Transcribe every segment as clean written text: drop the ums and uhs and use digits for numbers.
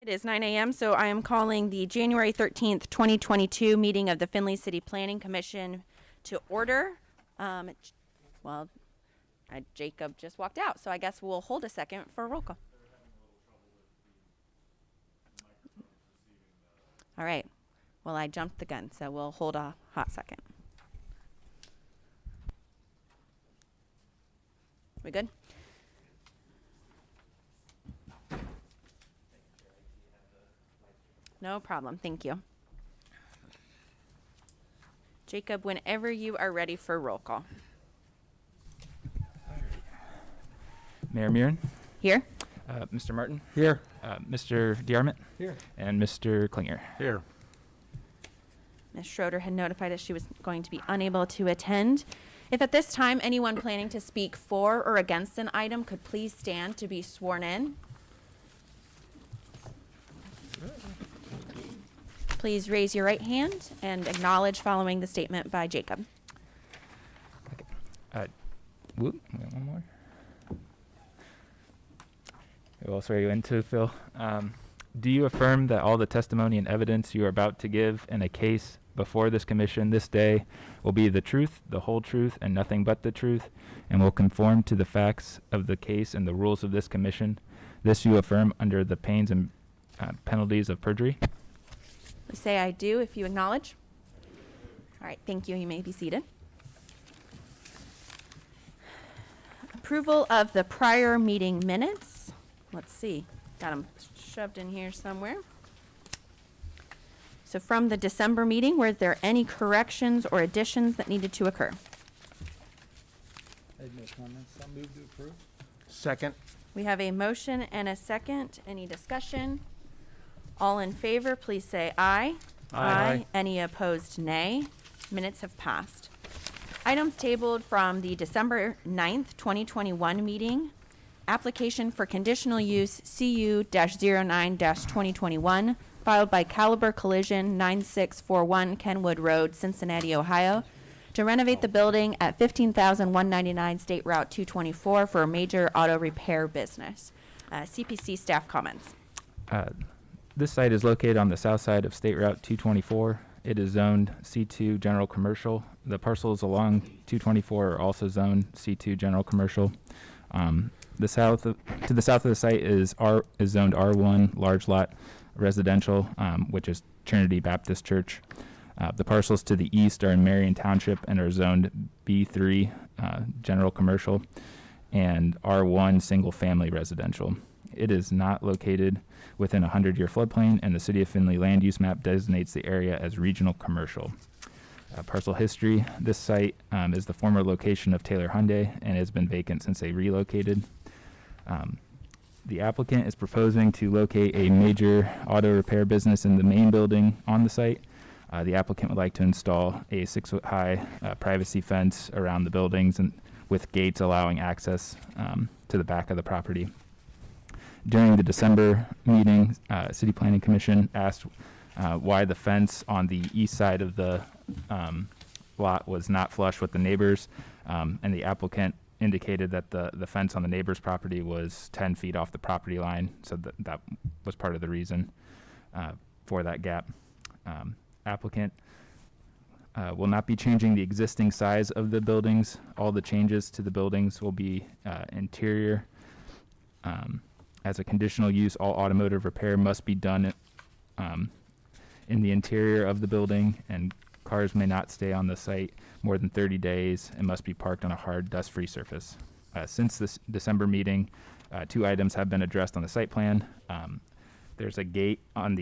It is 9 a.m., so I am calling the January 13th, 2022 meeting of the Findlay City Planning Commission to order. Jacob just walked out, so I guess we'll hold a second for a roll call. All right. Well, I jumped the gun, so we'll hold a hot second. We good? No problem. Thank you. Jacob, whenever you are ready for roll call. Mayor Murin? Here. Mr. Martin? Here. Mr. DeArmond? Here. And Mr. Klinger? Here. Ms. Schroeder had notified us she was going to be unable to attend. If at this time anyone planning to speak for or against an item could please stand to be sworn in. Please raise your right hand and acknowledge following the statement by Jacob. Okay. We got one more. We'll swear you in too, Phil. Do you affirm that all the testimony and evidence you are about to give in a case before this commission this day will be the truth, the whole truth, and nothing but the truth, and will conform to the facts of the case and the rules of this commission? This you affirm under the pains and penalties of perjury? Please say I do if you acknowledge. All right, thank you. You may be seated. Approval of the prior meeting minutes. Let's see. Got them shoved in here somewhere. So from the December meeting, were there any corrections or additions that needed to occur? I had no comments. I'll move to approve. Second. We have a motion and a second. Any discussion? All in favor, please say aye. Aye. Any opposed, nay. Minutes have passed. Items tabled from the December 9th, 2021 meeting. Application for conditional use CU-09-2021 filed by Caliber Collision 9641 Kenwood Road, Cincinnati, Ohio, to renovate the building at 15,199 State Route 224 for a major auto repair business. CPC staff comments. This site is located on the south side of State Route 224. It is zoned C2 General Commercial. The parcels along 224 are also zoned C2 General Commercial. To the south of the site is zoned R1 Large Lot Residential, which is Trinity Baptist Church. The parcels to the east are in Marion Township and are zoned B3 General Commercial and R1 Single Family Residential. It is not located within a 100-year floodplain, and the City of Findlay land use map designates the area as regional commercial. Parcel history: this site is the former location of Taylor Hyundai and has been vacant since they relocated. The applicant is proposing to locate a major auto repair business in the main building on the site. The applicant would like to install a 6-foot-high privacy fence around the buildings and with gates allowing access to the back of the property. During the December meeting, City Planning Commission asked why the fence on the east side of the lot was not flush with the neighbors, and the applicant indicated that the fence on the neighbor's property was 10 feet off the property line, so that was part of the reason for that gap. Applicant will not be changing the existing size of the buildings. All the changes to the buildings will be interior. As a conditional use, all automotive repair must be done in the interior of the building, and cars may not stay on the site more than 30 days and must be parked on a hard, dust-free surface. Since this December meeting, 2 items have been addressed on the site plan. There's a gate on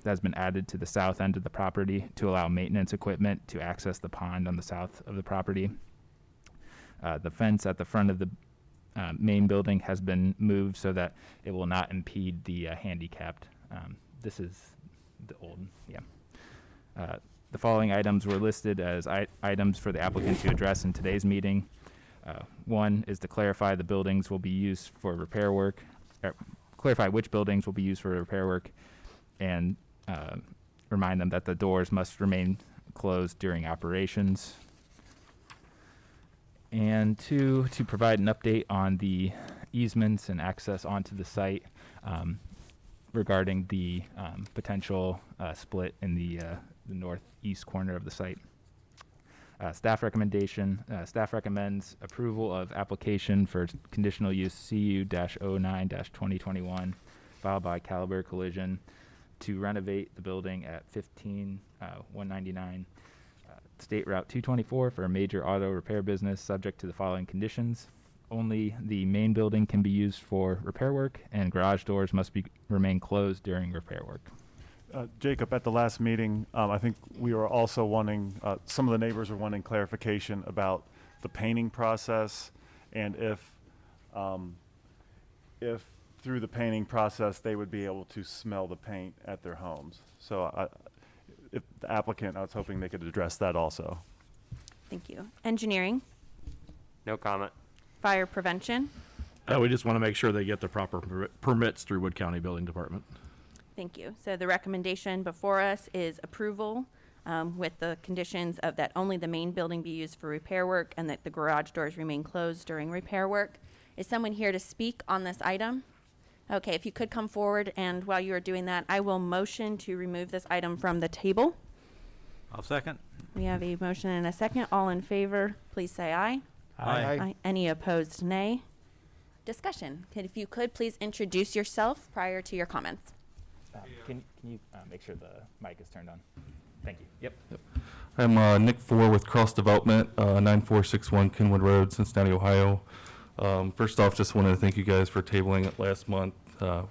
that's been added to the south end of the property to allow maintenance equipment to access the pond on the south of the property. The fence at the front of the main building has been moved so that it will not impede the handicapped. This is the old, the following items were listed as items for the applicant to address in today's meeting. One is to clarify the buildings will be used for repair work, clarify which buildings will be used for repair work, and remind them that the doors must remain closed during operations. And 2, to provide an update on the easements and access onto the site. regarding the potential split in the northeast corner of the site. Staff recommendation, staff recommends approval of application for conditional use CU-09-2021 filed by Caliber Collision to renovate the building at 15199 State Route 224 for a major auto repair business subject to the following conditions. Only the main building can be used for repair work, and garage doors must remain closed during repair work. Jacob, at the last meeting, I think we were also wanting, some of the neighbors were wanting clarification about the painting process, and if through the painting process they would be able to smell the paint at their homes. So if the applicant, I was hoping they could address that also. Thank you. Engineering, No comment. fire prevention. We just want to make sure they get the proper permits through Wood County Building Department. Thank you. So the recommendation before us is approval with the conditions of that only the main building be used for repair work and that the garage doors remain closed during repair work. Is someone here to speak on this item? Okay, if you could come forward, and while you are doing that, I will motion to remove this item from the table. I'll second. We have a motion and a second. All in favor, please say aye. Aye. Any opposed, nay. Discussion. If you could, please introduce yourself prior to your comments. Can you make sure the mic is turned on? Thank you. Yep. I'm Nick Four with Cross Development, 9461 Kenwood Road, Cincinnati, Ohio. First off, just wanted to thank you guys for tabling it last month.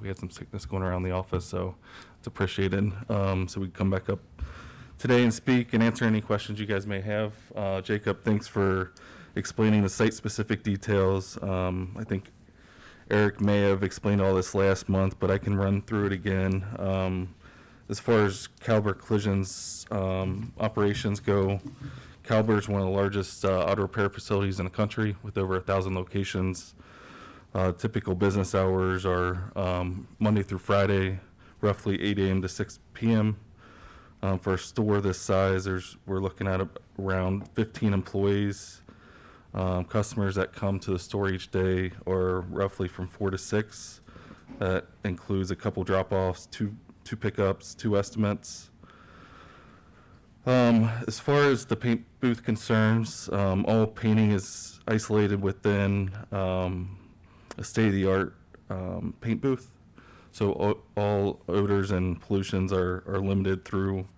We had some sickness going around the office, so it's appreciated. So we can come back up today and speak and answer any questions you guys may have. Jacob, thanks for explaining the site-specific details. I think Eric may have explained all this last month, but I can run through it again. As far as Caliber Collision's operations go, Caliber is one of the largest auto repair facilities in the country with over 1,000 locations. Typical business hours are Monday through Friday, roughly 8 a.m. to 6 p.m. For a store this size, we're looking at around 15 employees. Customers that come to the store each day are roughly from 4 to 6. That includes a couple drop-offs, two pickups, 2 estimates. As far as the paint booth concerns, all painting is isolated within a state-of-the-art paint booth. So all odors and pollutions are limited through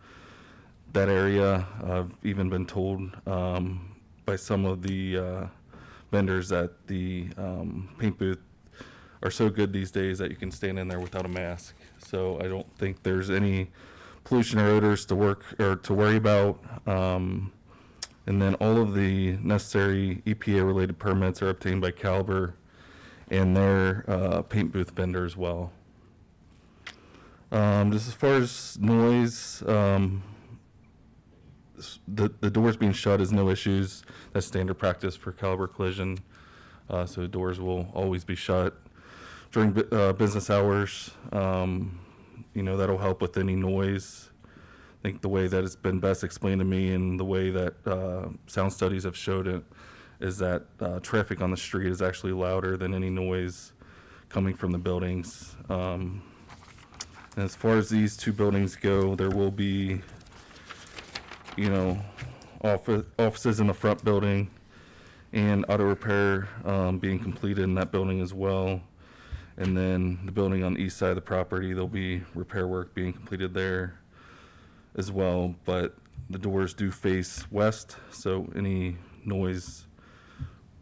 that area. I've even been told by some of the vendors that the paint booth are so good these days that you can stand in there without a mask. So I don't think there's any pollution or odors to worry about. And then all of the necessary EPA-related permits are obtained by Caliber and their paint booth vendor as well. Just as far as noise, the doors being shut is no issues. That's standard practice for Caliber Collision. So the doors will always be shut during business hours. That'll help with any noise. I think the way that it's been best explained to me and the way that sound studies have showed it is that traffic on the street is actually louder than any noise coming from the buildings. And as far as these 2 buildings go, there will be offices in the front building and auto repair being completed in that building as well. And then the building on the east side of the property, there'll be repair work being completed there as well. But the doors do face west, so any noise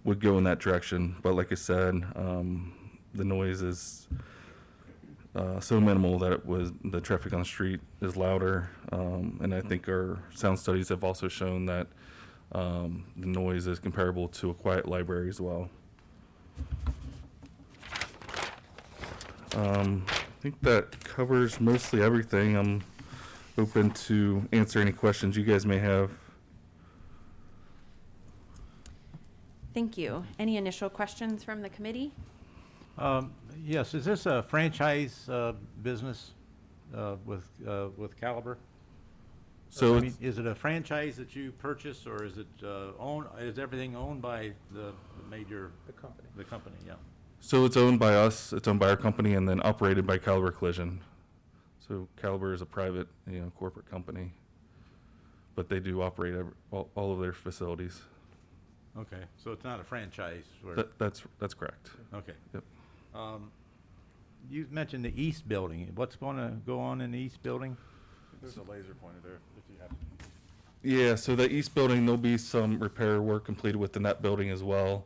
would go in that direction. But like I said, the noise is so minimal that the traffic on the street is louder. And I think our sound studies have also shown that the noise is comparable to a quiet library as well. I think that covers mostly everything. I'm open to answer any questions you guys may have. Thank you. Any initial questions from the committee? Yes, is this a franchise business with Caliber? So I mean, is it a franchise that you purchase, or is it is everything owned by the company, yeah. So it's owned by us, it's owned by our company, and then operated by Caliber Collision. So Caliber is a private, corporate company, but they do operate all of their facilities. Okay, so it's not a franchise where, That's correct. okay. Yep. You mentioned the east building. What's going to go on in the east building? There's a laser pointer there if you have. Yeah, so the east building, there'll be some repair work completed within that building as well.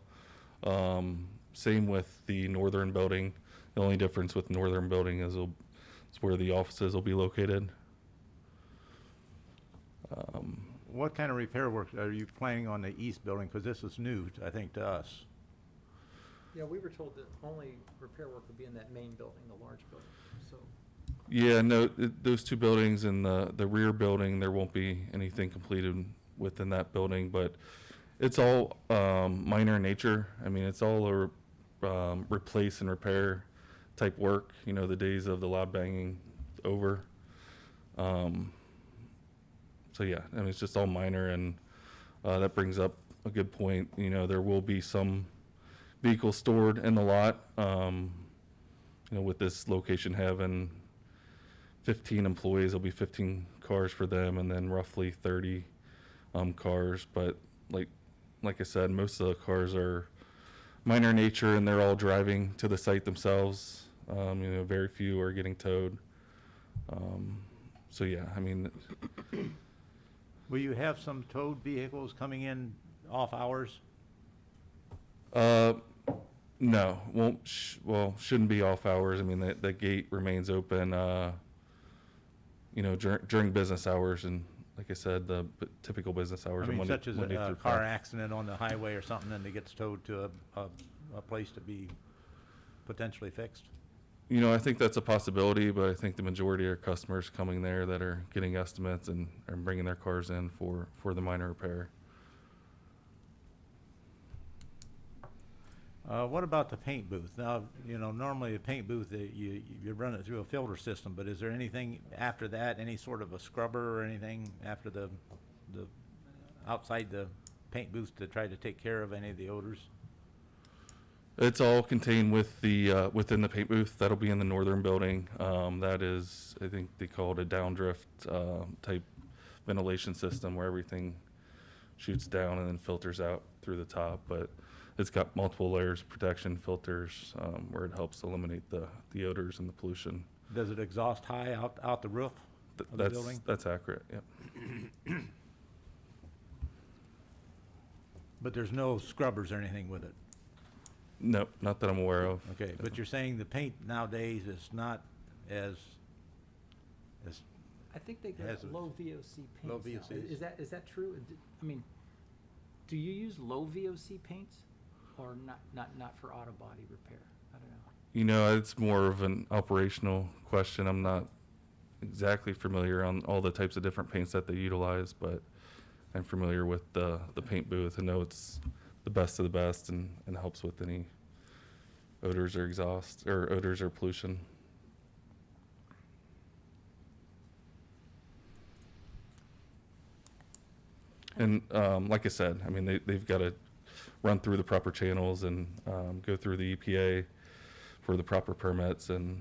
Same with the northern building. The only difference with northern building is it's where the offices will be located. What kind of repair work are you planning on the east building? Because this is new, I think, to us. Yeah, we were told that only repair work would be in that main building, the large building, so. Yeah, no, those two buildings and the rear building, there won't be anything completed within that building, but it's all minor in nature. I mean, it's all a replace and repair type work. The days of the loud banging over. So yeah, I mean, it's just all minor, and that brings up a good point. There will be some vehicles stored in the lot. With this location having 15 employees, there'll be 15 cars for them, and then roughly 30 cars. But like I said, most of the cars are minor in nature, and they're all driving to the site themselves. Very few are getting towed. So yeah, I mean. Will you have some towed vehicles coming in off hours? No, shouldn't be off hours. I mean, the gate remains open, during business hours, and like I said, the typical business hours I are mean, Monday, such as Monday a through car Friday. accident on the highway or something, and it gets towed to a place to be potentially fixed? I think that's a possibility, but I think the majority are customers coming there that are getting estimates and are bringing their cars in for the minor repair. What about the paint booth? Now, normally a paint booth, you run it through a filter system, but is there anything after that, any sort of a scrubber or anything after the outside the paint booth to try to take care of any of the odors? It's all contained within the paint booth. That'll be in the northern building. That is, I think they call it a downdrift type ventilation system where everything shoots down and then filters out through the top. But it's got multiple layers of protection, filters, where it helps eliminate the odors and the pollution. Does it exhaust high out the roof of the building? That's accurate, yep. But there's no scrubbers or anything with it? No, not that I'm aware of. Okay, but you're saying the paint nowadays is not as I think they Has got a- low VOC paints Low now. VOCs? Is that true? I mean, do you use low VOC paints or not for auto body repair? I don't know. It's more of an operational question. I'm not exactly familiar on all the types of different paints that they utilize, but I'm familiar with the paint booth and know it's the best of the best and helps with any odors or odors or pollution. And like I said, I mean, they've got to run through the proper channels and go through the EPA for the proper permits, and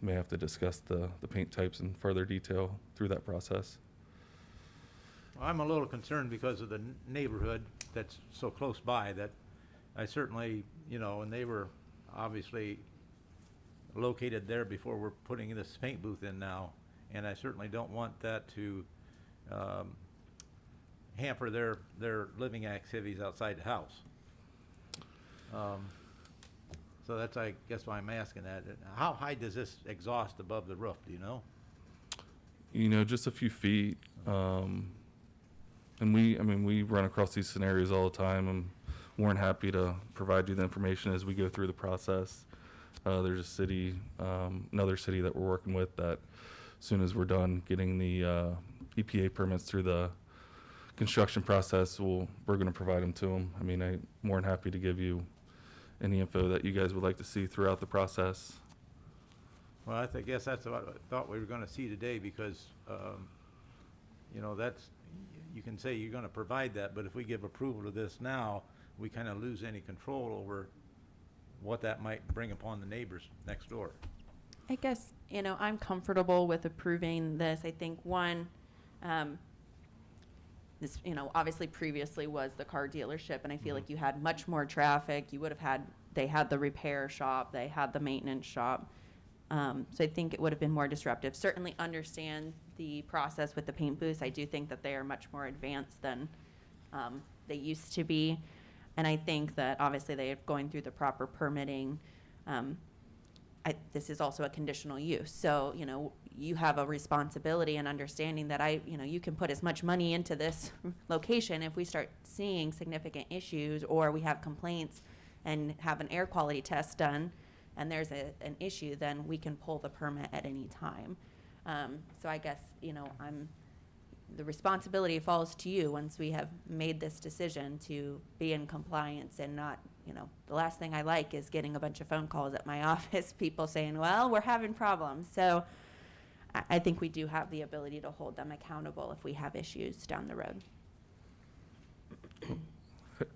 may have to discuss the paint types in further detail through that process. I'm a little concerned because of the neighborhood that's so close by that I certainly, and they were obviously located there before we're putting this paint booth in now, and I certainly don't want that to hamper their living activities outside the house. So that's, I guess, why I'm asking that. How high does this exhaust above the roof, do you know? Just a few feet. And we run across these scenarios all the time. I'm more than happy to provide you the information as we go through the process. There's a city, another city that we're working with that as soon as we're done getting the EPA permits through the construction process, we're going to provide them to them. I mean, I'm more than happy to give you any info that you guys would like to see throughout the process. Well, I guess that's what I thought we were gonna see today, because, that's, you can say you're gonna provide that, but if we give approval to this now, we kinda lose any control over what that might bring upon the neighbors next door. I guess, I'm comfortable with approving this. I think one, this, obviously previously was the car dealership, and I feel like you had much more traffic. You would have had, they had the repair shop, they had the maintenance shop. So I think it would have been more disruptive. Certainly understand the process with the paint booths. I do think that they are much more advanced than they used to be. And I think that obviously they are going through the proper permitting. This is also a conditional use. So, you have a responsibility and understanding that you can put as much money into this location. If we start seeing significant issues or we have complaints and have an air quality test done and there's an issue, then we can pull the permit at any time. So I guess, the responsibility falls to you once we have made this decision to be in compliance and not, the last thing I like is getting a bunch of phone calls at my office, people saying, well, we're having problems. So I think we do have the ability to hold them accountable if we have issues down the road.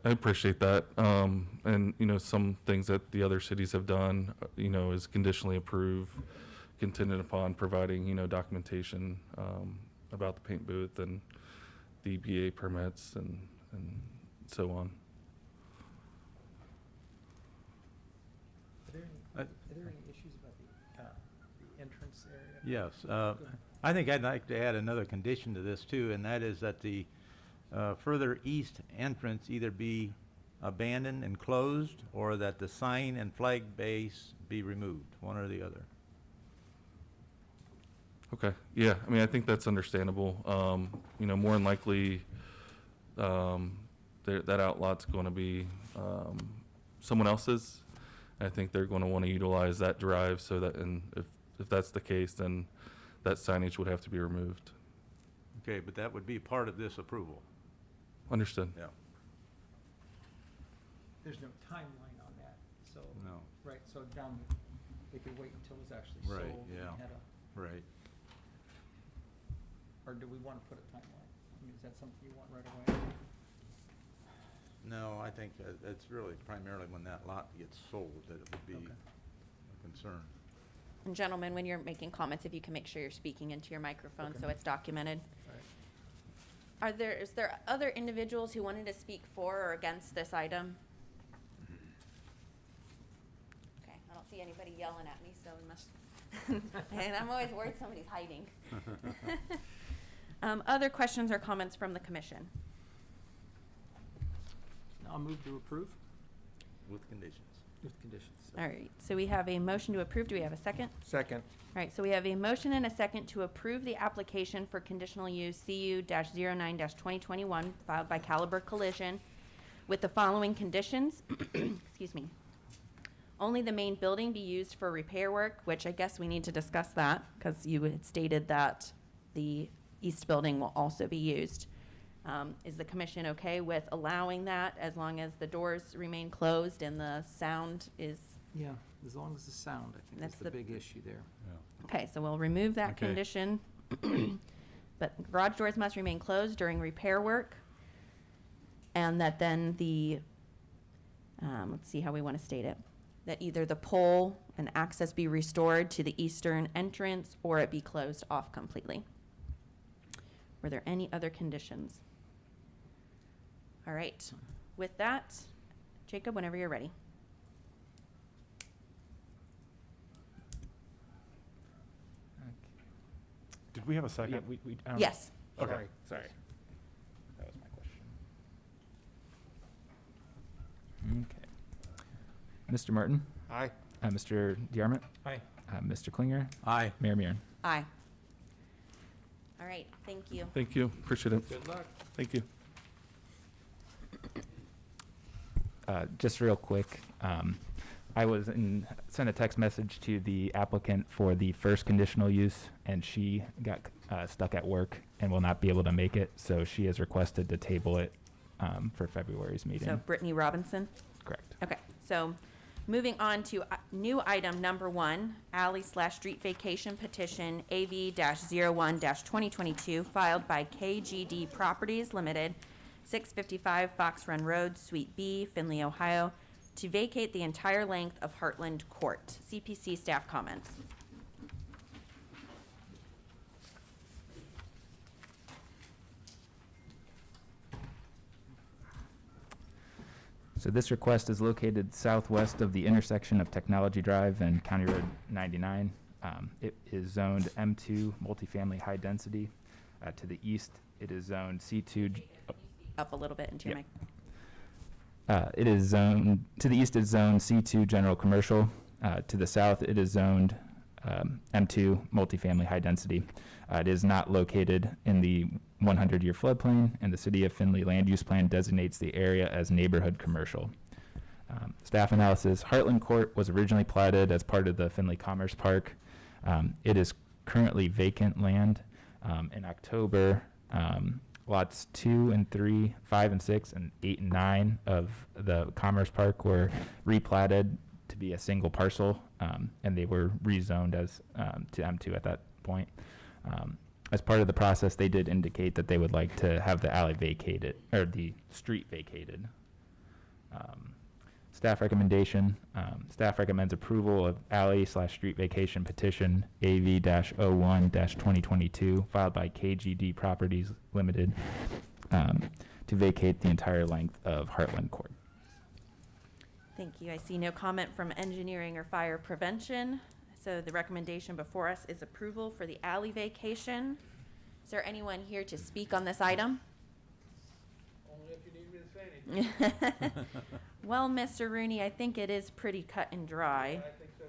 I appreciate that. And, some things that the other cities have done, is conditionally approve, contingent upon providing, documentation about the paint booth and the EPA permits and so on. Are there any issues about the entrance area? Yes. I think I'd like to add another condition to this too, and that is that the further east entrance either be abandoned and closed, or that the sign and flag base be removed, one or the other. Okay, yeah, I think that's understandable. More than likely, that outlot's going to be someone else's. I think they're going to want to utilize that drive, so that, and if that's the case, then that signage would have to be removed. Okay, but that would be part of this approval. Understood. Yeah. There's no timeline on that, so. No. Right, so they could wait until it's actually Right, sold. yeah. And Right. or do we want to put a timeline? Is that something you want right away? No, I think it's really primarily when that lot gets sold that it would be Okay. a concern. And gentlemen, when you're making comments, if you can make sure you're speaking into your microphone so Okay. it's documented. All right. Is there other individuals who wanted to speak for or against this item? Okay, I don't see anybody yelling at me, so we must, and I'm always worried somebody's hiding. Other questions or comments from the commission? I'll move to approve With conditions. with conditions. All right, so we have a motion to approve. Do we have a second? Second. All right, so we have a motion and a second to approve the application for conditional use CU-09-2021 filed by Caliber Collision with the following conditions. Excuse me. Only the main building be used for repair work, which I guess we need to discuss that because you had stated that the east building will also be used. Is the commission okay with allowing that as long as the doors remain closed and the sound is? Yeah, as long as the sound, I think That's that's the the- big issue there. Okay, so we'll remove that Okay. condition. But garage doors must remain closed during repair work. And that then let's see how we want to state it. That either the pole and access be restored to the eastern entrance or it be closed off completely. Were there any other conditions? All right, with that, Jacob, whenever you're ready. Did we have a Yeah, second? I don't- Yes. Okay. Sorry. That was my question. Okay. Mr. Martin? Aye. Mr. DeArmond? Aye. Mr. Klinger? Aye. Mayor Murin? Aye. All right, thank you. Thank you, appreciate it. Good luck. Thank you. Just real quick, I sent a text message to the applicant for the first conditional use, and she got stuck at work and will not be able to make it, so she has requested to table it for February's meeting. So Brittany Robinson? Correct. Okay, so moving on to new item number 1, alley/street vacation petition AV-01-2022 filed by KGD Properties Limited, 655 Fox Run Road, Suite B, Findlay, Ohio, to vacate the entire length of Heartland Court. CPC staff comments. So this request is located southwest of the intersection of Technology Drive and County Road 99. It is zoned M2 multifamily high density. To the east, it is zoned C2. Up a little bit into your Yeah. mic. It is zoned, to the east, it's zoned C2 general commercial. To the south, it is zoned M2 multifamily high density. It is not located in the 100-year floodplain, and the City of Findlay Land Use Plan designates the area as neighborhood commercial. Staff analysis: Heartland Court was originally platted as part of the Findlay Commerce Park. It is currently vacant land. In October, lots 2 and 3, 5 and 6, and 8 and 9 of the Commerce Park were replatted to be a single parcel, and they were rezoned as to M2 at that point. As part of the process, they did indicate that they would like to have the alley vacated, or the street vacated. Staff recommendation: staff recommends approval of alley/street vacation petition AV-01-2022 filed by KGD Properties Limited to vacate the entire length of Heartland Court. Thank you. I see no comment from engineering or fire prevention. So the recommendation before us is approval for the alley vacation. Is there anyone here to speak on this item? Only if you need me to say anything. Well, Mr. Rooney, I think it is pretty cut and dry. I think so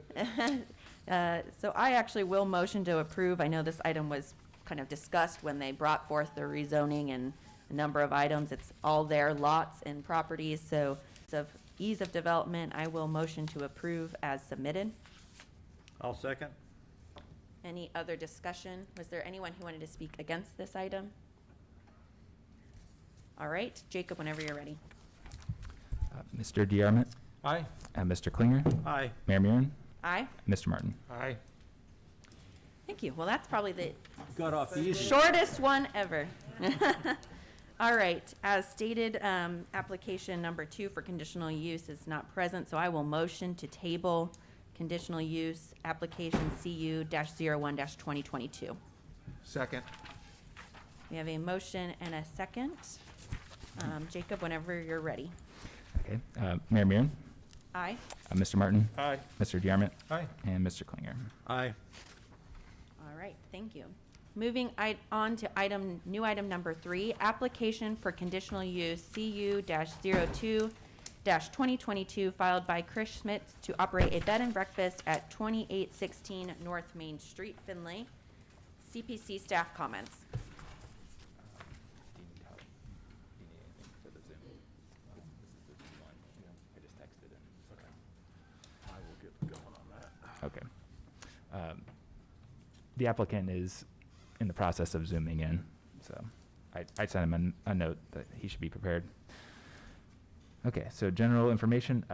too. So I actually will motion to approve. I know this item was kind of discussed when they brought forth the rezoning and a number of items. It's all their lots and properties, so of ease of development, I will motion to approve as submitted. I'll second. Any other discussion? Was there anyone who wanted to speak against this item? All right, Jacob, whenever you're ready. Mr. DeArmond, Aye. Mr. Klinger, Aye. Mayor Murin, Aye. Mr. Martin. Aye. Thank you. Well, that's probably the Got off easy. shortest one ever. All right, as stated, application number 2 for conditional use is not present, so I will motion to table conditional use application CU-01-2022. Second. We have a motion and a second. Jacob, whenever you're ready. Okay, Mayor Murin, Aye. Mr. Martin, Aye. Mr. DeArmond, Aye. and Mr. Klinger. Aye. All right, thank you. Moving on to new item number 3, application for conditional use CU-02-2022 filed by Chris Schmitz to operate a bed and breakfast at 2816 North Main Street, Findlay. CPC staff comments. Okay. The applicant is in the process of zooming in, so I sent him a note that he should be prepared. Okay, so general information.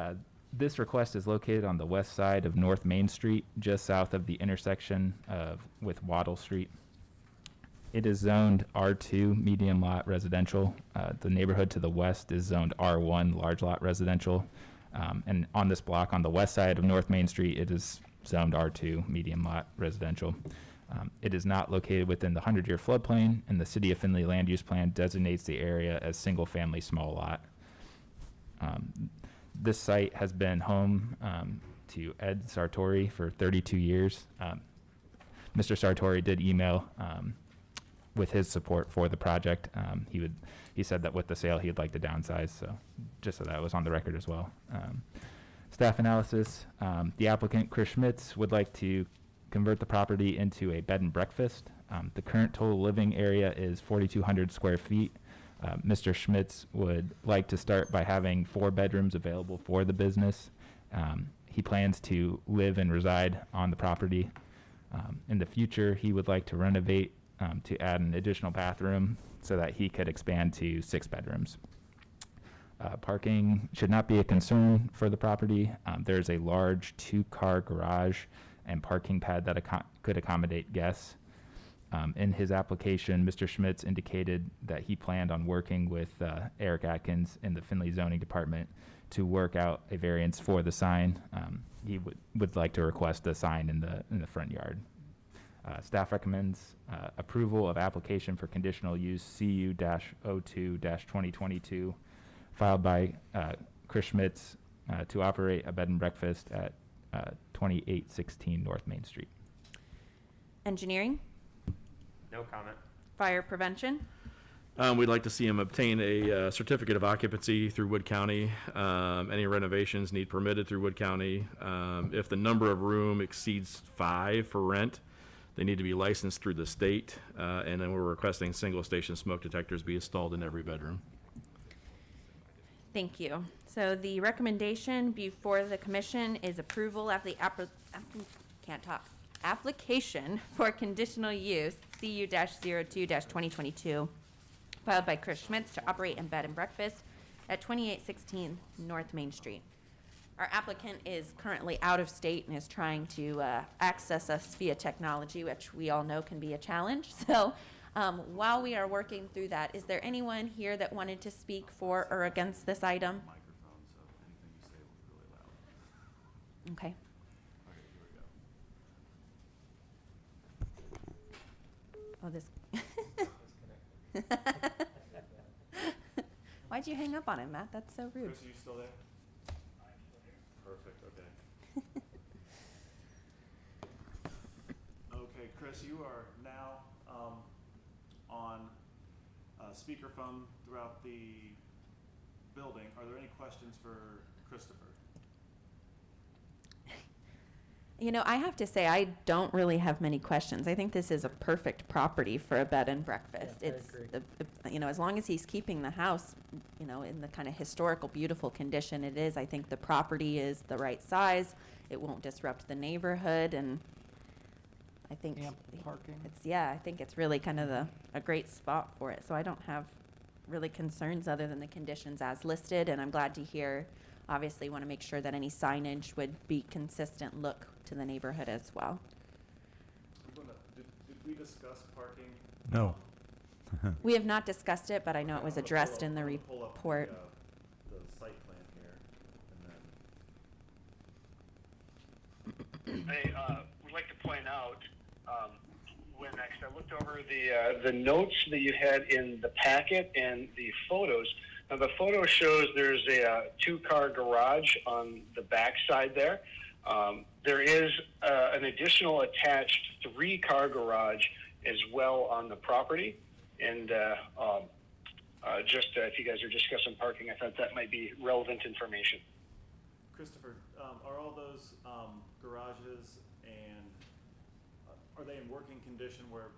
This request is located on the west side of North Main Street, just south of the intersection with Wattle Street. It is zoned R2 medium lot residential. The neighborhood to the west is zoned R1 large lot residential. And on this block on the west side of North Main Street, it is zoned R2 medium lot residential. It is not located within the 100-year floodplain, and the City of Findlay Land Use Plan designates the area as single-family small lot. This site has been home to Ed Sartori for 32 years. Mr. Sartori did email with his support for the project. He said that with the sale, he'd like to downsize, so just so that was on the record as well. Staff analysis: the applicant, Chris Schmitz, would like to convert the property into a bed and breakfast. The current total living area is 4,200 square feet. Mr. Schmitz would like to start by having 4 bedrooms available for the business. He plans to live and reside on the property. In the future, he would like to renovate to add an additional bathroom so that he could expand to 6 bedrooms. Parking should not be a concern for the property. There's a large 2-car garage and parking pad that could accommodate guests. In his application, Mr. Schmitz indicated that he planned on working with Eric Atkins in the Findlay Zoning Department to work out a variance for the sign. He would like to request a sign in the front yard. Staff recommends approval of application for conditional use CU-02-2022 filed by Chris Schmitz to operate a bed and breakfast at 2816 North Main Street. Engineering, No comment. fire prevention, We'd like to see him obtain a certificate of occupancy through Wood County. Any renovations need permitted through Wood County. If the number of room exceeds 5 for rent, they need to be licensed through the state. And then we're requesting single station smoke detectors be installed in every bedroom. thank you. So the recommendation before the commission is approval of the application for conditional use CU-02-2022 filed by Chris Schmitz to operate a bed and breakfast at 2816 North Main Street. Our applicant is currently out of state and is trying to access us via technology, which we all know can be a challenge. So while we are working through that, is there anyone here that wanted to speak for or against this item? Microphone, so anything you say will be really loud. Okay. Okay, here we go. Oh, this. Why'd you hang up on him, Matt? That's so rude. Chris, are you still there? Perfect, okay. Okay, Chris, you are now on speakerphone throughout the building. Are there any questions for Christopher? You know, I have to say, I don't really have many questions. I think this is a perfect property for a bed and breakfast. Yeah, I It's, agree. you know, as long as he's keeping the house, you know, in the kind of historical, beautiful condition it is, I think the property is the right size. It won't disrupt the neighborhood, and I think Parking. I think it's really kind of a great spot for it. So I don't have really concerns other than the conditions as listed, and I'm glad to hear, obviously want to make sure that any signage would be consistent look to the neighborhood as well. Did we discuss parking? No. We have not discussed it, but I know it was addressed in the Pull up report. The site plan here, and then. I would like to point out, when I looked over the notes that you had in the packet and the photos. Now the photo shows there's a 2-car garage on the back side there. There is an additional attached 3-car garage as well on the property. And if you guys are discussing parking, I thought that might be relevant information. Christopher, are all those garages and are they in working condition where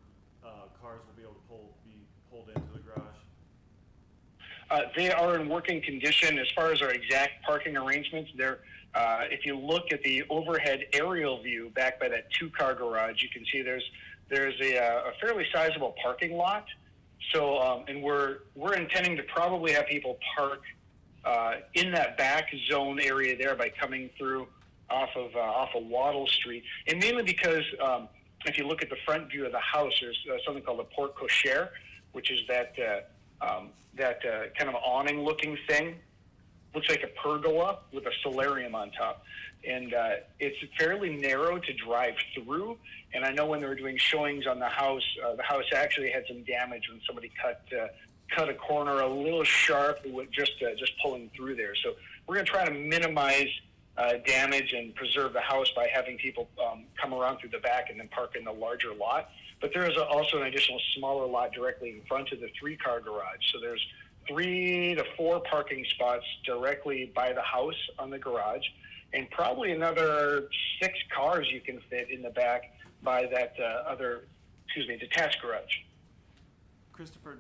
cars will be able to be pulled into the garage? They are in working condition. As far as our exact parking arrangements, if you look at the overhead aerial view back by that 2-car garage, you can see there's a fairly sizable parking lot. So, and we're intending to probably have people park in that back zone area there by coming through off of Wattle Street, and mainly because if you look at the front view of the house, there's something called a porte cochere, which is that kind of awning-looking thing. Looks like a pergola with a solarium on top. And it's fairly narrow to drive through. And I know when they were doing showings on the house actually had some damage when somebody cut a corner a little sharp with just pulling through there. So we're going to try to minimize damage and preserve the house by having people come around through the back and then park in the larger lot. But there is also an additional smaller lot directly in front of the 3-car garage. So there's 3 to 4 parking spots directly by the house on the garage, and probably another 6 cars you can fit in the back by that detached garage. Christopher,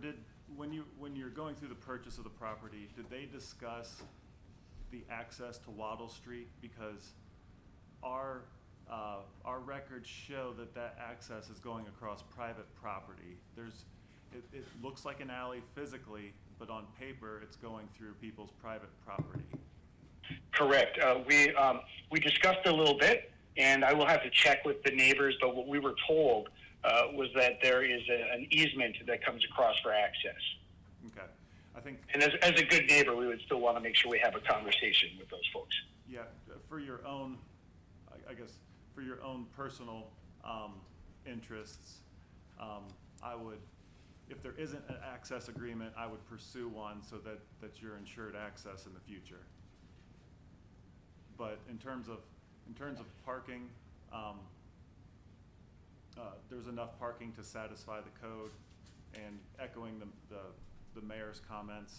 when you're going through the purchase of the property, did they discuss the access to Wattle Street? Because our records show that access is going across private property. It looks like an alley physically, but on paper it's going through people's private property. Correct. We discussed it a little bit, and I will have to check with the neighbors, but what we were told was that there is an easement that comes across for access. Okay. I think. And as a good neighbor, we would still want to make sure we have a conversation with those folks. Yeah, for your own, I guess, for your own personal interests, I would, if there isn't an access agreement, I would pursue one so that you're ensured access in the future. but in terms of parking, there's enough parking to satisfy the code, and echoing the mayor's comments,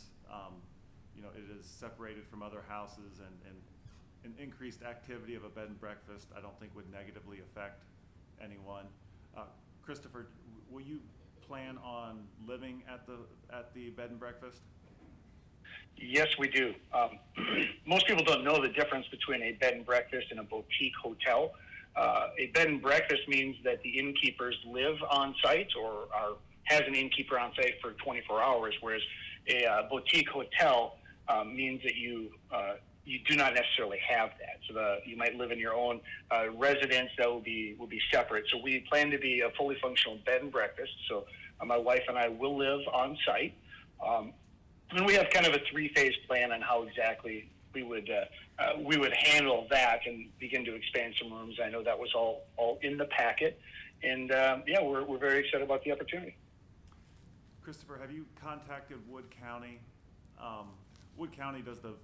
it is separated from other houses, and an increased activity of a bed and breakfast I don't think would negatively affect anyone. Christopher, will you plan on living at the bed and breakfast? Yes, we do. Most people don't know the difference between a bed and breakfast and a boutique hotel. A bed and breakfast means that the innkeepers live on site or has an innkeeper on site for 24 hours, whereas a boutique hotel means that you do not necessarily have that. So you might live in your own residence that will be separate. So we plan to be a fully functional bed and breakfast. So my wife and I will live on site. And we have kind of a 3-phase plan on how exactly we would handle that and begin to expand some rooms. I know that was all in the packet, and we're very excited about the opportunity. Christopher, have you contacted Wood County? Wood County does the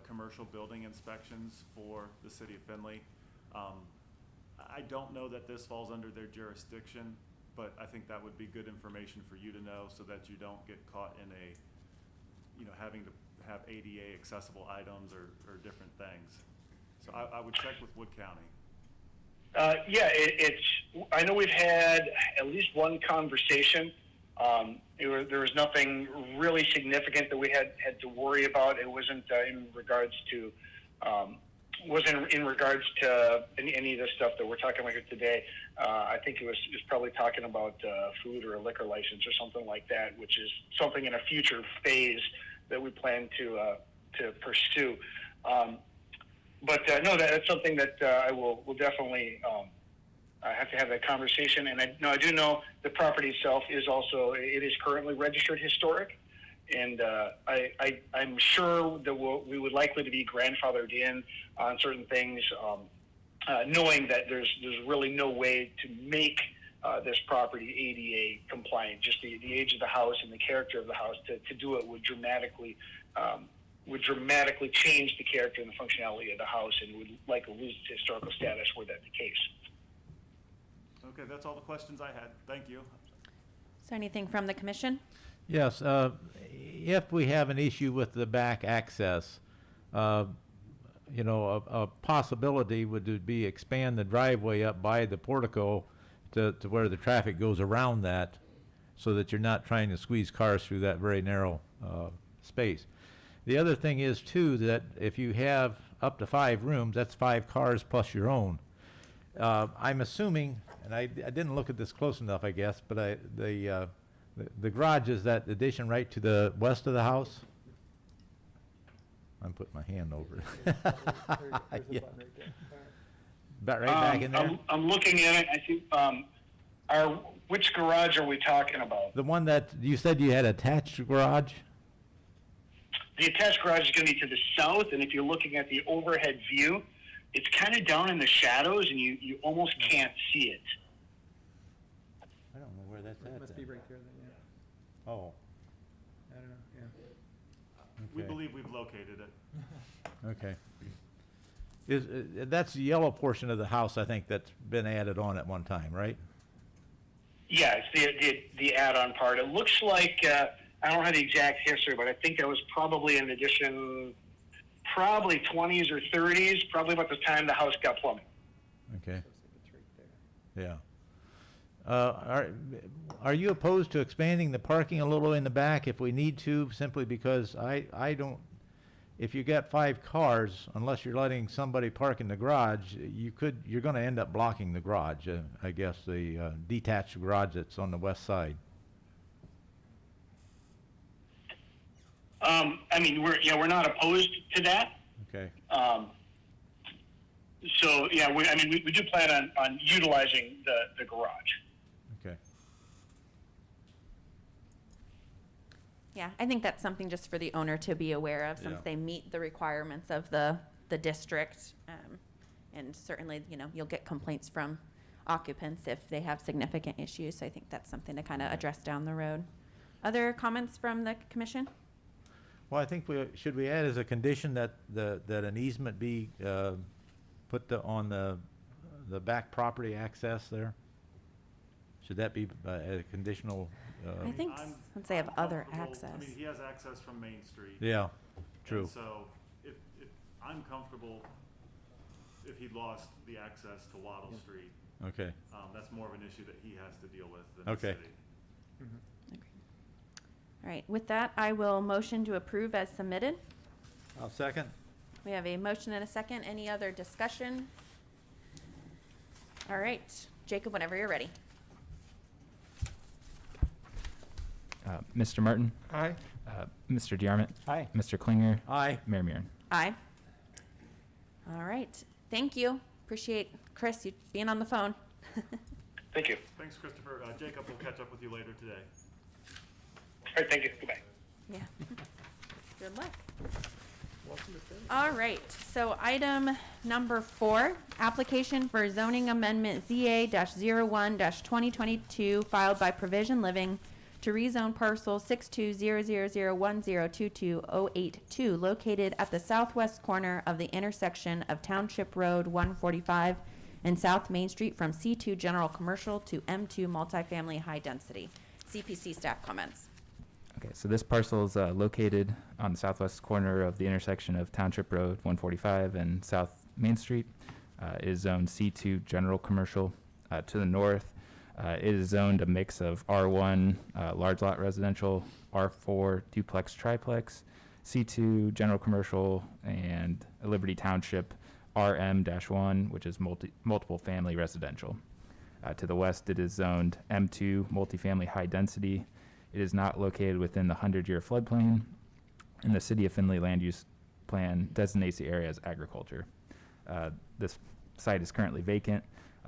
commercial building inspections for the city of Findlay. I don't know that this falls under their jurisdiction, but I think that would be good information for you to know so that you don't get caught in having to have ADA accessible items or different things. So I would check with Wood County. I know we've had at least one conversation. There was nothing really significant that we had to worry about. It wasn't in regards to any of the stuff that we're talking about here today. I think it was probably talking about food or a liquor license or something like that, which is something in a future phase that we plan to pursue. No, that's something that I will definitely have to have that conversation. And I do know the property itself is currently registered historic, and I'm sure that we would likely to be grandfathered in on certain things, knowing that there's really no way to make this property ADA compliant. Just the age of the house and the character of the house to do it would dramatically change the character and the functionality of the house, and would likely lose its historical status were that the case. Okay, that's all the questions I had. Thank you. Is there anything from the commission? Yes, if we have an issue with the back access, a possibility would be expand the driveway up by the portico to where the traffic goes around that, so that you're not trying to squeeze cars through that very narrow space. The other thing is, too, that if you have up to 5 rooms, that's 5 cars plus your own. I'm assuming, and I didn't look at this close enough, I guess, but the garage is that addition right to the west of the house? I'm putting my hand over it. Yeah. About right back in there? I'm looking at it. I think, which garage are we talking about? The one that you said you had attached garage? The attached garage is going to be to the south, and if you're looking at the overhead view, it's kind of down in the shadows, and you almost can't see it. I don't know where that's at. It must be right there then, yeah. Oh, I don't know, yeah. We okay. believe we've located it. Okay. That's the yellow portion of the house, I think, that's been added on at one time, right? Yeah, it's the add-on part. It looks like, I don't have the exact history, but I think that was probably an addition, probably 20s or 30s, probably about the time the house got plumbing. Okay, It's right there. yeah. Are you opposed to expanding the parking a little in the back if we need to, simply because I don't, if you got 5 cars, unless you're letting somebody park in the garage, you're gonna end up blocking the garage, I guess, the detached garage that's on the west side. I mean, we're not opposed to that. Okay, So yeah, we do plan on utilizing the garage. okay. Yeah, I think that's something just for the owner to be aware of, since Yeah. they meet the requirements of the district. And certainly, you'll get complaints from occupants if they have significant issues. So I think that's something to kind of address down the road. Other comments from the commission? Well, I think should we add as a condition that an easement be put on the back property access there? Should that be a conditional? I think I'm- since they have I'm other comfortable- access. I mean, he has access from Main Street. Yeah, true. And so if I'm comfortable if he lost the access to Wattle Street, Okay. that's more of an issue that he has to deal with than the Okay. city. All right, with that, I will motion to approve as submitted. I'll second. We have a motion and a second. Any other discussion? All right, Jacob, whenever you're ready. Mr. Martin? Aye. Mr. DeArmond? Aye. Mr. Klinger? Aye. Mayor Murin? Aye. All right, thank you. Appreciate, Chris, you being on the phone. Thank you. Thanks, Christopher. Jacob will catch up with you later today. All right, thank you. Goodbye. Yeah. Good luck. All right, so item number 4, application for zoning amendment ZA-01-2022 filed by Provision Living to rezone parcel 620010220082 located at the southwest corner of the intersection of Township Road 145 and South Main Street from C2 General Commercial to M2 Multifamily High Density. CPC staff comments. Okay, so this parcel is located on the southwest corner of the intersection of Township Road 145 and South Main Street. It is zoned C2 General Commercial. To the north, it is zoned a mix of R1 large lot residential, R4 duplex triplex, C2 General Commercial, and Liberty Township RM-1, which is multiple family residential. To the west, it is zoned M2 multifamily high density. It is not located within the 100-year floodplain, and the City of Findlay Land Use Plan designates the area as agriculture. This site is currently vacant.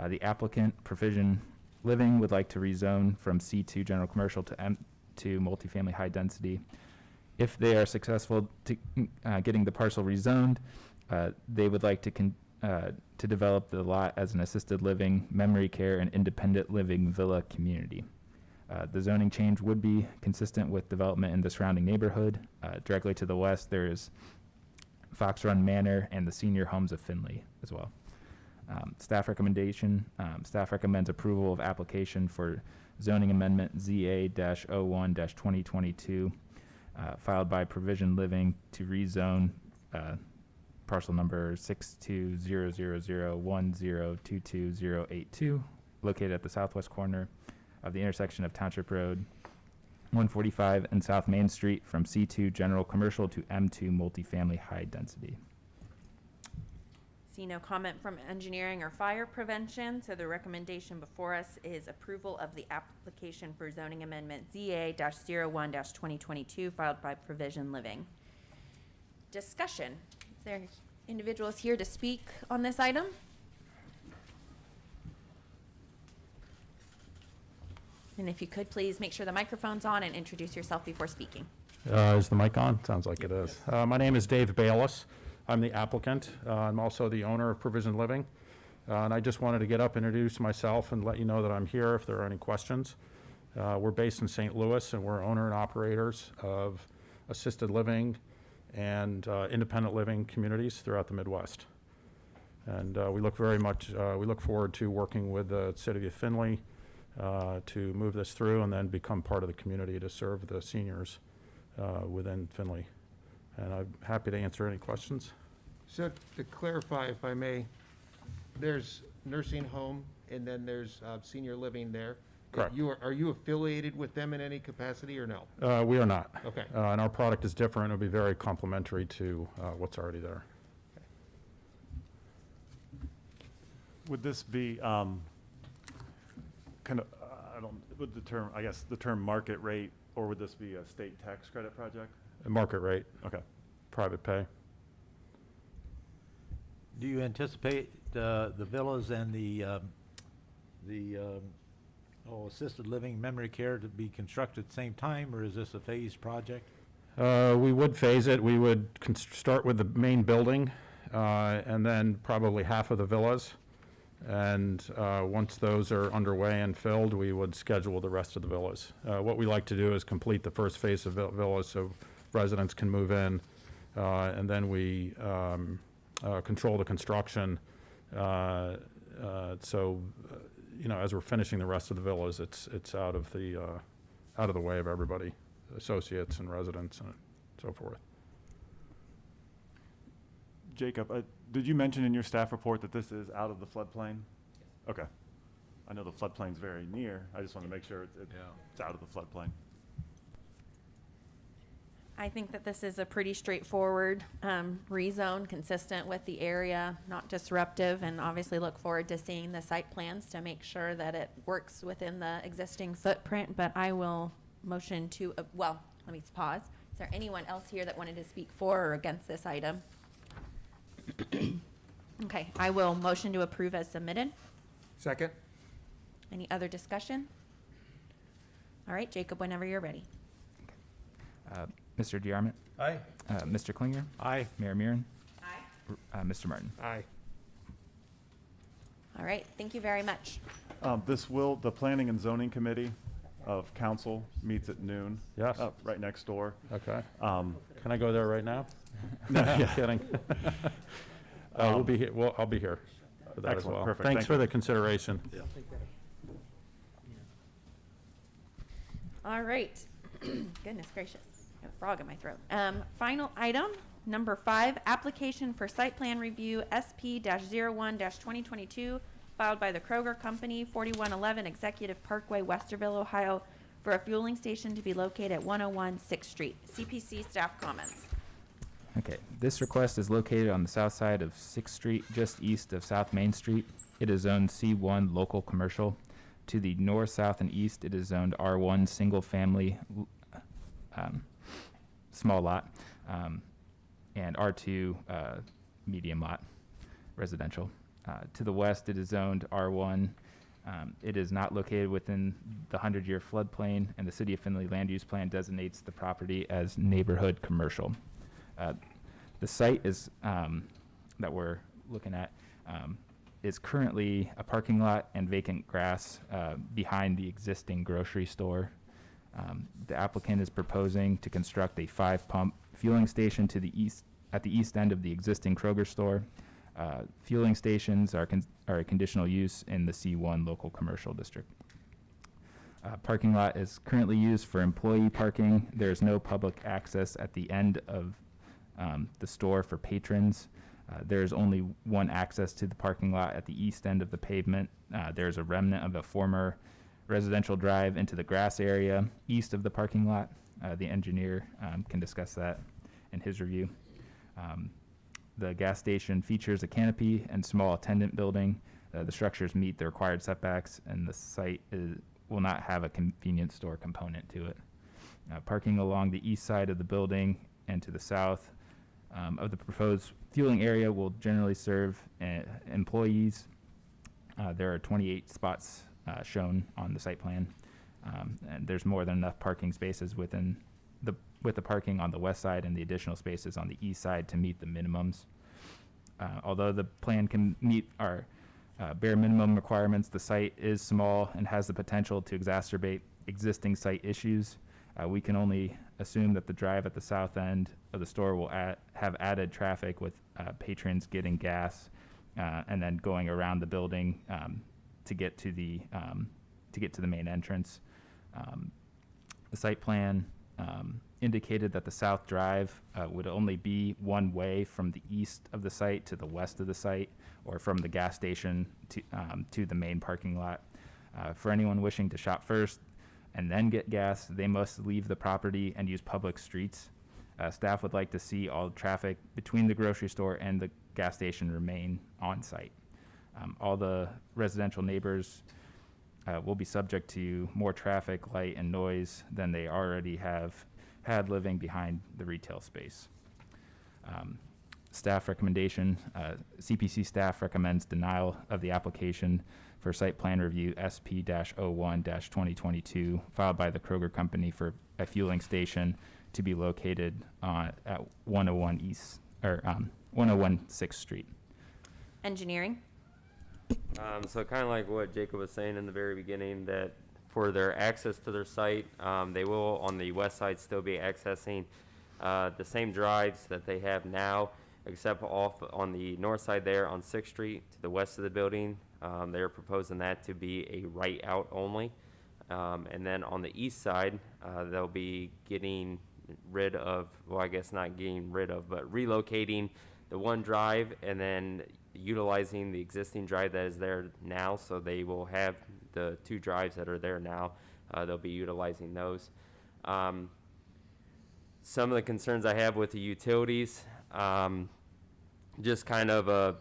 The applicant, Provision Living, would like to rezone from C2 General Commercial to M2 multifamily high density. If they are successful to getting the parcel rezoned, they would like to develop the lot as an assisted living, memory care, and independent living villa community. The zoning change would be consistent with development in the surrounding neighborhood. Directly to the west, there is Fox Run Manor and the Senior Homes of Findlay as well. Staff recommends approval of application for zoning amendment ZA-01-2022 filed by Provision Living to rezone parcel number 620010220082 located at the southwest corner of the intersection of Township Road 145 and South Main Street from C2 General Commercial to M2 Multifamily High Density. See no comment from engineering or fire prevention, so the recommendation before us is approval of the application for zoning amendment ZA-01-2022 filed by Provision Living. Discussion. Is there individuals here to speak on this item? And if you could, please make sure the microphone's on and introduce yourself before speaking. Is the mic on? Sounds like it is. My name is Dave Bayless. I'm the applicant. I'm also the owner of Provision Living. And I just wanted to get up, introduce myself, and let you know that I'm here if there are any questions. We're based in St. Louis, and we're owner and operators of assisted living and independent living communities throughout the Midwest. And we look forward to working with the City of Findlay to move this through and then become part of the community to serve the seniors within Findlay. And I'm happy to answer any questions. So to clarify, if I may, there's nursing home and then there's senior living there. Correct. Are you affiliated with them in any capacity or no? We are not. Okay. And our product is different. It'll be very complementary to what's already there. Would this be kind of, would the term, I guess, the term market rate, or would this be a state tax credit project? Market rate, Okay. private pay. Do you anticipate the villas and the assisted living memory care to be constructed at the same time, or is this a phased project? We would phase it. We would start with the main building and then probably half of the villas. And once those are underway and filled, we would schedule the rest of the villas. What we like to do is complete the first phase of villas so residents can move in, and then we control the construction So, as we're finishing the rest of the villas, it's out of the way of everybody, associates and residents and so forth. Jacob, did you mention in your staff report that this is out of the floodplain? Okay. I know the floodplain's very near. I just want to make sure it's out of the floodplain. I think that this is a pretty straightforward rezone, consistent with the area, not disruptive, and obviously look forward to seeing the site plans to make sure that it works within the existing footprint. But I will motion to, well, let me pause. Is there anyone else here that wanted to speak for or against this item? Okay, I will motion to approve as submitted. Second? Any other discussion? All right, Jacob, whenever you're ready. Mr. DeArmond? Aye. Mr. Klinger? Aye. Mayor Murin? Aye. Mr. Martin? Aye. All right, thank you very much. The Planning and Zoning Committee of Council meets at noon. Yes. Right next door. Okay. Can I go there right now? No, I'm kidding. We'll be here. Well, I'll be here for that as Excellent. well. Perfect. Thanks Thank for you. the consideration. All right. Goodness gracious. I have a frog in my throat. Final item, number 5, application for site plan review SP-01-2022, filed by the Kroger Company, 4111 Executive Parkway, Westerville, Ohio, for a fueling station to be located at 101 6th Street. CPC staff comments. Okay, this request is located on the south side of 6th Street, just east of South Main Street. It is zoned C1 local commercial. To the north, south, and east, it is zoned R1 single family small lot, and R2 medium lot residential. To the west, it is zoned R1. It is not located within the 100-year floodplain, and the City of Findlay Land Use Plan designates the property as neighborhood commercial. The site is that we're looking at is currently a parking lot and vacant grass behind the existing grocery store. The applicant is proposing to construct a 5-pump fueling station to the east at the east end of the existing Kroger store. Fueling stations are a conditional use in the C1 local commercial district. Parking lot is currently used for employee parking. There's no public access at the end of the store for patrons. There's only one access to the parking lot at the east end of the pavement. There's a remnant of a former residential drive into the grass area east of the parking lot. The engineer can discuss that in his review. The gas station features a canopy and small attendant building. The structures meet the required setbacks, and the site will not have a convenience store component to it. Parking along the east side of the building and to the south of the proposed fueling area will generally serve employees. There are 28 spots shown on the site plan, and there's more than enough parking spaces with the parking on the west side and the additional spaces on the east side to meet the minimums. Although the plan can meet our bare minimum requirements, the site is small and has the potential to exacerbate existing site issues. We can only assume that the drive at the south end of the store will have added traffic with patrons getting gas and then going around the building to get to the main entrance. The site plan indicated that the south drive would only be one way from the east of the site to the west of the site, or from the gas station to the main parking lot. For anyone wishing to shop first and then get gas, they must leave the property and use public streets. Staff would like to see all traffic between the grocery store and the gas station remain on site. All the residential neighbors will be subject to more traffic, light, and noise than they already have had living behind the retail space. Staff recommendation, CPC staff recommends denial of the application for site plan review SP-01-2022 filed by the Kroger Company for a fueling station to be located at 101 6th Street. Engineering. So kind of like what Jacob was saying in the very beginning, that for their access to their site, they will on the west side still be accessing the same drives that they have now. except off on the north side there on 6th Street to the west of the building. They're proposing that to be a right out only. And then on the east side, they'll be getting rid of, well, I guess not getting rid of, but relocating the one drive and then utilizing the existing drive that is there now. So they will have the 2 drives that are there now. They'll be utilizing those. Some of the concerns I have with the utilities, just kind of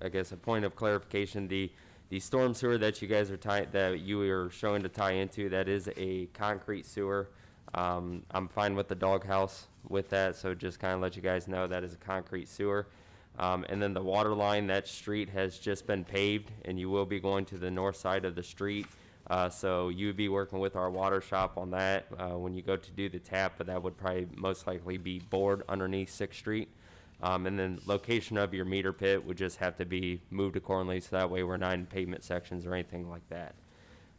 I guess a point of clarification. The storm sewer that you guys are that you are showing to tie into, that is a concrete sewer. I'm fine with the doghouse with that, so just kind of let you guys know that is a concrete sewer. And then the water line, that street has just been paved, and you will be going to the north side of the street. So you would be working with our water shop on that when you go to do the tap, but that would probably most likely be bored underneath 6th Street. And then location of your meter pit would just have to be moved accordingly, so that way we're not in pavement sections or anything like that.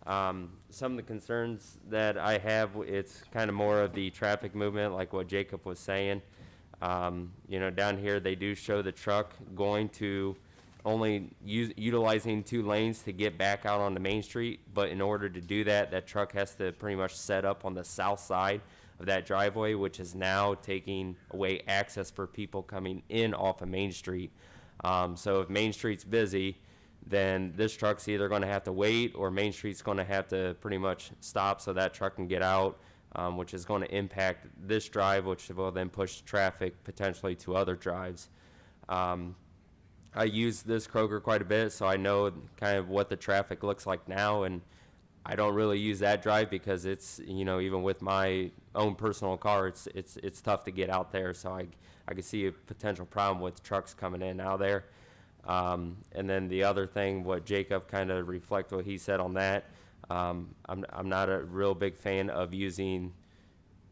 Some of the concerns that I have, it's kind of more of the traffic movement, like what Jacob was saying. You know, down here they do show the truck going to only utilizing 2 lanes to get back out onto Main Street, but in order to do that, that truck has to pretty much set up on the south side of that driveway, which is now taking away access for people coming in off of Main Street. So if Main Street's busy, then this truck's either going to have to wait or Main Street's going to have to pretty much stop so that truck can get out, which is going to impact this drive, which will then push traffic potentially to other drives. I use this Kroger quite a bit, so I know kind of what the traffic looks like now, and I don't really use that drive because it's, you know, even with my own personal car, it's tough to get out there, so I could see a potential problem with trucks coming in out there. And then the other thing, what Jacob kind of reflect what he said on that, I'm not a real big fan of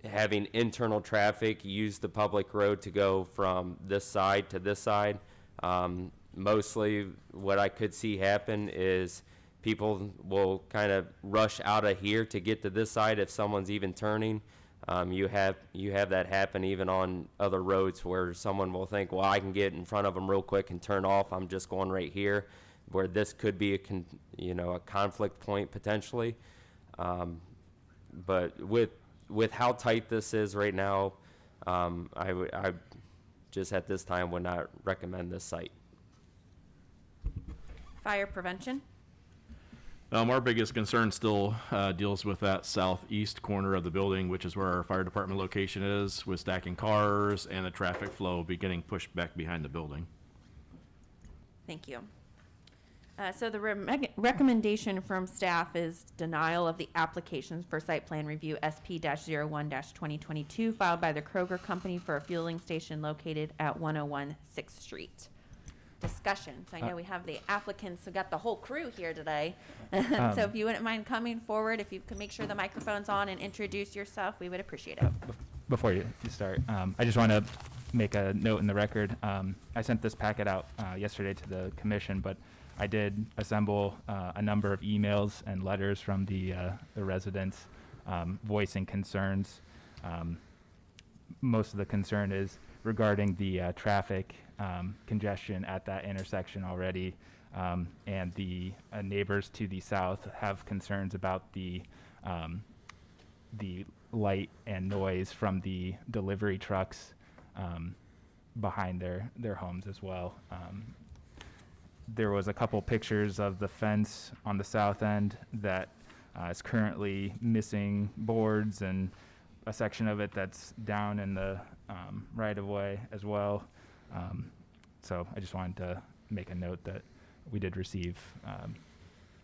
having internal traffic use the public road to go from this side to this side. Mostly what I could see happen is people will kind of rush out of here to get to this side if someone's even turning. You have that happen even on other roads where someone will think, well, I can get in front of them real quick and turn off. I'm just going right here, where this could be a conflict point potentially. But with how tight this is right now, I just at this time would not recommend this site. Fire prevention. Our biggest concern still deals with that southeast corner of the building, which is where our fire department location is, with stacking cars and the traffic flow getting pushed back behind the building. Thank you. So the recommendation from staff is denial of the applications for site plan review SP-01-2022 filed by the Kroger Company for a fueling station located at 101 6th Street. Discussion. So I know we have the applicants, we got the whole crew here today. So if you wouldn't mind coming forward, if you could make sure the microphone's on and introduce yourself, we would appreciate it. Before you start, I just want to make a note in the record. I sent this packet out yesterday to the commission, but I did assemble a number of emails and letters from the residents voicing concerns. Most of the concern is regarding the traffic congestion at that intersection already, and the neighbors to the south have concerns about the light and noise from the delivery trucks behind their homes as well. There was a couple pictures of the fence on the south end that is currently missing boards, and a section of it that's down in the right-of-way as well. So I just wanted to make a note that we did receive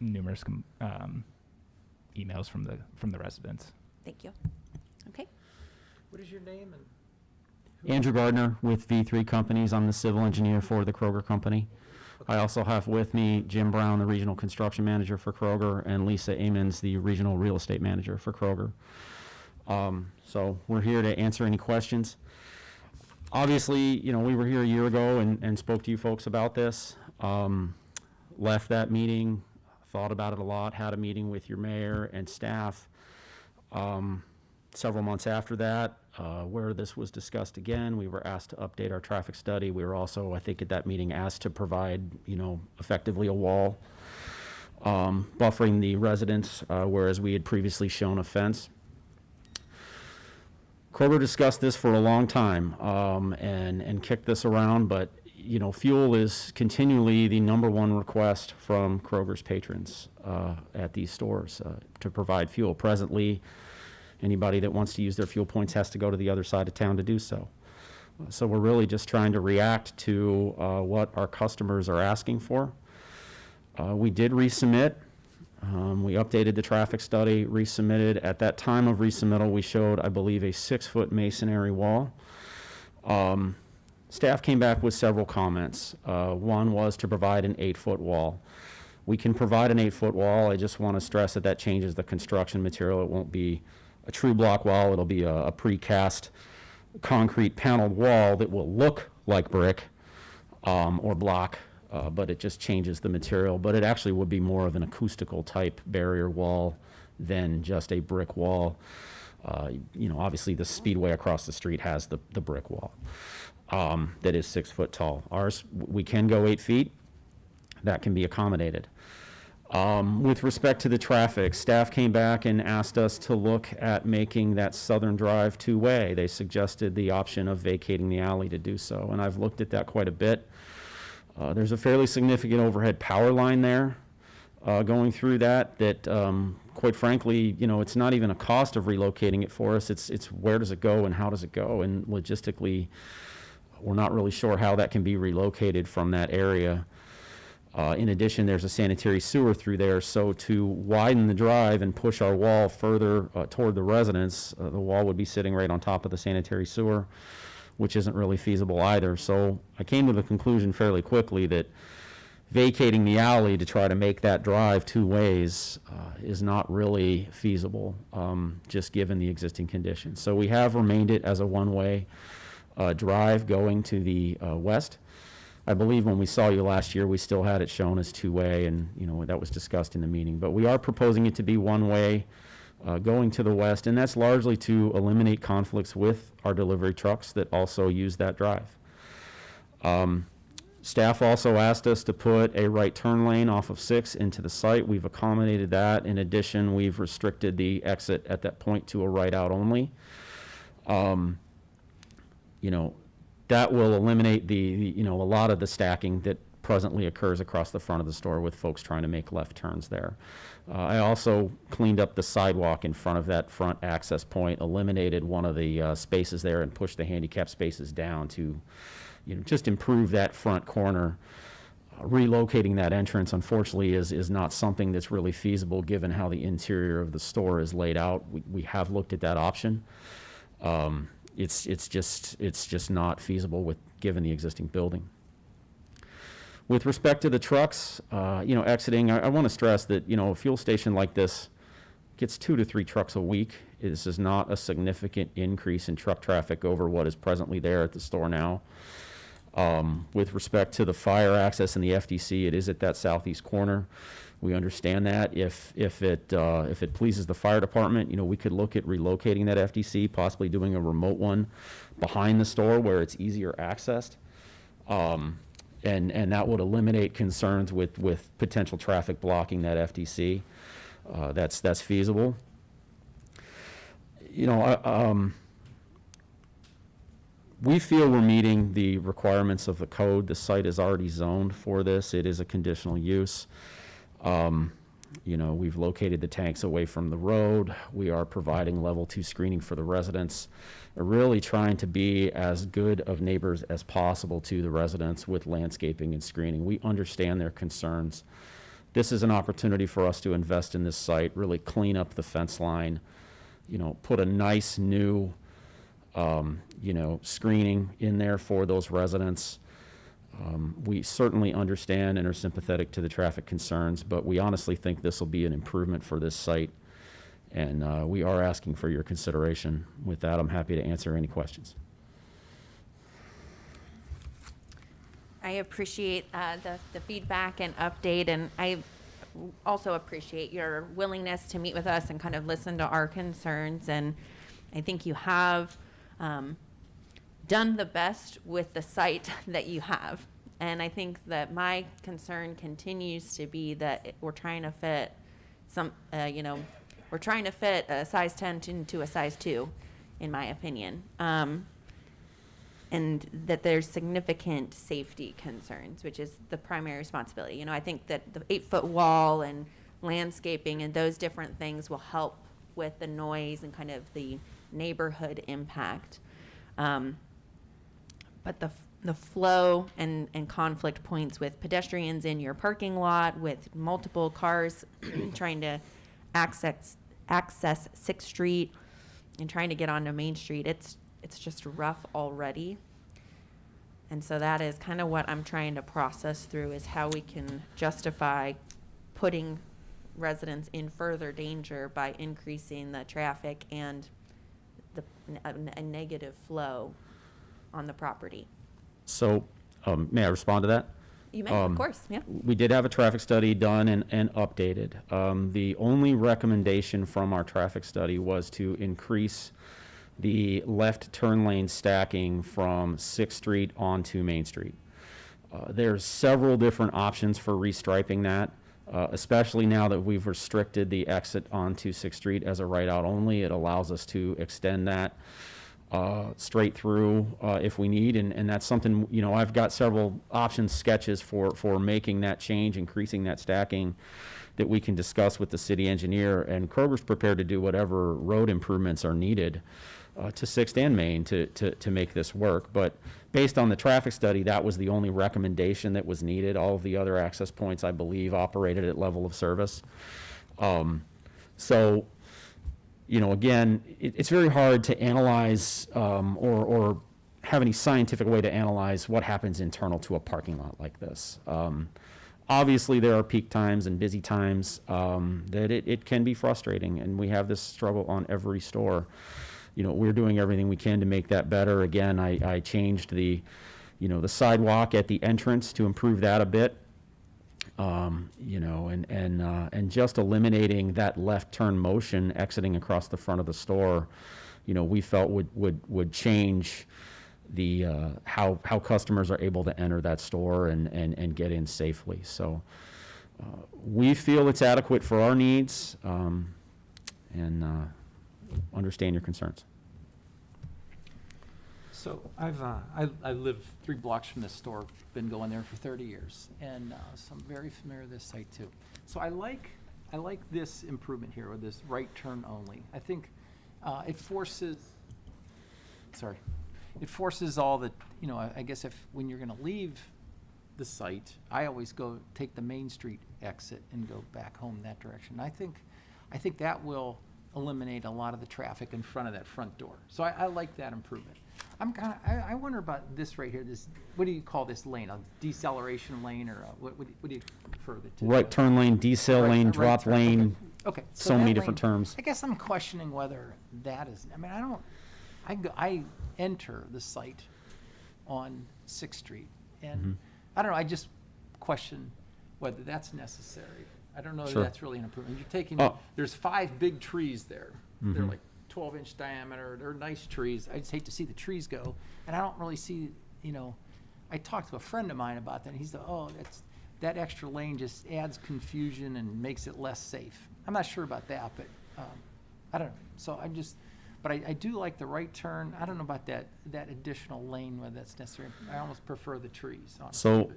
numerous emails from the residents. Thank you. Okay. What is your name? Andrew Gardner with V3 Companies. I'm the civil engineer for the Kroger Company. I also have with me Jim Brown, the regional construction manager for Kroger, and Lisa Amons, the regional real estate manager for Kroger. So we're here to answer any questions. Obviously, we were here a year ago and spoke to you folks about this. Left that meeting, thought about it a lot, had a meeting with your mayor and staff. Several months after that, where this was discussed again. We were asked to update our traffic study. We were also, I think at that meeting, asked to provide, effectively a wall buffering the residents, whereas we had previously shown a fence. Kroger discussed this for a long time and kicked this around, but fuel is continually the number one request from Kroger's patrons at these stores to provide fuel. Presently, anybody that wants to use their fuel points has to go to the other side of town to do so. So we're really just trying to react to what our customers are asking for. We did resubmit. We updated the traffic study, resubmitted. At that time of resubmittal, we showed, I believe, a 6-foot masonry wall. Staff came back with several comments. One was to provide an 8-foot wall. We can provide an 8-foot wall. I just want to stress that that changes the construction material. It won't be a true block wall. It'll be a precast concrete paneled wall that will look like brick or block, but it just changes the material. But it actually would be more of an acoustical type barrier wall than just a brick wall. Obviously the Speedway across the street has the brick wall that is 6 foot tall. Ours, we can go 8 feet. That can be accommodated. With respect to the traffic, staff came back and asked us to look at making that southern drive two-way. They suggested the option of vacating the alley to do so, and I've looked at that quite a bit. There's a fairly significant overhead power line there going through that quite frankly, it's not even a cost of relocating it for us. It's where does it go and how does it go? And logistically, we're not really sure how that can be relocated from that area. In addition, there's a sanitary sewer through there, so to widen the drive and push our wall further toward the residents, the wall would be sitting right on top of the sanitary sewer, which isn't really feasible either. So I came to the conclusion fairly quickly that vacating the alley to try to make that drive two ways is not really feasible, just given the existing conditions. So we have remained it as a one-way drive going to the west. I believe when we saw you last year, we still had it shown as two-way, and that was discussed in the meeting. But we are proposing it to be one-way going to the west, and that's largely to eliminate conflicts with our delivery trucks that also use that drive. Staff also asked us to put a right turn lane off of 6 into the site. We've accommodated that. In addition, we've restricted the exit at that point to a right out only. That will eliminate a lot of the stacking that presently occurs across the front of the store with folks trying to make left turns there. I also cleaned up the sidewalk in front of that front access point, eliminated one of the spaces there and pushed the handicap spaces down to just improve that front corner. Relocating that entrance, unfortunately, is not something that's really feasible given how the interior of the store is laid out. We have looked at that option. It's just not feasible given the existing building. With respect to the trucks, exiting, I want to stress that, a fuel station like this gets 2 to 3 trucks a week. This is not a significant increase in truck traffic over what is presently there at the store now. With respect to the fire access and the FDC, it is at that southeast corner. We understand that. If it pleases the fire department, we could look at relocating that FDC, possibly doing a remote one behind the store where it's easier accessed. And that would eliminate concerns with potential traffic blocking that FDC. That's feasible. We feel we're meeting the requirements of the code. The site is already zoned for this. It is a conditional use. We've located the tanks away from the road. We are providing level 2 screening for the residents. We're really trying to be as good of neighbors as possible to the residents with landscaping and screening. We understand their concerns. This is an opportunity for us to invest in this site, really clean up the fence line, put a nice new screening in there for those residents. We certainly understand and are sympathetic to the traffic concerns, but we honestly think this will be an improvement for this site, and we are asking for your consideration. With that, I'm happy to answer any questions. I appreciate the feedback and update, and I also appreciate your willingness to meet with us and kind of listen to our concerns. And I think you have done the best with the site that you have. And I think that my concern continues to be that we're trying to fit we're trying to fit a size 10 into a size 2, in my opinion. And that there's significant safety concerns, which is the primary responsibility. You know, I think that the 8-foot wall and landscaping and those different things will help with the noise and kind of the neighborhood impact. But the flow and conflict points with pedestrians in your parking lot, with multiple cars trying to access 6th Street and trying to get onto Main Street, it's just rough already. And so that is kind of what I'm trying to process through, is how we can justify putting residents in further danger by increasing the traffic and a negative flow on the property. So, may I respond to that? You may, of course, yeah. We did have a traffic study done and updated. The only recommendation from our traffic study was to increase the left turn lane stacking from 6th Street onto Main Street. There's several different options for restriping that, especially now that we've restricted the exit onto 6th Street as a right out only. It allows us to extend that straight through if we need, and that's something, you know, I've got several option sketches for making that change, increasing that stacking, that we can discuss with the city engineer, and Kroger's prepared to do whatever road improvements are needed to 6th and Main to make this work. But based on the traffic study, that was the only recommendation that was needed. All of the other access points, I believe, operated at level of service. So, you know, again, it's very hard to analyze or have any scientific way to analyze what happens internal to a parking lot like this. Obviously, there are peak times and busy times that it can be frustrating, and we have this struggle on every store. You know, we're doing everything we can to make that better. Again, I changed the sidewalk at the entrance to improve that a bit. You know, and just eliminating that left turn motion exiting across the front of the store, you know, we felt would change the how customers are able to enter that store and get in safely. So we feel it's adequate for our needs, and understand your concerns. So I live 3 blocks from this store, been going there for 30 years, and so I'm very familiar with this site too. So I like this improvement here with this right turn only. I think it forces all the, you know, I guess when you're going to leave the site, I always go take the Main Street exit and go back home that direction. I think that will eliminate a lot of the traffic in front of that front door. So I like that improvement. I wonder about this right here. This, what do you call this lane? A deceleration lane, or what do you refer it to? Right turn lane, decel lane, Right drop turn, lane. Okay. So many different terms. I guess I'm questioning whether that is. I mean, I enter the site on 6th Street, and I don't know. I just question whether that's necessary. I don't know Sure. if that's really an improvement. You're taking. Oh. There's 5 big trees there. They're like 12-inch diameter. They're nice trees. I just hate to see the trees go, and I don't really see. You know, I talked to a friend of mine about that. And he's that extra lane just adds confusion and makes it less safe. I'm not sure about that, but I don't know. So but I do like the right turn. I don't know about that additional lane, whether that's necessary. I almost prefer the trees. Honestly. So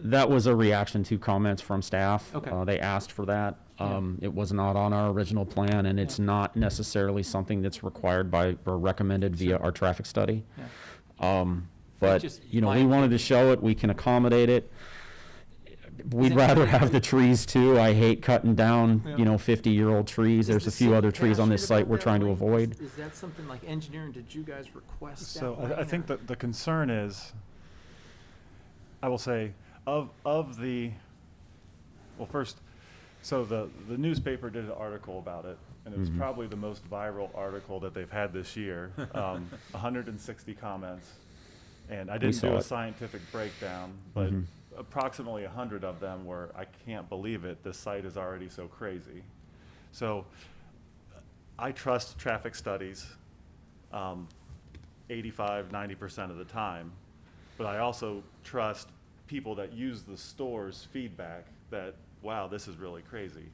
that was a reaction to comments from staff. Okay. They asked for that. Yeah. It was not on our original plan, and it's not necessarily something that's required by or recommended via our traffic study. Yeah. But, just you know, my we wanted to show it. We can accommodate it. We'd it rather really- have the trees too. I hate cutting down, Yeah. 50-year-old trees. Is There's the a few city other trees on this passionate site about we're that trying to lane? avoid. Is that something like engineering? Did you guys request that So lane, I think or- that the concern is, I will say, of the, well, first, so the newspaper did an article about it, and it was probably the most viral article that they've had this year. 160 comments, and I didn't saw do a it. scientific breakdown, but approximately 100 of them were, I can't believe it, this site is already so crazy. So I trust traffic studies. 85, 90% of the time. But I also trust people that use the store's feedback that, wow, this is really crazy.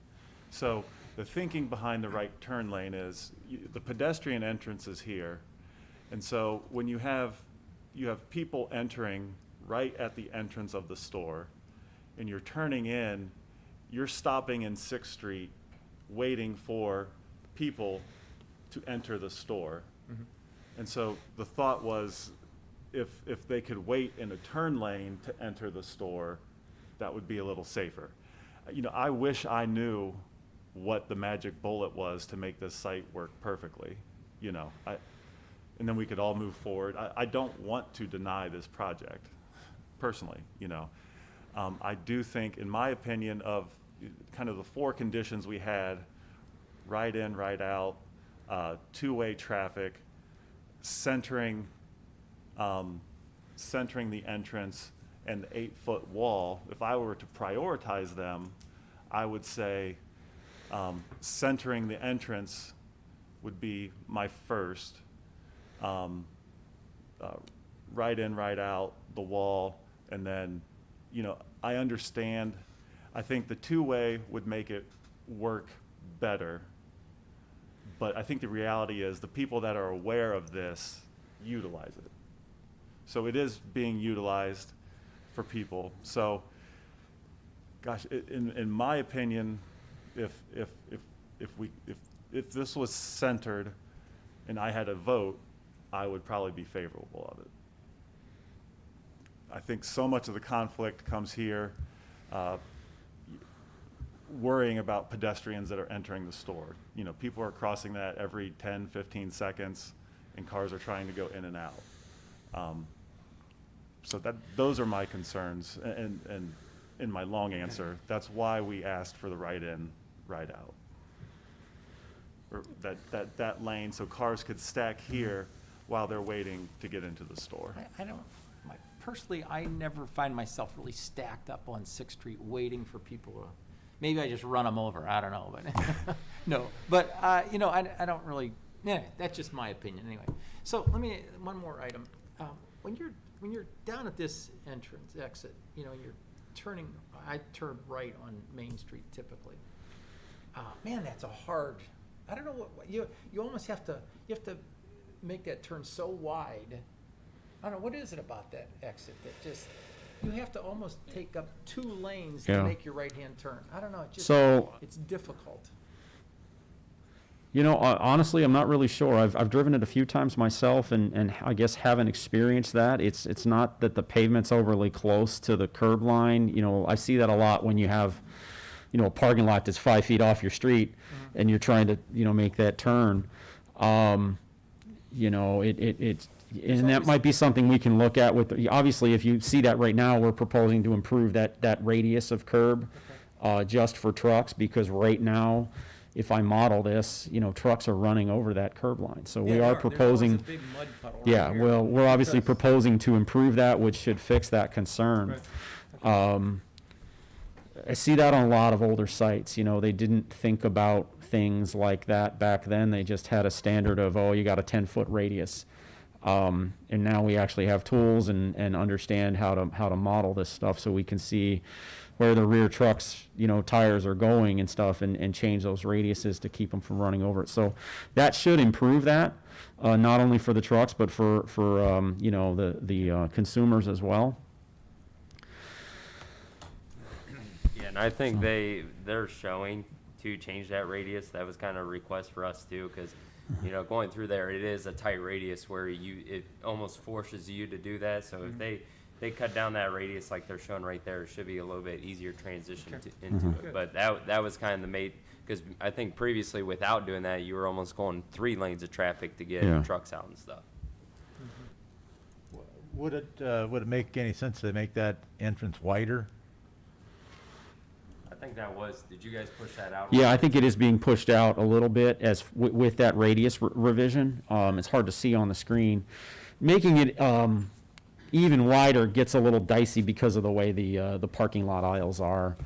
So the thinking behind the right turn lane is the pedestrian entrance is here. And so when you have people entering right at the entrance of the store and you're turning in, you're stopping in 6th Street waiting for people to enter the store. And so the thought was if they could wait in a turn lane to enter the store, that would be a little safer. I wish I knew what the magic bullet was to make this site work perfectly, and then we could all move forward. I don't want to deny this project, personally, I do think, in my opinion, of kind of the 4 conditions we had, right in, right out, two-way traffic, centering the entrance and the 8-foot wall, if I were to prioritize them, I would say centering the entrance would be my first. Right in, right out, the wall, and then, I understand. I think the two-way would make it work better. But I think the reality is the people that are aware of this utilize it. So it is being utilized for people. So, gosh, in my opinion, if this was centered and I had a vote, I would probably be favorable of it. I think so much of the conflict comes here, worrying about pedestrians that are entering the store. People are crossing that every 10, 15 seconds, and cars are trying to go in and out. So those are my concerns, and in my long answer, that's why we asked for the right in, right out. Or that lane, so cars could stack here while they're waiting to get into the store. Personally, I never find myself really stacked up on 6th Street waiting for people to, maybe I just run them over, I don't know, but no. But, I don't really, that's just my opinion anyway. So one more item. When you're down at this exit, you're turning, I turn right on Main Street typically. Man, that's a hard, I don't know what you almost have to make that turn so wide. I don't know, what is it about that exit that just, you have to almost take up 2 lanes to make your right-hand turn? I don't know, it's difficult. Honestly, I'm not really sure. I've driven it a few times myself, and I guess haven't experienced that. It's not that the pavement's overly close to the curb line. I see that a lot when you have, a parking lot that's 5 feet off your street, and you're trying to, make that turn. And that might be something we can look at with, obviously, if you see that right now, we're proposing to improve that radius of curb just for trucks, because right now, if I model this, trucks are running over that curb line. So we are proposing. There's always a big mud puddle right Yeah, here. well, we're obviously proposing to improve that, which should fix that concern. Right. I see that on a lot of older sites. They didn't think about things like that back then. They just had a standard of, you got a 10-foot radius. And now we actually have tools and understand how to model this stuff, so we can see where the rear trucks, tires are going and stuff, and change those radiuses to keep them from running over it. So that should improve that, not only for the trucks, but for the consumers as well. Yeah, and I think they're showing to change that radius. That was kind of a request for us too, because going through there, it is a tight radius where it almost forces you to do that. So if they cut down that radius like they're showing right there, it should be a little bit easier transition into it. But that was kind of the main, because I think previously without doing that, you were almost going 3 lanes of traffic to get trucks out and stuff. Would it make any sense to make that entrance wider? I think that was, did you guys push that out? Yeah, I think it is being pushed out a little bit as with that radius revision. It's hard to see on the screen. Making it even wider gets a little dicey because of the way the parking lot aisles are.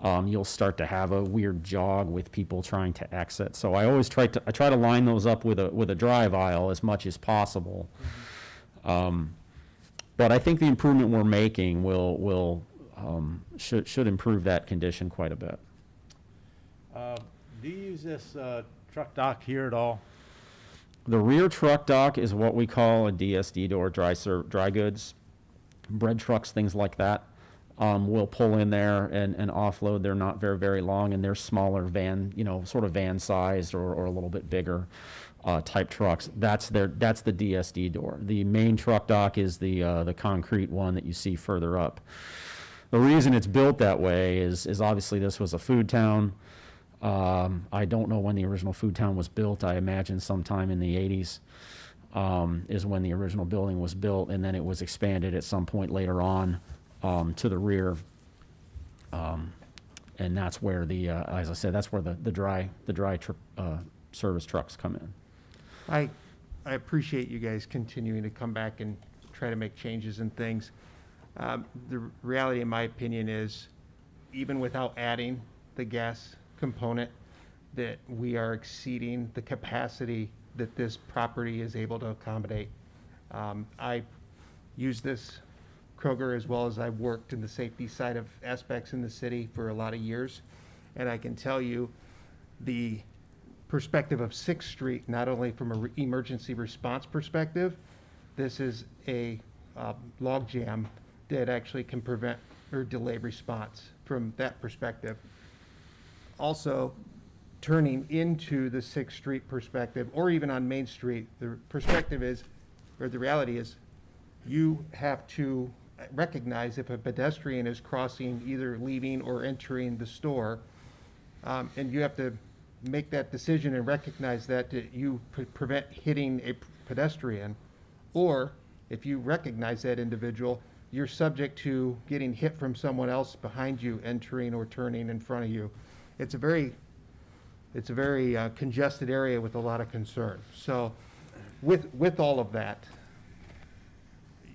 you'll start to have a weird jog with people trying to exit. So I always try to line those up with a drive aisle as much as possible. But I think the improvement we're making should improve that condition quite a bit. Do you use this truck dock here at all? The rear truck dock is what we call a DSD door, dry goods, bread trucks, things like that. Will pull in there and offload. They're not very, very long, and they're smaller van, sort of van sized or a little bit bigger type trucks. That's the DSD door. The main truck dock is the concrete one that you see further up. The reason it's built that way is obviously this was a food town. I don't know when the original food town was built. I imagine sometime in the 80s is when the original building was built, and then it was expanded at some point later on to the rear. And that's where as I said, that's where the dry service trucks come in. I appreciate you guys continuing to come back and try to make changes and things. The reality, in my opinion, is even without adding the gas component, that we are exceeding the capacity that this property is able to accommodate. I use this Kroger as well as I've worked in the safety side of aspects in the city for a lot of years. And I can tell you the perspective of 6th Street, not only from an emergency response perspective, this is a log jam that actually can prevent or delay response from that perspective. Also, turning into the 6th Street perspective, or even on Main Street, the perspective is, or the reality is, you have to recognize if a pedestrian is crossing, either leaving or entering the store, and you have to make that decision and recognize that you prevent hitting a pedestrian, or if you recognize that individual, you're subject to getting hit from someone else behind you entering or turning in front of you. It's a very congested area with a lot of concern. So with all of that,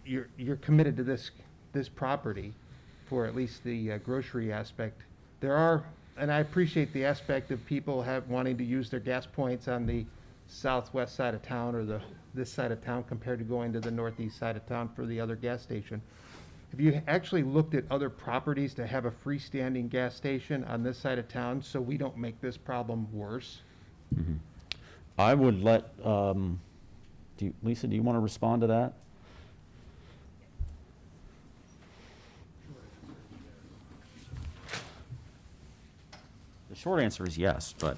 you're committed to this property for at least the grocery aspect. There are, and I appreciate the aspect of people wanting to use their gas points on the southwest side of town or this side of town compared to going to the northeast side of town for the other gas station. Have you actually looked at other properties to have a freestanding gas station on this side of town so we don't make this problem worse? Mm-hmm. I would let, Lisa, do you want to respond to that? The short answer is yes, but.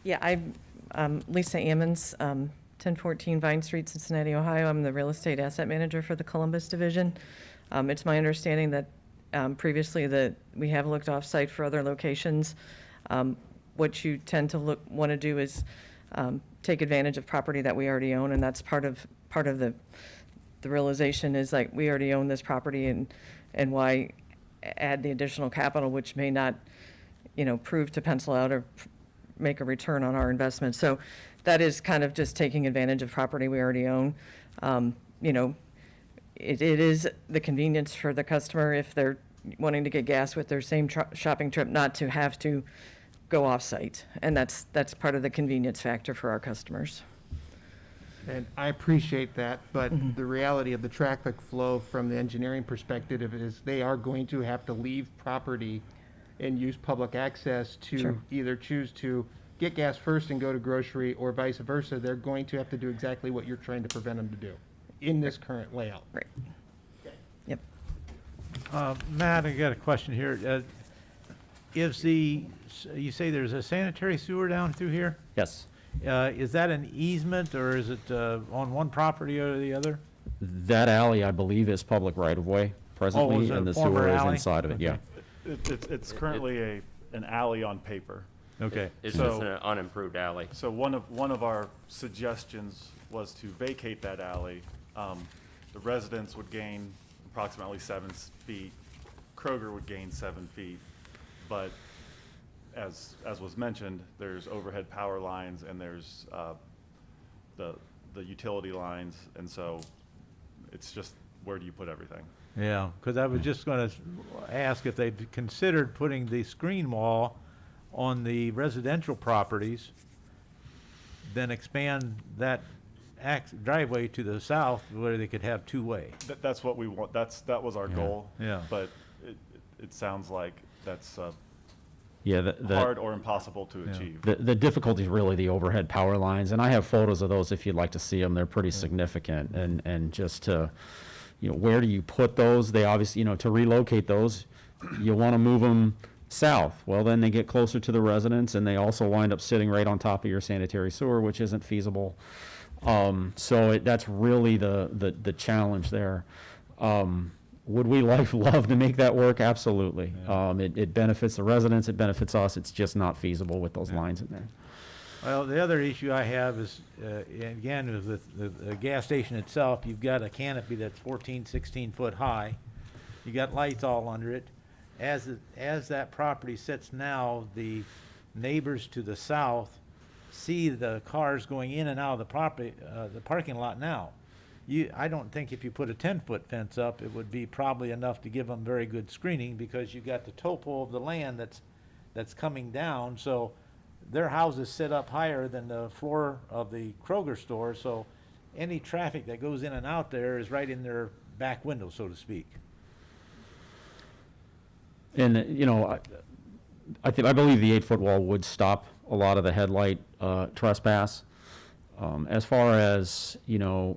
Yeah, I'm Lisa Ammons, 1014 Vine Street, Cincinnati, Ohio. I'm the real estate asset manager for the Columbus Division. It's my understanding that previously that we have looked off-site for other locations. What you tend to want to do is take advantage of property that we already own, and that's part of the realization is like we already own this property, and why add the additional capital, which may not, prove to pencil out or make a return on our investment. So that is kind of just taking advantage of property we already own. It is the convenience for the customer if they're wanting to get gas with their same shopping trip, not to have to go off-site. And that's part of the convenience factor for our customers. And I appreciate that, but the reality of the traffic flow from the engineering perspective is they are going to have to leave property and use public access to either choose to get gas first and go to grocery, or vice versa. They're going to have to do exactly what you're trying to prevent them to do in this current layout. Right. Yep. Matt, I got a question here. You say there's a sanitary sewer down through here? Yes. Is that an easement, or is it on one property or the other? That alley, I believe, is public right-of-way presently, is it and a the sewer former is alley? inside of it, yeah. It's currently an alley on paper. Okay. It's just an unimproved alley. So one of our suggestions was to vacate that alley. The residents would gain approximately 7 feet. Kroger would gain 7 feet. But as was mentioned, there's overhead power lines and there's the utility lines, and so it's just where do you put everything? Yeah, because I was just going to ask if they've considered putting the screen wall on the residential properties, then expand that driveway to the south where they could have two-way. That's what we want. That was our goal. Yeah. But it sounds like that's Yeah, hard or impossible to achieve. the difficulty is really the overhead power lines, and I have photos of those if you'd like to see them. They're pretty significant, and just to, where do you put those? They obviously, to relocate those, you want to move them south. Well, then they get closer to the residents, and they also wind up sitting right on top of your sanitary sewer, which isn't feasible. So that's really the challenge there. Would we love to make that work? Absolutely. It benefits the residents, it benefits us, it's just not feasible with those lines in there. Well, the other issue I have is, again, with the gas station itself, you've got a canopy that's 14, 16 foot high. You got lights all under it. As that property sits now, the neighbors to the south see the cars going in and out of the property, the parking lot now. I don't think if you put a 10-foot fence up, it would be probably enough to give them very good screening, because you got the topo of the land that's coming down. So their houses sit up higher than the floor of the Kroger store. So any traffic that goes in and out there is right in their back window, so to speak. And, I believe the 8-foot wall would stop a lot of the headlight trespass. As far as,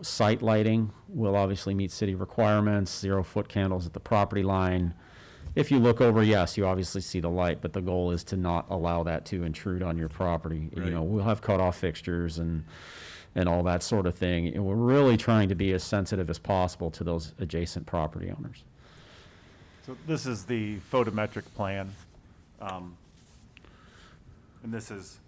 site lighting, will obviously meet city requirements, 0-foot candles at the property line. If you look over, yes, you obviously see the light, but the goal is to not allow that to intrude on your property. Right. We'll have cutoff fixtures and all that sort of thing. And we're really trying to be as sensitive as possible to those adjacent property owners. So this is the photometric plan, and this is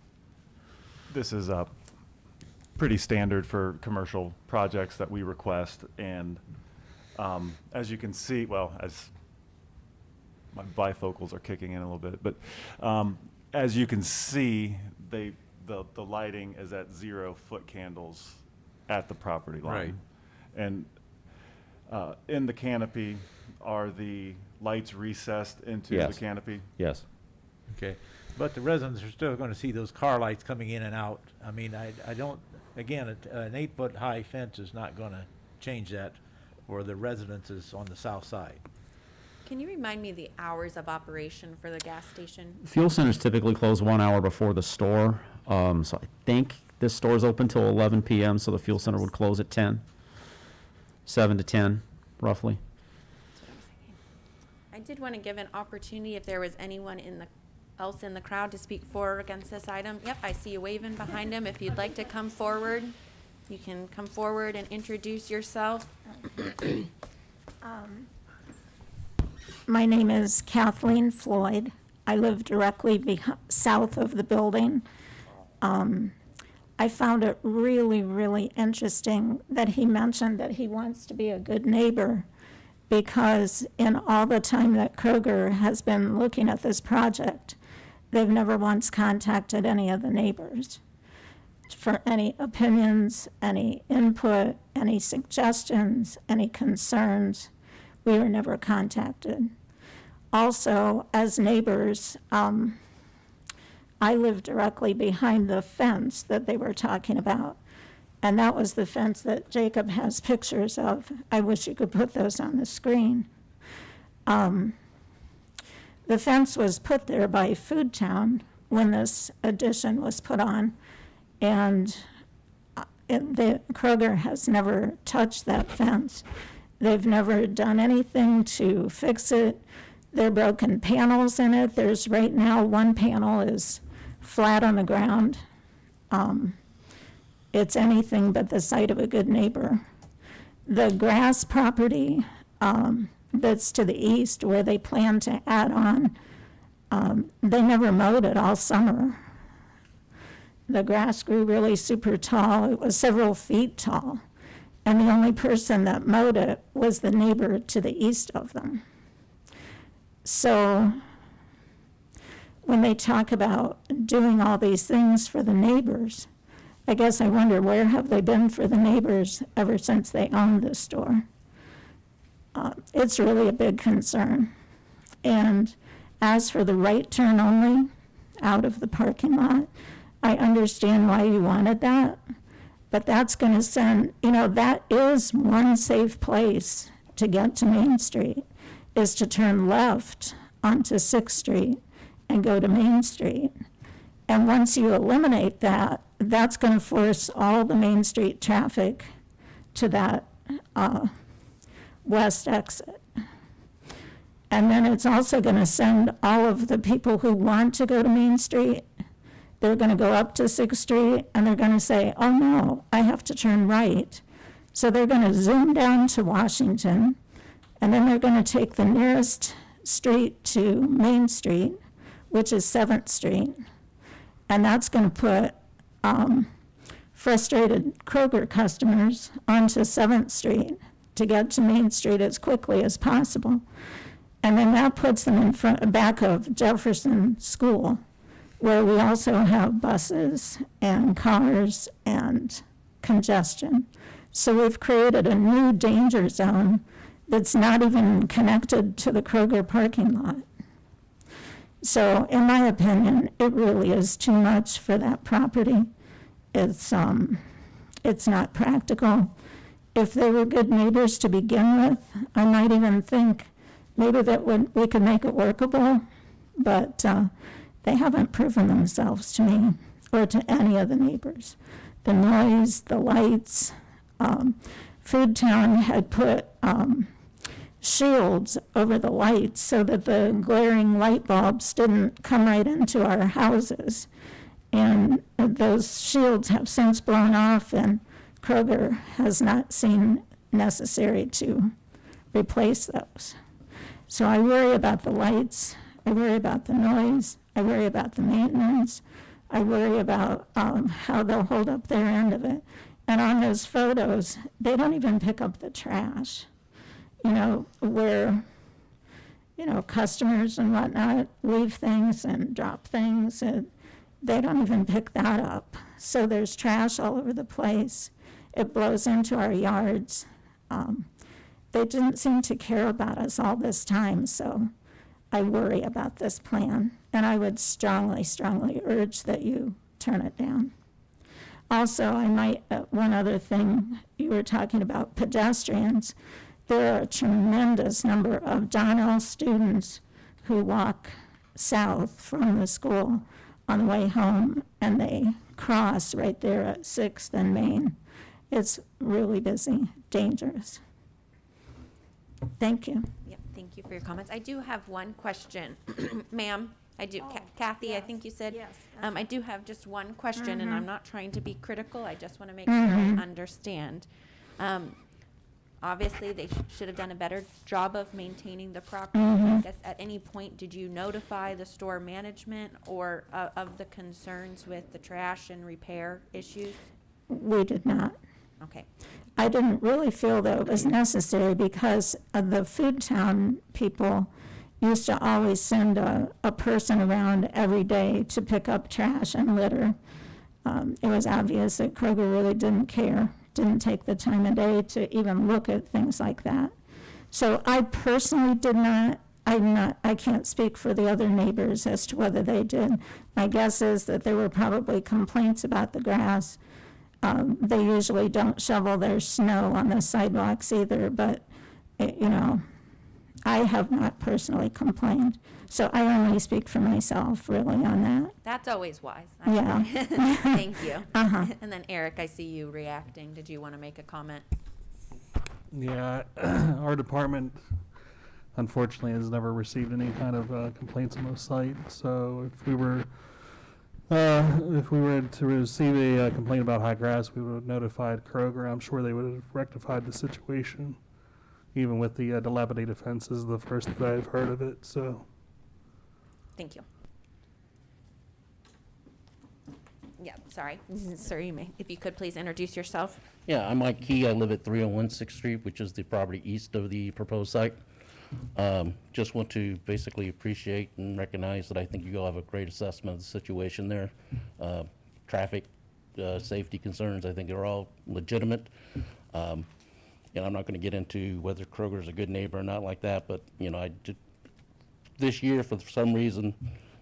pretty standard for commercial projects that we request. And as you can see, as my bifocals are kicking in a little bit, but as you can see, the lighting is at 0-foot candles at the property line. Right. And in the canopy, are the lights recessed into Yes. the canopy? Yes. Okay, but the residents are still going to see those car lights coming in and out. I mean, I don't, again, an 8-foot high fence is not going to change that for the residences on the south side. Can you remind me the hours of operation for the gas station? Fuel centers typically close 1 hour before the store. So I think this store's open till 11 p.m., so the fuel center would close at 10, 7 to 10, roughly. That's what I'm thinking. I did want to give an opportunity if there was anyone else in the crowd to speak for or against this item. Yep, I see you waving behind him. If you'd like to come forward, you can come forward and introduce yourself. My name is Kathleen Floyd. I live directly south of the building. I found it really, really interesting that he mentioned that he wants to be a good neighbor, because in all the time that Kroger has been looking at this project, they've never once contacted any of the neighbors for any opinions, any input, any suggestions, any concerns. We were never contacted. Also, as neighbors, I live directly behind the fence that they were talking about. And that was the fence that Jacob has pictures of. I wish you could put those on the screen. The fence was put there by Food Town when this addition was put on. And the Kroger has never touched that fence. They've never done anything to fix it. There are broken panels in it. There's right now one panel is flat on the ground. It's anything but the sight of a good neighbor. The grass property that's to the east where they plan to add on, they never mowed it all summer. The grass grew really super tall. It was several feet tall. And the only person that mowed it was the neighbor to the east of them. So when they talk about doing all these things for the neighbors, I guess I wonder, where have they been for the neighbors ever since they owned the store? it's really a big concern. And as for the right turn only out of the parking lot, I understand why you wanted that, but that's going to send, that is one safe place to get to Main Street, is to turn left onto 6th Street and go to Main Street. And once you eliminate that, that's going to force all the Main Street traffic to that west exit. And then it's also going to send all of the people who want to go to Main Street, they're going to go up to 6th Street and they're going to say, oh no, I have to turn right. So they're going to zoom down to Washington, and then they're going to take the nearest street to Main Street, which is 7th Street. And that's going to put frustrated Kroger customers onto 7th Street to get to Main Street as quickly as possible. And then that puts them in back of Jefferson School, where we also have buses and cars and congestion. So we've created a new danger zone that's not even connected to the Kroger parking lot. So in my opinion, it really is too much for that property. It's not practical. If they were good neighbors to begin with, I might even think maybe that we could make it workable, but they haven't proven themselves to me or to any of the neighbors. The noise, the lights, Food Town had put shields over the lights so that the glaring light bulbs didn't come right into our houses. And those shields have since blown off, and Kroger has not seen necessary to replace those. So I worry about the lights, I worry about the noise, I worry about the maintenance, I worry about how they'll hold up their end of it. And on those photos, they don't even pick up the trash, where, customers and whatnot leave things and drop things, and they don't even pick that up. So there's trash all over the place. It blows into our yards. They didn't seem to care about us all this time, so I worry about this plan, and I would strongly, strongly urge that you turn it down. Also, I might, one other thing, you were talking about pedestrians. There are a tremendous number of Donnell students who walk south from the school on the way home, and they cross right there at 6th and Main. It's really busy, dangerous. Thank you. Yep, thank you for your comments. I do have one question. Ma'am, I do. Kathy, I think you said. Yes. I do have just one question, and I'm not trying to be critical. I just want to make sure I understand. Obviously, they should have done a better job of maintaining the property. I guess at any point, did you notify the store management or of the concerns with the trash and repair issues? We did not. Okay. I didn't really feel that it was necessary because the Food Town people used to always send a person around every day to pick up trash and litter. It was obvious that Kroger really didn't care, didn't take the time of day to even look at things like that. So I personally did not. I can't speak for the other neighbors as to whether they did. My guess is that there were probably complaints about the grass. They usually don't shovel their snow on the sidewalks either, but, I have not personally complained. So I only speak for myself, really, on that. That's always wise. Yeah. Thank you. Uh-huh. And then Eric, I see you reacting. Did you want to make a comment? Yeah, our department unfortunately has never received any kind of complaints on the site. So if we were to receive a complaint about high grass, we would have notified Kroger. I'm sure they would have rectified the situation. Even with the dilapidated fences, the first that I've heard of it. So. Thank you. Yeah, sorry. Sir, you may, if you could please introduce yourself. Yeah, I'm Mike Key. I live at 301 6th Street, which is the property east of the proposed site. Just want to basically appreciate and recognize that I think you all have a great assessment of the situation there. Traffic, safety concerns, I think are all legitimate. And I'm not gonna get into whether Kroger's a good neighbor or not like that, but, you know, this year, for some reason,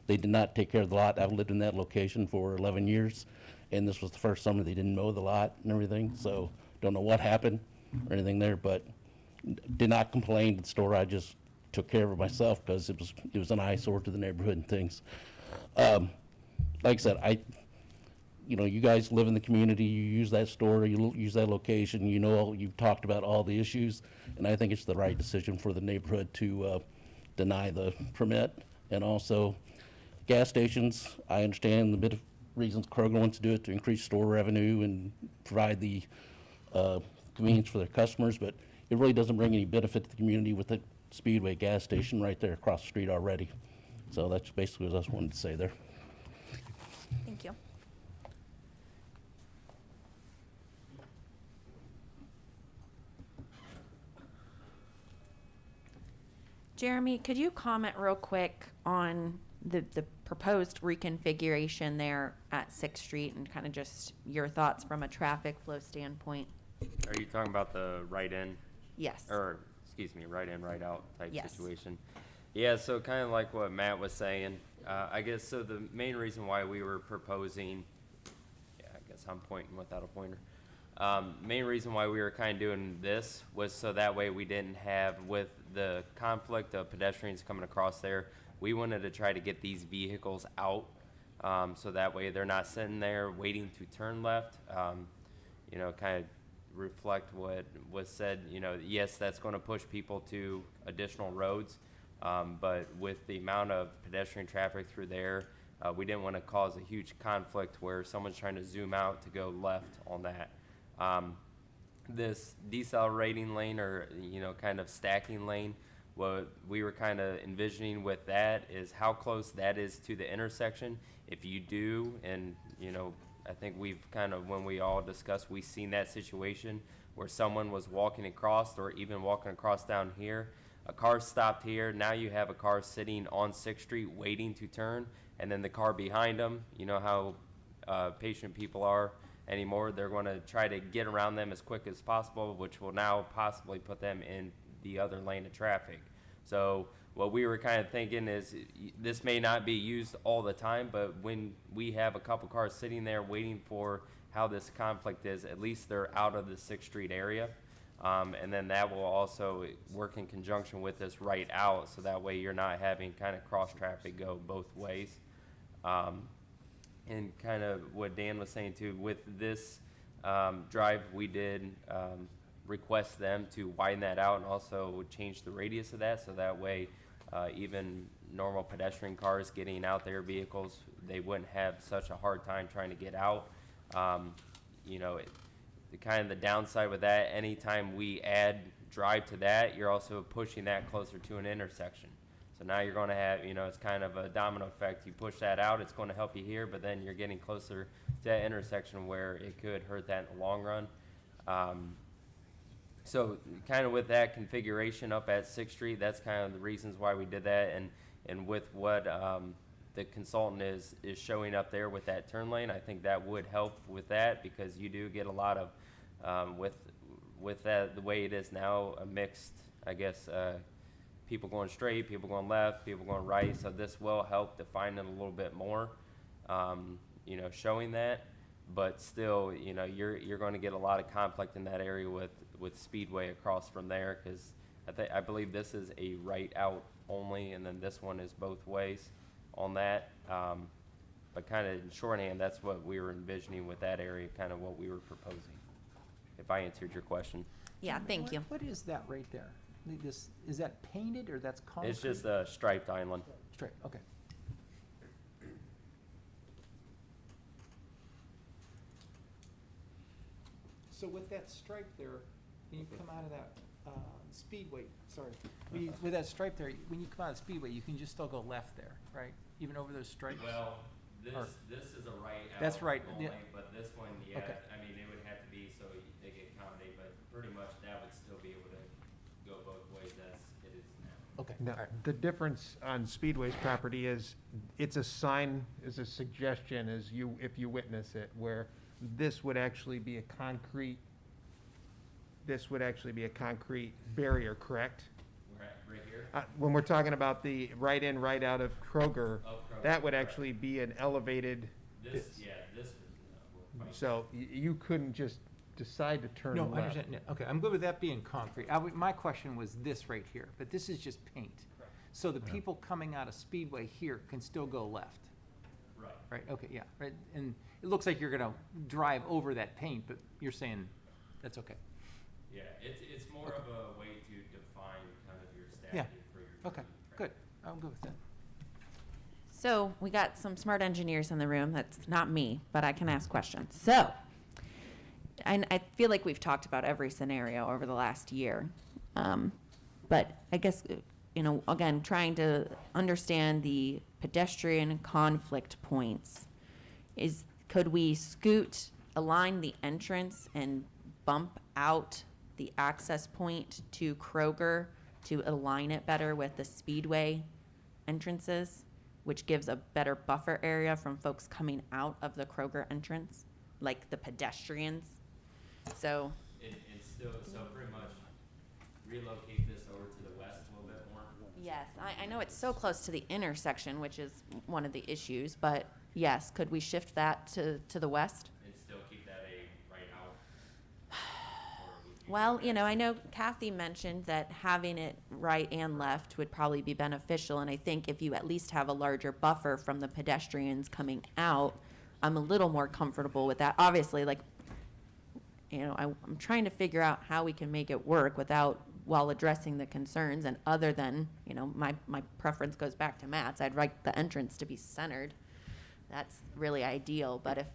they did not take care of the lot. I've lived in that location for 11 years, and this was the first summer they didn't mow the lot and everything, so don't know what happened or anything there, but did not complain to the store. I just took care of it myself because it was an eyesore to the neighborhood and things. Like I said, you know, you guys live in the community, you use that store, you use that location, you know, you've talked about all the issues, and I think it's the right decision for the neighborhood to deny the permit. And also, gas stations, I understand the bit of reasons Kroger wants to do it to increase store revenue and provide the convenience for their customers, but it really doesn't bring any benefit to the community with the Speedway gas station right there across the street already. So that's basically what I just wanted to say there. Thank you. Jeremy, could you comment real quick on the proposed reconfiguration there at 6th Street and kind of just your thoughts from a traffic flow standpoint? Are you talking about the right-in? Yes. Or, excuse me, right-in, right-out type Yes. situation? Yeah, so kind of like what Matt was saying, I guess, so the main reason why we were proposing, yeah, I guess I'm pointing without a pointer. Main reason why we were kind of doing this was so that way we didn't have, with the conflict of pedestrians coming across there, we wanted to try to get these vehicles out, so that way they're not sitting there waiting to turn left. You know, kind of reflect what was said, you know, yes, that's going to push people to additional roads, but with the amount of pedestrian traffic through there, we didn't want to cause a huge conflict where someone's trying to zoom out to go left on that. This decelerating lane, or, you know, kind of stacking lane, what we were kind of envisioning with that is how close that is to the intersection. If you do, and, you know, I think we've kind of, when we all discussed, we've seen that situation where someone was walking across, or even walking across down here, a car stopped here, now you have a car sitting on 6th Street waiting to turn, and then the car behind them, you know how patient people are anymore, they're going to try to get around them as quick as possible, which will now possibly put them in the other lane of traffic. So what we were kind of thinking is, this may not be used all the time, but when we have a couple cars sitting there waiting for how this conflict is, at least they're out of the 6th Street area. And then that will also work in conjunction with this right out, so that way you're not having kind of cross traffic go both ways. And kind of what Dan was saying too, with this drive, we did request them to widen that out and also change the radius of that, so that way even normal pedestrian cars getting out their vehicles, they wouldn't have such a hard time trying to get out. You know, the kind of the downside with that, anytime we add drive to that, you're also pushing that closer to an intersection. So now you're going to have, you know, it's kind of a domino effect. You push that out, it's going to help you here, but then you're getting closer to that intersection where it could hurt that in the long run. So kind of with that configuration up at 6th Street, that's kind of the reasons why we did that. And with what the consultant is showing up there with that turn lane, I think that would help with that, because you do get a lot of, with that, the way it is now, a mixed, I guess, people going straight, people going left, people going right. So this will help define it a little bit more, you know, showing that. But still, you know, you're going to get a lot of conflict in that area with Speedway across from there, because I believe this is a right out only, and then this one is both ways on that. But kind of in shorthand, that's what we were envisioning with that area, kind of what we were proposing, if I answered your question. Yeah, thank you. What is that right there? This, is that painted or that's concrete? It's just a striped island. Straight, okay. So with that stripe there, when you come out of that Speedway, with that stripe there, when you come out of Speedway, you can just still go left there, right? Even over those stripes? Well, this is a right out. That's right, only, yeah. but this one, yeah, Okay. I mean, it would have to be so they could accommodate, but pretty much that would still be able to go both ways as it is now. Okay. Now, the difference on Speedway's property is, it's a sign, is a suggestion, as if you witness it, where this would actually be a concrete this would actually be a concrete barrier, correct? Right here? When we're talking about the right in, right out of Kroger, Kroger, that would actually be an elevated, This is, so you couldn't just decide to turn No, left. I understand, yeah, okay, I'm good with that being concrete. My question was this right here, but this is just paint. So the people coming out of Speedway here can still go left? right. Right, okay, yeah, right, and it looks like you're gonna drive over that paint, but you're saying that's okay. Yeah, it's more of a way to define kind of your stacking Yeah. for your. Okay, good, I'm good with that. So we got some smart engineers in the room. That's not me, but I can ask questions. So I feel like we've talked about every scenario over the last year. But I guess, again, trying to understand the pedestrian conflict points could we align the entrance and bump out the access point to Kroger to align it better with the Speedway entrances, which gives a better buffer area from folks coming out of the Kroger entrance, like the pedestrians. So, It's still, so pretty much relocate this over to the west a little bit more. yes, I know it's so close to the intersection, which is one of the issues, but yes, could we shift that to the west? And still keep that a right out. Well, I know Kathy mentioned that having it right and left would probably be beneficial, and I think if you at least have a larger buffer from the pedestrians coming out, I'm a little more comfortable with that. Obviously, I'm trying to figure out how we can make it work while addressing the concerns, and other than, my preference goes back to Matt's. I'd like the entrance to be centered. That's really ideal, but if,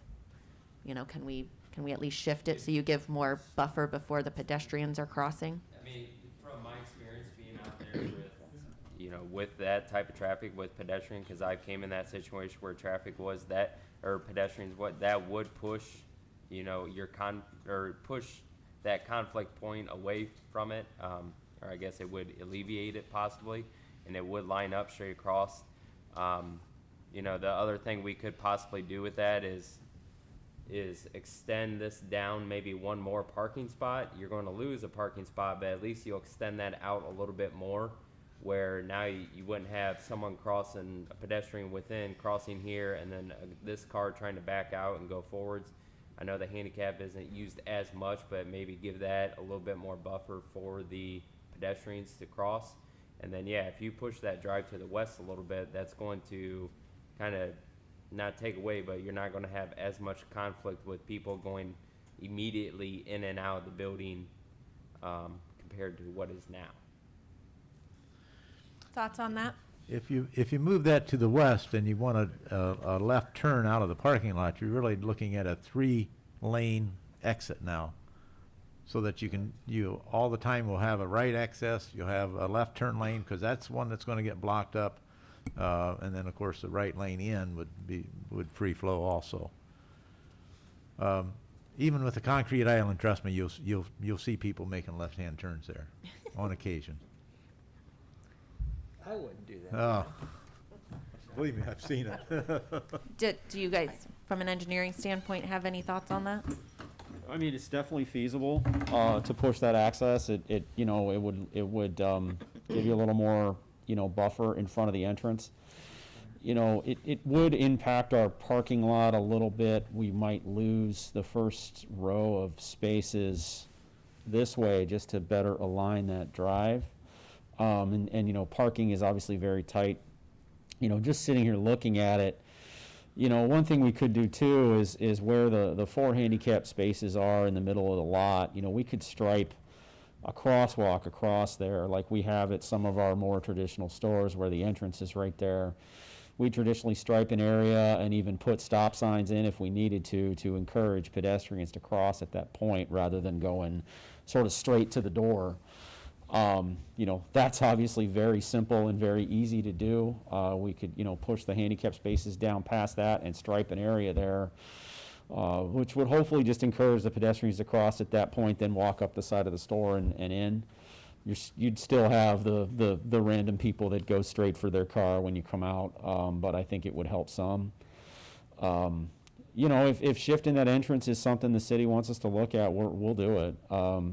can we at least shift it so you give more buffer before the pedestrians are crossing? I mean, from my experience being out there with, with that type of traffic with pedestrian, because I came in that situation where traffic was pedestrians, that would push, push that conflict point away from it, or I guess it would alleviate it possibly, and it would line up straight across. The other thing we could possibly do with that is extend this down maybe one more parking spot. You're going to lose a parking spot, but at least you'll extend that out a little bit more, where now you wouldn't have someone crossing, a pedestrian crossing here, and then this car trying to back out and go forwards. I know the handicap isn't used as much, but maybe give that a little bit more buffer for the pedestrians to cross. And then, if you push that drive to the west a little bit, that's going to kind of not take away, but you're not going to have as much conflict with people going immediately in and out of the building compared to what is now. Thoughts on that? If you move that to the west and you want a left turn out of the parking lot, you're really looking at a 3-lane exit now. So that you all the time will have a right access, you'll have a left turn lane, because that's one that's going to get blocked up. And then, of course, the right lane in would free flow also. Even with the concrete island, trust me, you'll see people making left-hand turns there on occasion. I wouldn't do that. Oh, believe me, I've seen it. Do you guys, from an engineering standpoint, have any thoughts on that? I mean, it's definitely feasible to push that access. It would give you a little more buffer in front of the entrance. It would impact our parking lot a little bit. We might lose the first row of spaces this way just to better align that drive. And parking is obviously very tight. Just sitting here looking at it, one thing we could do too is where the 4 handicap spaces are in the middle of the lot, we could stripe a crosswalk across there like we have at some of our more traditional stores where the entrance is right there. We traditionally stripe an area and even put stop signs in if we needed to encourage pedestrians to cross at that point rather than going sort of straight to the door. That's obviously very simple and very easy to do. We could, push the handicap spaces down past that and stripe an area there, which would hopefully just encourage the pedestrians to cross at that point, then walk up the side of the store and in. You'd still have the random people that go straight for their car when you come out, but I think it would help some. you know, if shifting that entrance is something the city wants us to look at, we'll do it.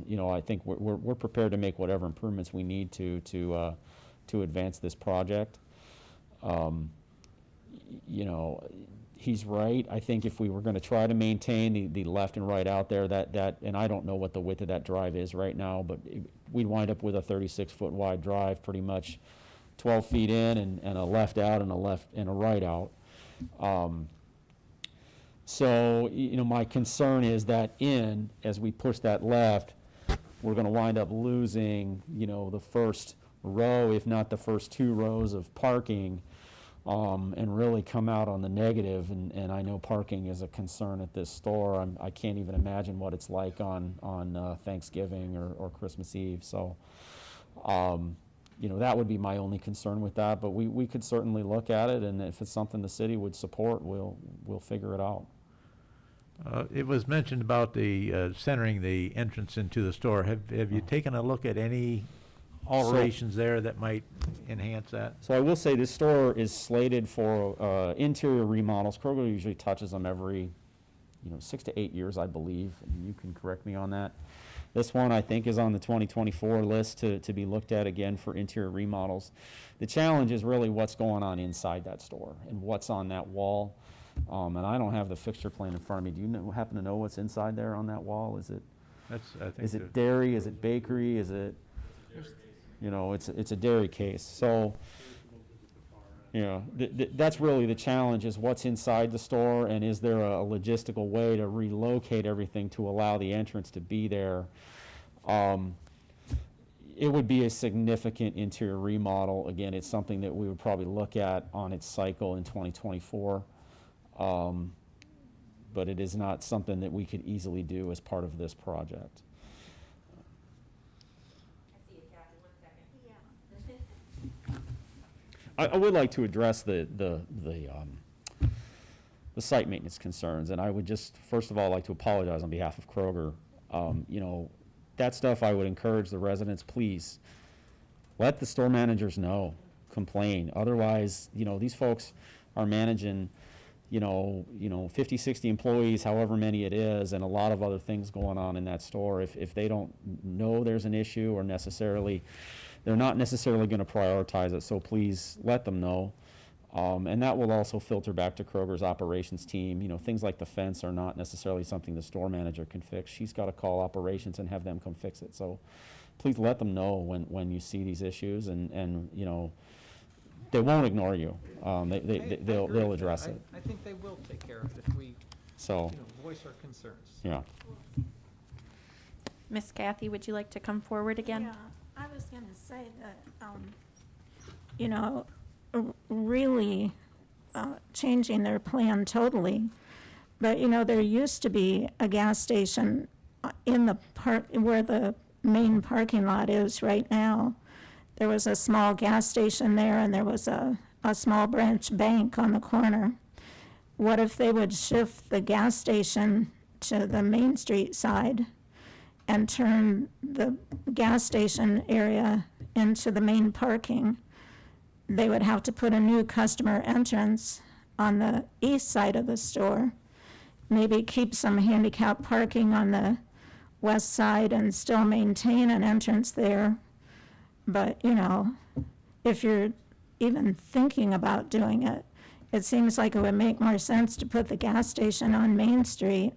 You know, I think we're prepared to make whatever improvements we need to advance this project. You know, he's right. I think if we were going to try to maintain the left and right out there, that and I don't know what the width of that drive is right now, but we'd wind up with a 36-foot wide drive, pretty much 12 feet in and a left out and a right out. So, you know, my concern is that as we push that left, we're going to wind up losing, you know, the first row, if not the first 2 rows of parking, and really come out on the negative. And I know parking is a concern at this store. I can't even imagine what it's like on Thanksgiving or Christmas Eve. So, you know, that would be my only concern with that. But we could certainly look at it, and if it's something the city would support, we'll figure it out. It was mentioned about the centering the entrance into the store. Have you taken a look at any alterations there that might enhance that? So I will say this store is slated for interior remodels. Kroger usually touches them every, 6 to 8 years, I believe. And you can correct me on that. This one, I think, is on the 2024 list to be looked at again for interior remodels. The challenge is really what's going on inside that store and what's on that wall. And I don't have the fixture plan in front of me. Do you happen to know what's inside there on that wall? Is it dairy? Is it bakery? Is it, it's a dairy case. So, that's really the challenge, is what's inside the store, and is there a logistical way to relocate everything to allow the entrance to be there? It would be a significant interior remodel. Again, it's something that we would probably look at on its cycle in 2024. But it is not something that we could easily do as part of this project. I would like to address the site maintenance concerns, and I would just, first of all, like to apologize on behalf of Kroger. That stuff I would encourage the residents, please, let the store managers know, complain. Otherwise, these folks are managing 50, 60 employees, however many it is, and a lot of other things going on in that store. If they don't know there's an issue, or they're not necessarily going to prioritize it, so please let them know. And that will also filter back to Kroger's operations team. Things like the fence are not necessarily something the store manager can fix. She's got to call operations and have them come fix it. So please let them know when you see these issues, and they won't ignore you. They'll address it. I think they will take care of it if we voice our concerns. Yeah. Miss Kathy, would you like to come forward again? Yeah, I was going to say that, really changing their plan totally. But, there used to be a gas station in the park where the main parking lot is right now. There was a small gas station there, and there was a small branch bank on the corner. What if they would shift the gas station to the Main Street side and turn the gas station area into the main parking? They would have to put a new customer entrance on the east side of the store, maybe keep some handicap parking on the west side and still maintain an entrance there. But, if you're even thinking about doing it, it seems like it would make more sense to put the gas station on Main Street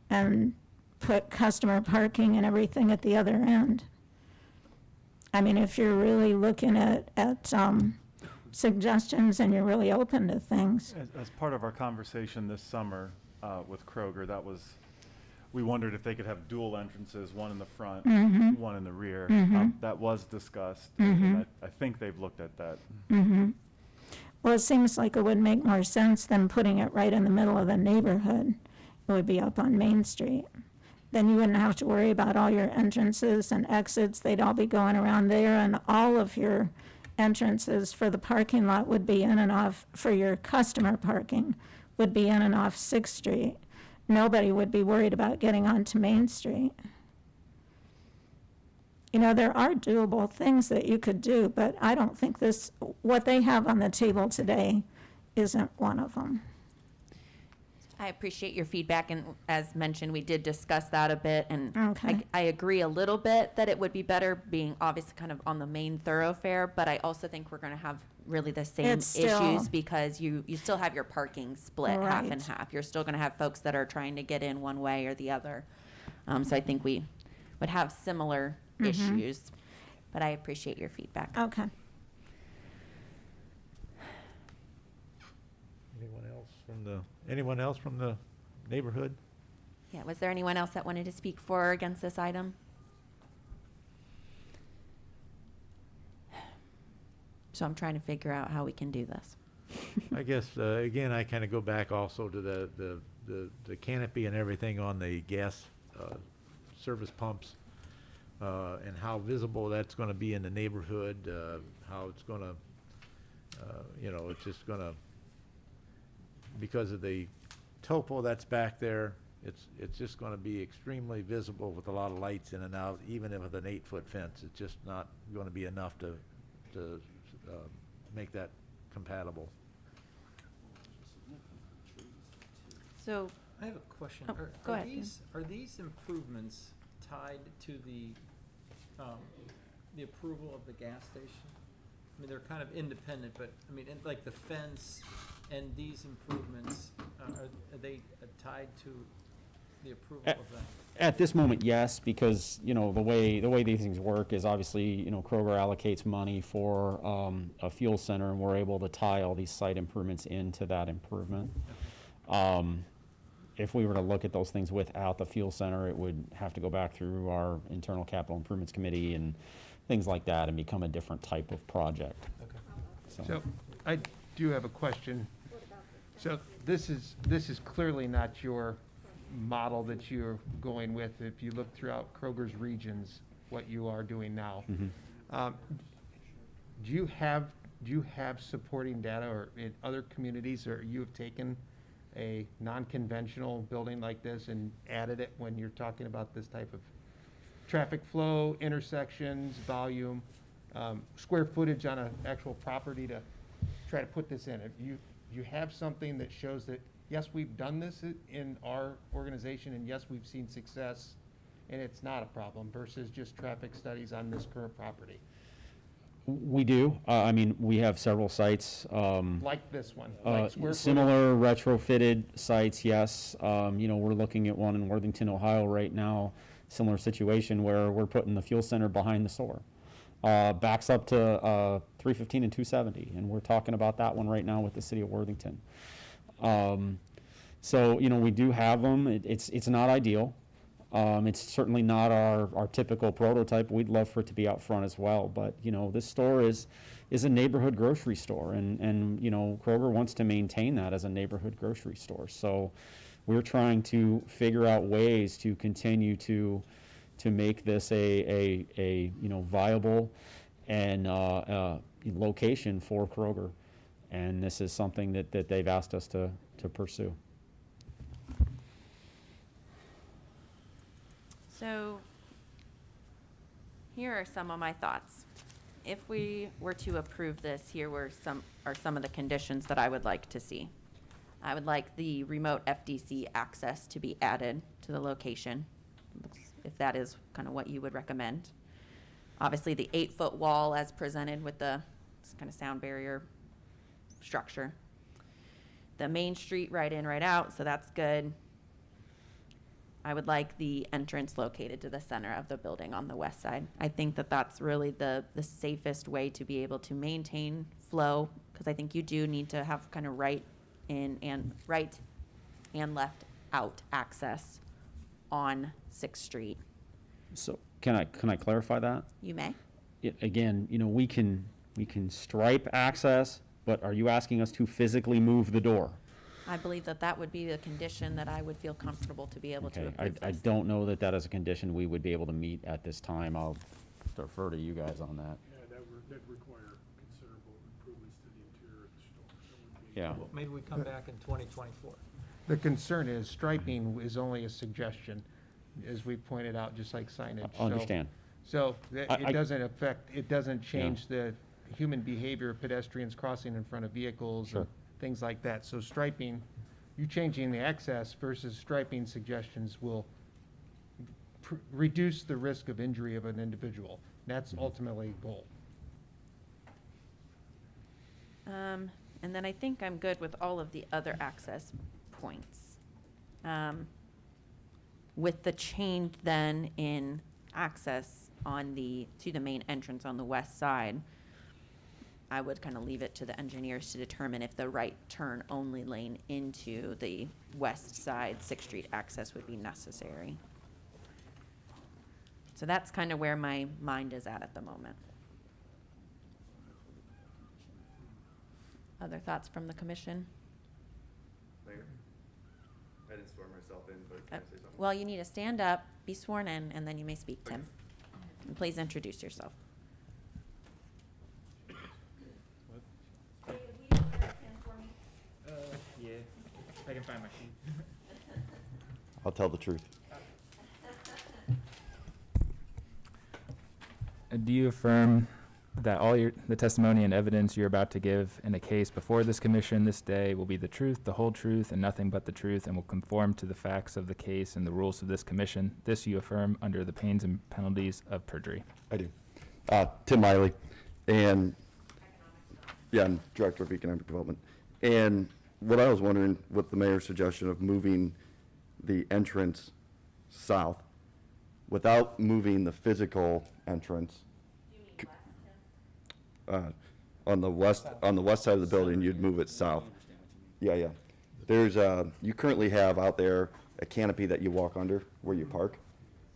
and put customer parking and everything at the other end. I mean, if you're really looking at suggestions and you're really open to things. As part of our conversation this summer with Kroger, we wondered if they could have dual entrances, one in the front, one in the rear. That was discussed, and I think they've looked at that. Well, it seems like it would make more sense than putting it right in the middle of the neighborhood. It would be up on Main Street. Then you wouldn't have to worry about all your entrances and exits. They'd all be going around there, and all of your entrances for the parking lot would be in and off, for your customer parking, would be in and off 6th Street. Nobody would be worried about getting onto Main Street. There are doable things that you could do, but I don't think what they have on the table today isn't one of them. I appreciate your feedback, and as mentioned, we did discuss that a bit, and Okay. I agree a little bit that it would be better being obviously kind of on the main thoroughfare, but I also think we're gonna have really the same It's still- issues because you still have your parking split half and Right. half. You're still gonna have folks that are trying to get in one way or the other. So I think we would have similar issues, but I appreciate your feedback. Okay. Anyone else from the neighborhood? Yeah, was there anyone else that wanted to speak for or against this item? So I'm trying to figure out how we can do this. I guess, again, I kind of go back also to the canopy and everything on the gas service pumps, and how visible that's going to be in the neighborhood, how it's going to, it's just going to, because of the topo that's back there, it's just going to be extremely visible with a lot of lights in and out, even if with an 8-foot fence. It's just not going to be enough to make that compatible. So, I have a question. Oh, go ahead, Dan. Are these improvements tied to the approval of the gas station? I mean, they're kind of independent, but, I mean, like the fence and these improvements, are they tied to the approval of that? At this moment, yes, because, the way these things work is obviously, Kroger allocates money for a fuel center, and we're able to tie all these site improvements into that improvement. If we were to look at those things without the fuel center, it would have to go back through our internal capital improvements committee and things like that and become a different type of project. So I do have a question. So this is clearly not your model that you're going with. If you look throughout Kroger's regions, what you are doing now. Do you have supporting data or in other communities, or you have taken a non-conventional building like this and added it when you're talking about this type of traffic flow, intersections, volume, square footage on an actual property to try to put this in? If you have something that shows that, yes, we've done this in our organization, and yes, we've seen success, and it's not a problem, versus just traffic studies on this current property? We do. I mean, we have several sites. Like this one? Like square footage? Similar retrofitted sites, yes. We're looking at one in Worthington, Ohio right now, similar situation where we're putting the fuel center behind the store. Backs up to 315 and 270, and we're talking about that one right now with the city of Worthington. So, we do have them. It's not ideal. It's certainly not our typical prototype. We'd love for it to be out front as well. But, this store is a neighborhood grocery store, and Kroger wants to maintain that as a neighborhood grocery store. So we're trying to figure out ways to continue to make this a viable and location for Kroger. And this is something that they've asked us to pursue. So here are some of my thoughts. If we were to approve this, here are some of the conditions that I would like to see. I would like the remote FDC access to be added to the location, if that is kind of what you would recommend. Obviously, the 8-foot wall as presented with the kind of sound barrier structure. The main street right in, right out, so that's good. I would like the entrance located to the center of the building on the west side. I think that that's really the safest way to be able to maintain flow, because I think you do need to have kind of right and left out access on 6th Street. So can I clarify that? You may. Again, we can stripe access, but are you asking us to physically move the door? I believe that would be the condition that I would feel comfortable to be able to Okay, approve I this. don't know that is a condition we would be able to meet at this time. I'll defer to you guys on that. Yeah, that require considerable improvements to the interior of the store. That would be- Yeah. Well, maybe we come back in 2024. The concern is striping is only a suggestion, as we pointed out, just like signage. Understand. So I- it doesn't change the human behavior of pedestrians crossing in front of vehicles and things like that. So striping you changing the access versus striping suggestions will reduce the risk of injury of an individual. That's ultimately the goal. And then I think I'm good with all of the other access points. With the change then in access to the main entrance on the west side, I would kind of leave it to the engineers to determine if the right turn only lane into the west side 6th Street access would be necessary. So that's kind of where my mind is at the moment. Other thoughts from the commission? Mayor? I didn't swear myself in, but can I say something? Well, you need to stand up, be sworn in, and then you may speak, Tim. And please introduce yourself. Yeah, I can find my sheet. I'll tell the truth. Do you affirm that all the testimony and evidence you're about to give in a case before this commission this day will be the truth, the whole truth, and nothing but the truth, and will conform to the facts of the case and the rules of this commission? This you affirm under the pains and penalties of perjury. I do. Tim Miley, and I'm Director of Economic Development. And what I was wondering with the mayor's suggestion of moving the entrance south without moving the physical entrance. On the west side of the building, you'd move it south. Yeah. There's you currently have out there a canopy that you walk under where you park.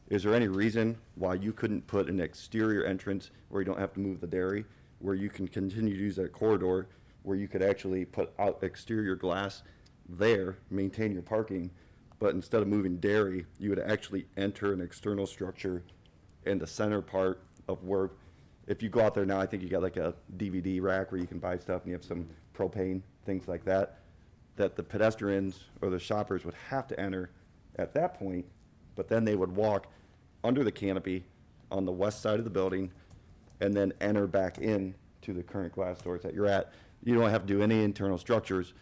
Is there any reason why you couldn't put an exterior entrance where you don't have to move the dairy, where you can continue to use that corridor, where you could actually put out exterior glass there, maintain your parking, but instead of moving dairy, you would actually enter an external structure in the center part of where, if you go out there now, I think you got like a DVD rack where you can buy stuff and you have some propane, things like that, that the pedestrians or the shoppers would have to enter at that point, but then they would walk under the canopy on the west side of the building and then enter back in to the current glass doors that you're at. You don't have to do any internal structures.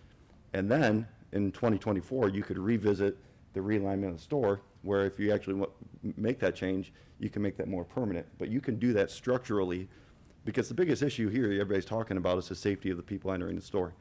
And then in 2024, you could revisit the realignment of the store, where if you actually make that change, you can make that more permanent. But you can do that structurally, because the biggest issue here everybody's talking about is the safety of the people entering the store.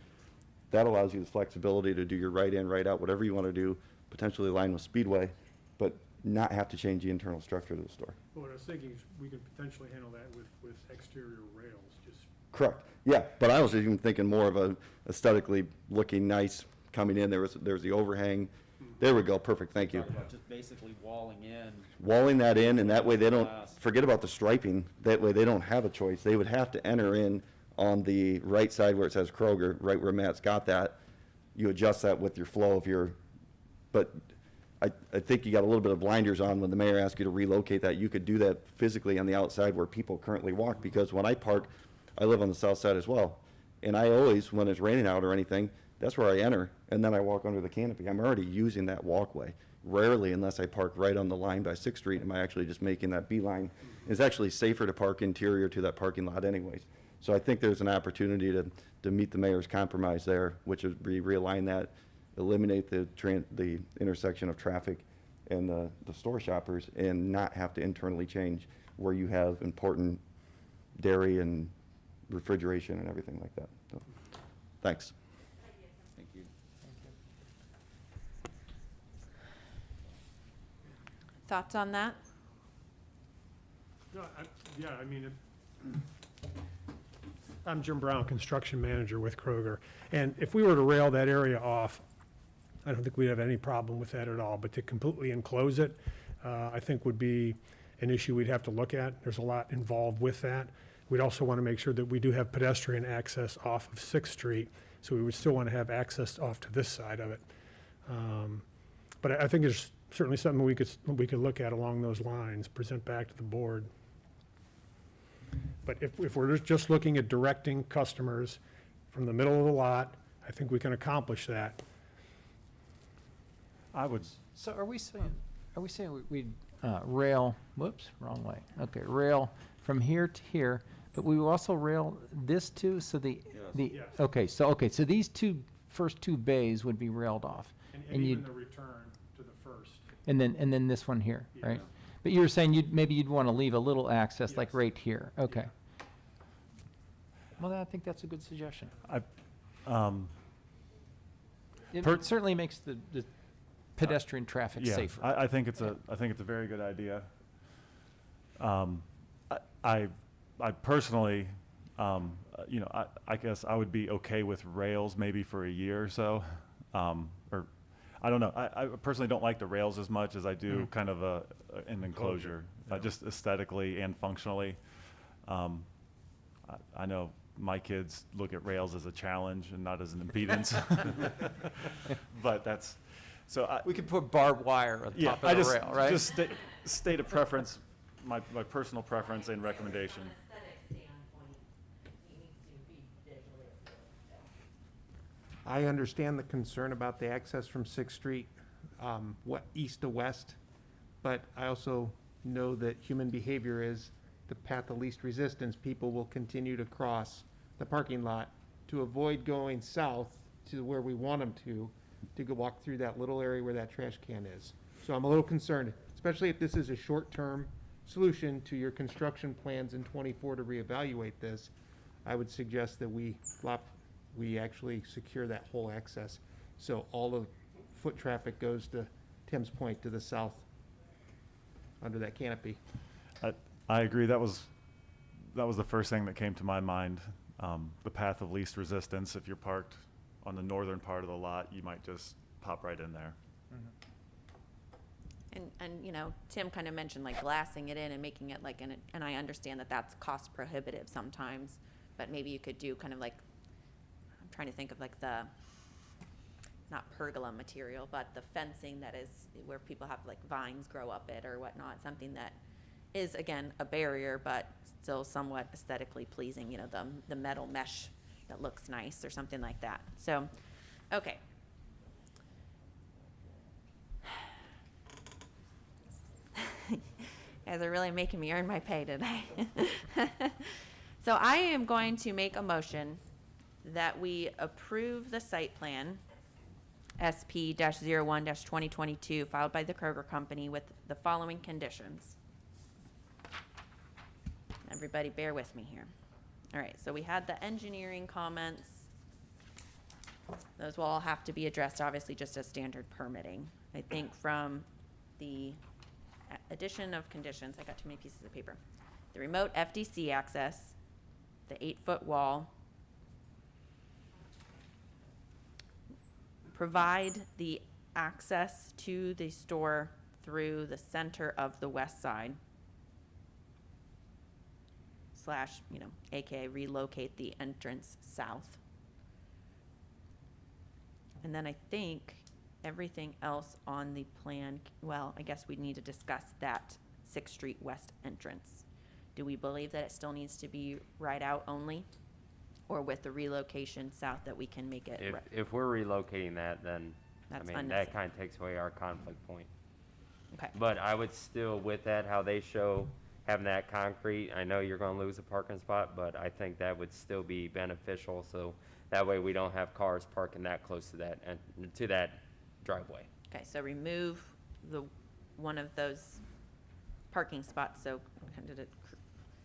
That allows you the flexibility to do your right in, right out, whatever you want to do, potentially align with Speedway, but not have to change the internal structure of the store. Well, what I was thinking is we could potentially handle that with exterior rails, just. Correct. Yeah, but I was even thinking more of a aesthetically looking nice coming in. There's the overhang. There we go. Perfect. Thank you. Just basically walling in. Walling that in, and that way they don't forget about the striping. That way they don't have a choice. They would have to enter in on the right side where it says Kroger, right where Matt's got that. You adjust that with your flow of your, but I think you got a little bit of blinders on when the mayor asked you to relocate that. You could do that physically on the outside where people currently walk, because when I park, I live on the south side as well. And I always, when it's raining out or anything, that's where I enter, and then I walk under the canopy. I'm already using that walkway. Rarely, unless I park right on the line by 6th Street, am I actually just making that beeline. It's actually safer to park interior to that parking lot anyways. So I think there's an opportunity to meet the mayor's compromise there, which is realign that, eliminate the intersection of traffic and the store shoppers, and not have to internally change where you have important dairy and refrigeration and everything like that. So, thanks. Thank you. Thoughts on that? No, I mean, I'm Jim Brown, construction manager with Kroger. And if we were to rail that area off, I don't think we'd have any problem with that at all. But to completely enclose it, I think would be an issue we'd have to look at. There's a lot involved with that. We'd also want to make sure that we do have pedestrian access off of 6th Street, so we would still want to have access off to this side of it. But I think there's certainly something we could look at along those lines, present back to the board. But if we're just looking at directing customers from the middle of the lot, I think we can accomplish that. So are we saying we'd rail, whoops, wrong way. Okay, rail from here to here, but we will also rail this too, so Yes. okay, so these two first two bays would be railed off. And And even you'd, the return to the first. and then this one here, Yeah. right? But you were saying maybe you'd want to leave a little access, like Yes. right here, okay. Well, I think that's a good suggestion. It certainly makes the pedestrian traffic Yeah, safer. I think it's a very good idea. I personally, I guess I would be okay with rails maybe for a year or so, or I don't know. I personally don't like the rails as much as I do kind of an enclosure, just aesthetically and functionally. I know my kids look at rails as a challenge and not as an impedance, but that's so. We could put barbed wire on top of the rail, right? Just state a preference, my personal preference and recommendation. I understand the concern about the access from Sixth Street, east to west, but I also know that human behavior is the path of least resistance. People will continue to cross the parking lot to avoid going south to where we want them to go walk through that little area where that trash can is. So I'm a little concerned, especially if this is a short-term solution to your construction plans in '24 to reevaluate this. I would suggest that we actually secure that whole access, so all the foot traffic goes to Tim's point, to the south, under that canopy. I agree. That was the first thing that came to my mind. The path of least resistance. If you're parked on the northern part of the lot, you might just pop right in there. And you know, Tim kind of mentioned like glassing it in and making it like, and I understand that that's cost prohibitive sometimes, but maybe you could do kind of like, I'm trying to think of like the, not pergola material, but the fencing that is where people have like vines grow up it or whatnot, something that is again a barrier but still somewhat aesthetically pleasing, you know, the metal mesh that looks nice or something like that. So, okay. You guys are really making me earn my pay today. So I am going to make a motion that we approve the site plan SP-01-2022 filed by the Kroger Company with the following conditions. Everybody bear with me here. All right, so we had the engineering comments. Those will all have to be addressed, obviously, just as standard permitting. I think from the addition of conditions, I got too many pieces of paper. The remote FDC access, the 8-foot wall, provide the access to the store through the center of the west side, / you know, AKA relocate the entrance south. And then I think everything else on the plan, well, I guess we need to discuss that 6th Street West entrance. Do we believe that it still needs to be right out only? Or with the relocation south that we can make it? If we're relocating that, then, I That's mean, that unnecessary. kind of takes away our conflict point. Okay. But I would still, with that, how they show having that concrete, I know you're gonna lose a parking spot, but I think that would still be beneficial, so that way we don't have cars parking that close to that, and to that driveway. Okay, so remove one of those parking spots, so did it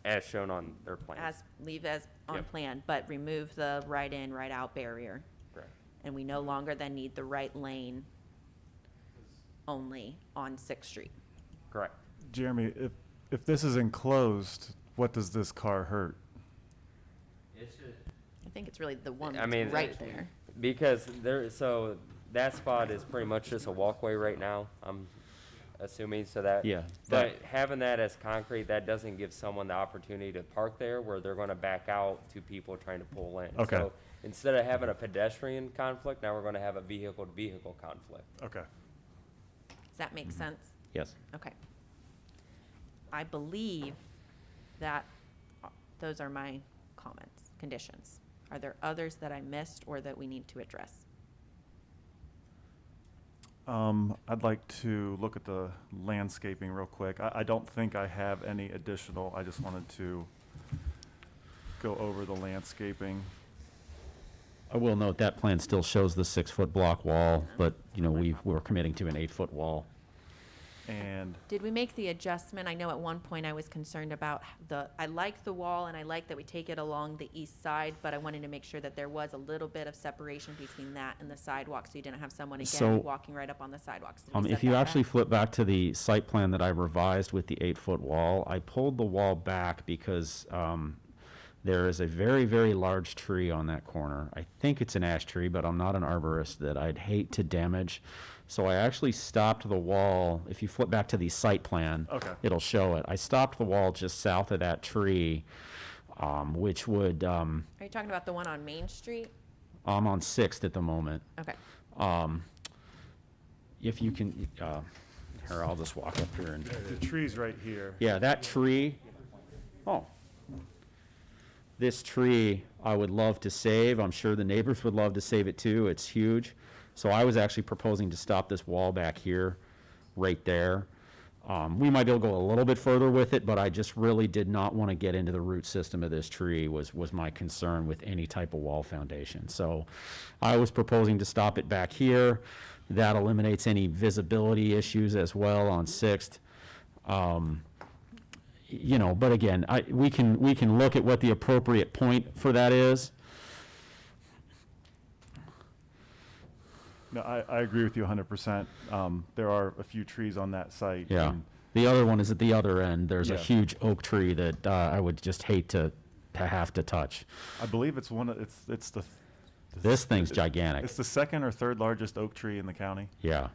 As shown on their plan. leave as on Yep. plan, but remove the right in, right out barrier. Correct. And we no longer then need the right lane only on 6th Street. Correct. Jeremy, if this is enclosed, what does this car hurt? I think it's really the one I that's mean, right there. Because so that spot is pretty much just a walkway right now, I'm assuming, so that. Yeah, But having that as concrete, that doesn't give someone the opportunity to park there where they're gonna back out to people trying to pull in. Okay. So instead of having a pedestrian conflict, now we're gonna have a vehicle-to-vehicle conflict. Okay. Does that make sense? Yes. Okay. I believe that those are my comments, conditions. Are there others that I missed or that we need to address? I'd like to look at the landscaping real quick. I don't think I have any additional. I just wanted to go over the landscaping. I will note that plan still shows the 6-foot block wall, but, you know, we're committing to an 8-foot wall. And Did we make the adjustment? I know at one point I was concerned about I like the wall and I like that we take it along the east side, but I wanted to make sure that there was a little bit of separation between that and the sidewalk, so you didn't have someone So, again walking right up on the sidewalks. Did we set If you that actually back? flip back to the site plan that I revised with the 8-foot wall, I pulled the wall back because there is a very, very large tree on that corner. I think it's an ash tree, but I'm not an arborist that I'd hate to damage. So I actually stopped the wall. If you flip back to the site plan, Okay. it'll show it. I stopped the wall just south of that tree, which would, Are you talking about the one on Main Street? I'm on 6th at the moment. Okay. If you can, here, I'll just walk up here and, the tree's right here. yeah, that tree, this tree I would love to save. I'm sure the neighbors would love to save it too. It's huge. So I was actually proposing to stop this wall back here, right there. We might be able to go a little bit further with it, but I just really did not want to get into the root system of this tree was my concern with any type of wall foundation. So I was proposing to stop it back here. That eliminates any visibility issues as well on 6th. You know, but again, we can look at what the appropriate point for that is. No, I agree with you 100%. There are a few trees on that site. Yeah. and The other one is at the other end. There's a Yeah. huge oak tree that I would just hate to have to touch. I believe it's the. This thing's gigantic. It's the second or third largest oak tree in the county. Yeah.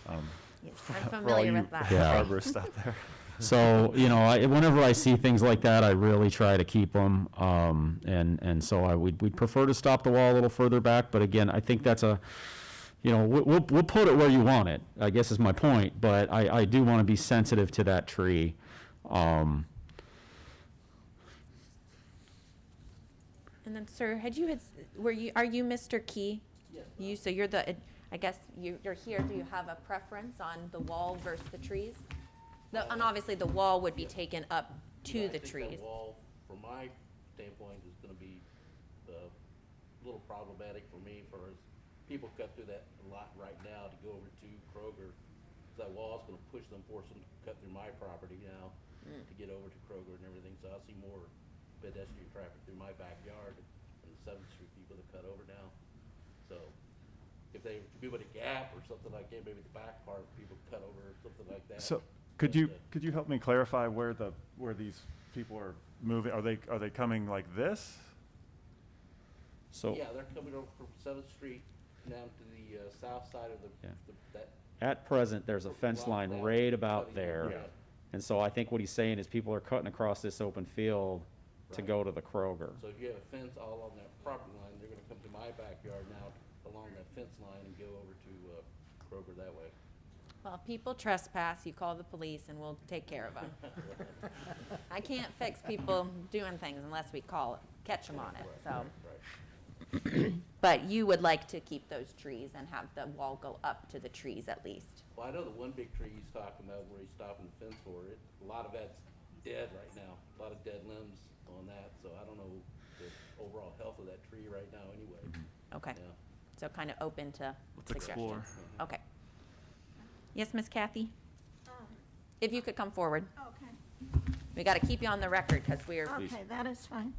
Yes, I'm For all familiar you with that. Yeah. arborists out there. So, you know, whenever I see things like that, I really try to keep them. And so we'd prefer to stop the wall a little further back. But again, I think that's you know, we'll put it where you want it, I guess is my point. But I do want to be sensitive to that tree. And then, sir, are you Mr. Key? Yes. So you're I guess you're here. Do you have a preference on the wall versus the trees? And obviously the wall would be taken up to the trees. The wall, from my standpoint, is going to be a little problematic for me as people cut through that lot right now to go over to Kroger. That wall is going to force them to cut through my property now to get over to Kroger and everything. So I'll see more pedestrian traffic through my backyard and the 7th Street people that cut over now. So if they do it a gap or something like that, maybe the back part people cut over or something like that. So could you help me clarify where these people are moving? Are they coming like this? So Yeah, they're coming over from 7th Street down to the south side of that. at present, there's a fence line right about there. Yeah. And so I think what he's saying is people are cutting across this open field to go to the Kroger. So if you have a fence all along that property line, they're gonna come to my backyard now along that fence line and go over to Kroger that way. Well, if people trespass, you call the police and we'll take care of them. I can't fix people doing things unless we catch them on it, so. But you would like to keep those trees and have the wall go up to the trees at least. Well, I know the one big tree he's talking about where he's stopping the fence for it, a lot of that's dead right now, a lot of dead limbs on that, so I don't know the overall health of that tree right now anyway. Okay, Yeah. so kind of open to Let's explore. suggestions. Okay. Yes, Miss Kathy? If you could come forward. Okay. We got to keep you on the record because we're. Okay, that is fine.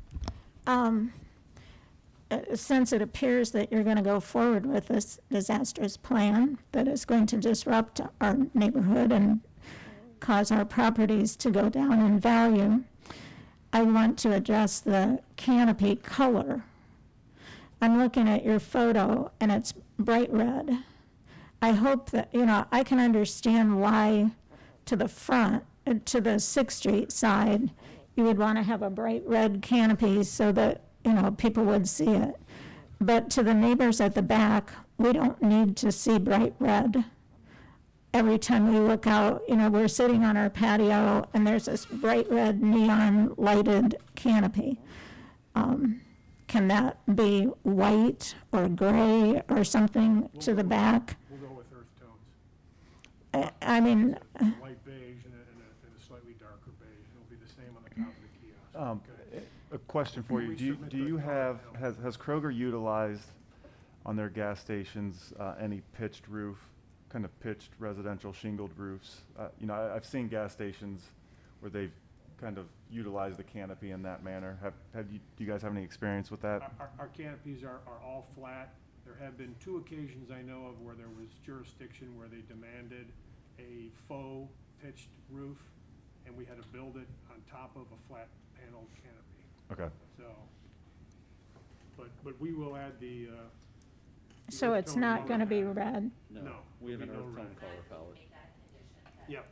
Since it appears that you're going to go forward with this disastrous plan that is going to disrupt our neighborhood and cause our properties to go down in value, I want to address the canopy color. I'm looking at your photo and it's bright red. I hope that, I can understand why to the front, to the 6th Street side, you would want to have a bright red canopy so that, people would see it. But to the neighbors at the back, we don't need to see bright red. Every time we look out, we're sitting on our patio and there's this bright red neon lighted canopy. Can that be white or gray or something to the back? We'll go with earth tones. I mean, White beige and a slightly darker beige. It'll be the same on the top of the kiosk. Okay. A question for you. Do you have, has Kroger utilized on their gas stations any pitched roof, kind of pitched residential shingled roofs? You know, I've seen gas stations where they've kind of utilized the canopy in that manner. Do you guys have any experience with that? Our canopies are all flat. There have been 2 occasions I know of where there was jurisdiction where they demanded a faux pitched roof, and we had to build it on top of a flat paneled canopy. Okay. So, but we will add the, So it's not going to be red? no. We have an no earth tone red. color palette. Yep.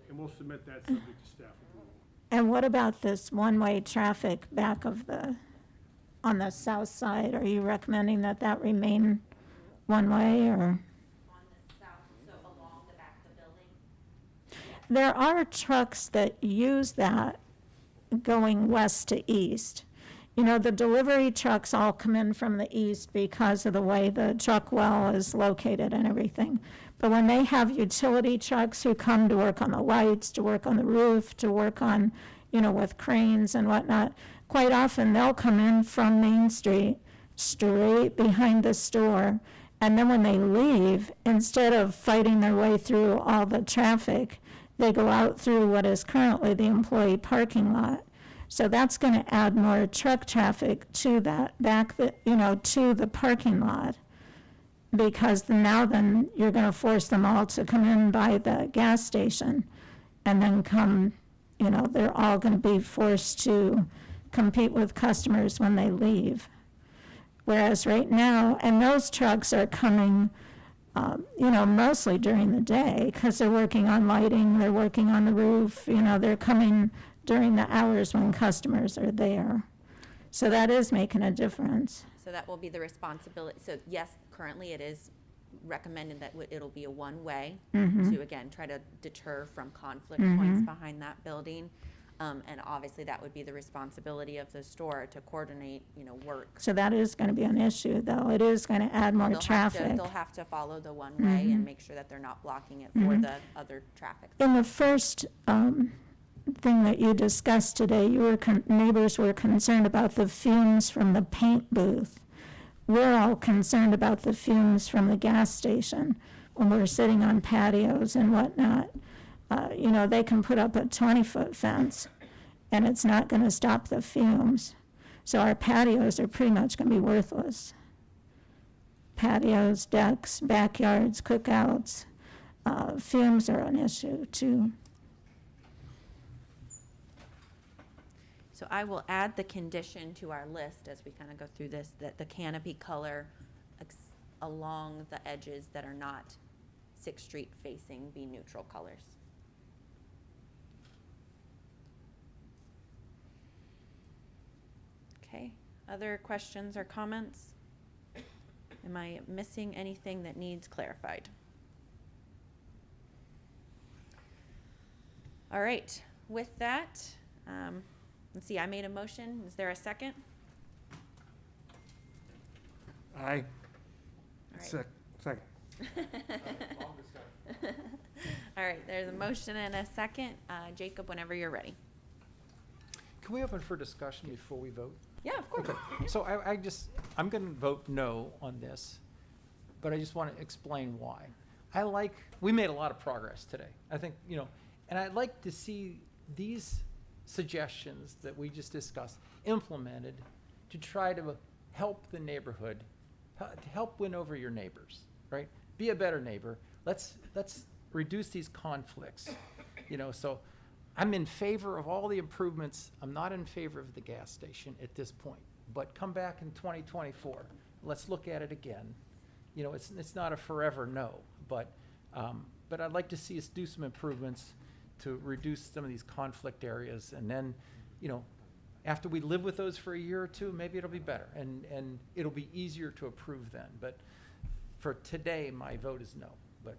And we'll submit that subject to staff approval. And what about this one-way traffic back of on the south side? Are you recommending that that remain one-way, or? On the south, so along the back of the building? There are trucks that use that going west to east. You know, the delivery trucks all come in from the east because of the way the truck well is located and everything. But when they have utility trucks who come to work on the lights, to work on the roof, to work on, you know, with cranes and whatnot, quite often they'll come in from Main Street, straight behind the store. And then when they leave, instead of fighting their way through all the traffic, they go out through what is currently the employee parking lot. So that's going to add more truck traffic to that to the parking lot. Because then you're going to force them all to come in by the gas station and then come, they're all going to be forced to compete with customers when they leave. Whereas right now, and those trucks are coming, mostly during the day because they're working on lighting, they're working on the roof, they're coming during the hours when customers are there. So that is making a difference. So that will be the responsibility. So yes, currently it is recommended that it'll be a one-way to, again, try to deter from conflict points behind that building. And obviously that would be the responsibility of the store to coordinate, work. So that is going to be an issue, though. It is going to add more traffic. They'll have to follow the one-way and make sure that they're not blocking it for the other traffic. In the first thing that you discussed today, neighbors were concerned about the fumes from the paint booth. We're all concerned about the fumes from the gas station when we're sitting on patios and whatnot. They can put up a 20-foot fence and it's not going to stop the fumes. So our patios are pretty much going to be worthless. Patios, decks, backyards, cookouts, fumes are an issue too. So I will add the condition to our list as we kind of go through this, that the canopy color along the edges that are not 6th Street facing be neutral colors. Okay, other questions or comments? Am I missing anything that needs clarified? All right, with that, let's see, I made a motion. Is there a second? Aye. All right. Second. All right, there's a motion and a second. Jacob, whenever you're ready. Can we open for discussion before we vote? Yeah, of course. Okay. So I'm going to vote no on this, but I just want to explain why. We made a lot of progress today. I think, and I'd like to see these suggestions that we just discussed implemented to try to help the neighborhood, to help win over your neighbors, right? Be a better neighbor. Let's reduce these conflicts, so I'm in favor of all the improvements. I'm not in favor of the gas station at this point, but come back in 2024. Let's look at it again. It's not a forever no, but I'd like to see us do some improvements to reduce some of these conflict areas. And then, after we live with those for a year or two, maybe it'll be better and it'll be easier to approve then. But for today, my vote is no, but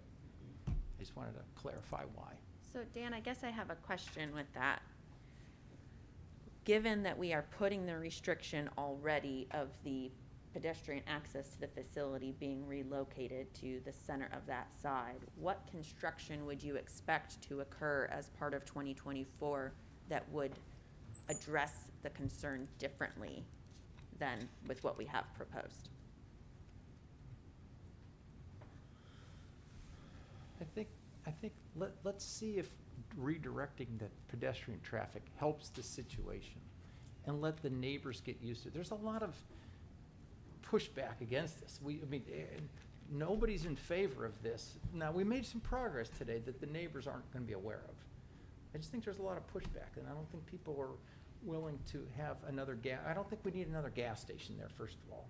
I just wanted to clarify why. So Dan, I guess I have a question with that. Given that we are putting the restriction already of the pedestrian access to the facility being relocated to the center of that side, what construction would you expect to occur as part of 2024 that would address the concern differently than with what we have proposed. I think let's see if redirecting the pedestrian traffic helps the situation, and let the neighbors get used to it. There's a lot of pushback against this. Nobody's in favor of this. Now, we made some progress today that the neighbors aren't going to be aware of. I just think there's a lot of pushback, and I don't think people are willing to have another I don't think we need another gas station there, first of all.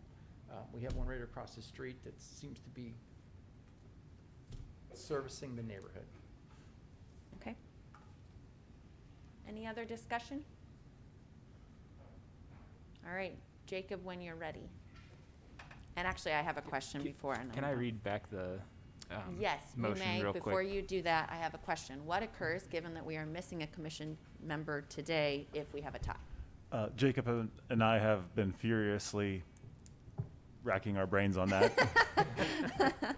We have one right across the street that seems to be servicing the neighborhood. Okay. Any other discussion? All right, Jacob, when you're ready. And actually, I have a question before. Can I read back the Yes, you motion may. real Before quick? you do that, I have a question. What occurs, given that we are missing a commission member today, if we have a tie? Jacob and I have been furiously racking our brains on that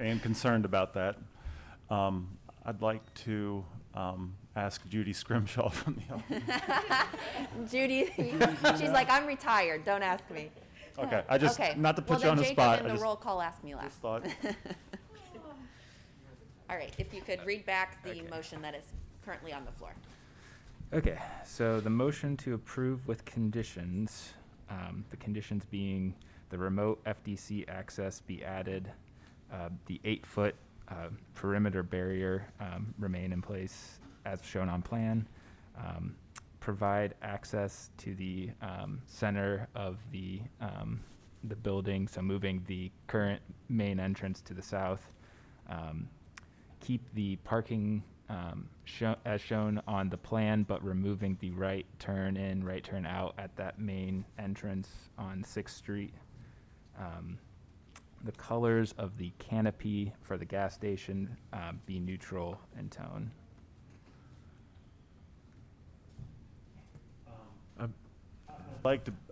and concerned about that. I'd like to ask Judy Scrimshaw from the office. Judy, she's like, I'm retired, don't ask me. Okay, I just, Okay. not to put you on the Well, spot. then Jacob, in the roll call, ask me last. just thought. All right, if you could read back the motion that is currently on the floor. Okay, so the motion to approve with conditions, the conditions being the remote FDC access be added, the 8-foot perimeter barrier remain in place as shown on plan, provide access to the center of the building, so moving the current main entrance to the south, keep the parking as shown on the plan, but removing the right turn in, right turn out at that main entrance on 6th Street. The colors of the canopy for the gas station be neutral in tone.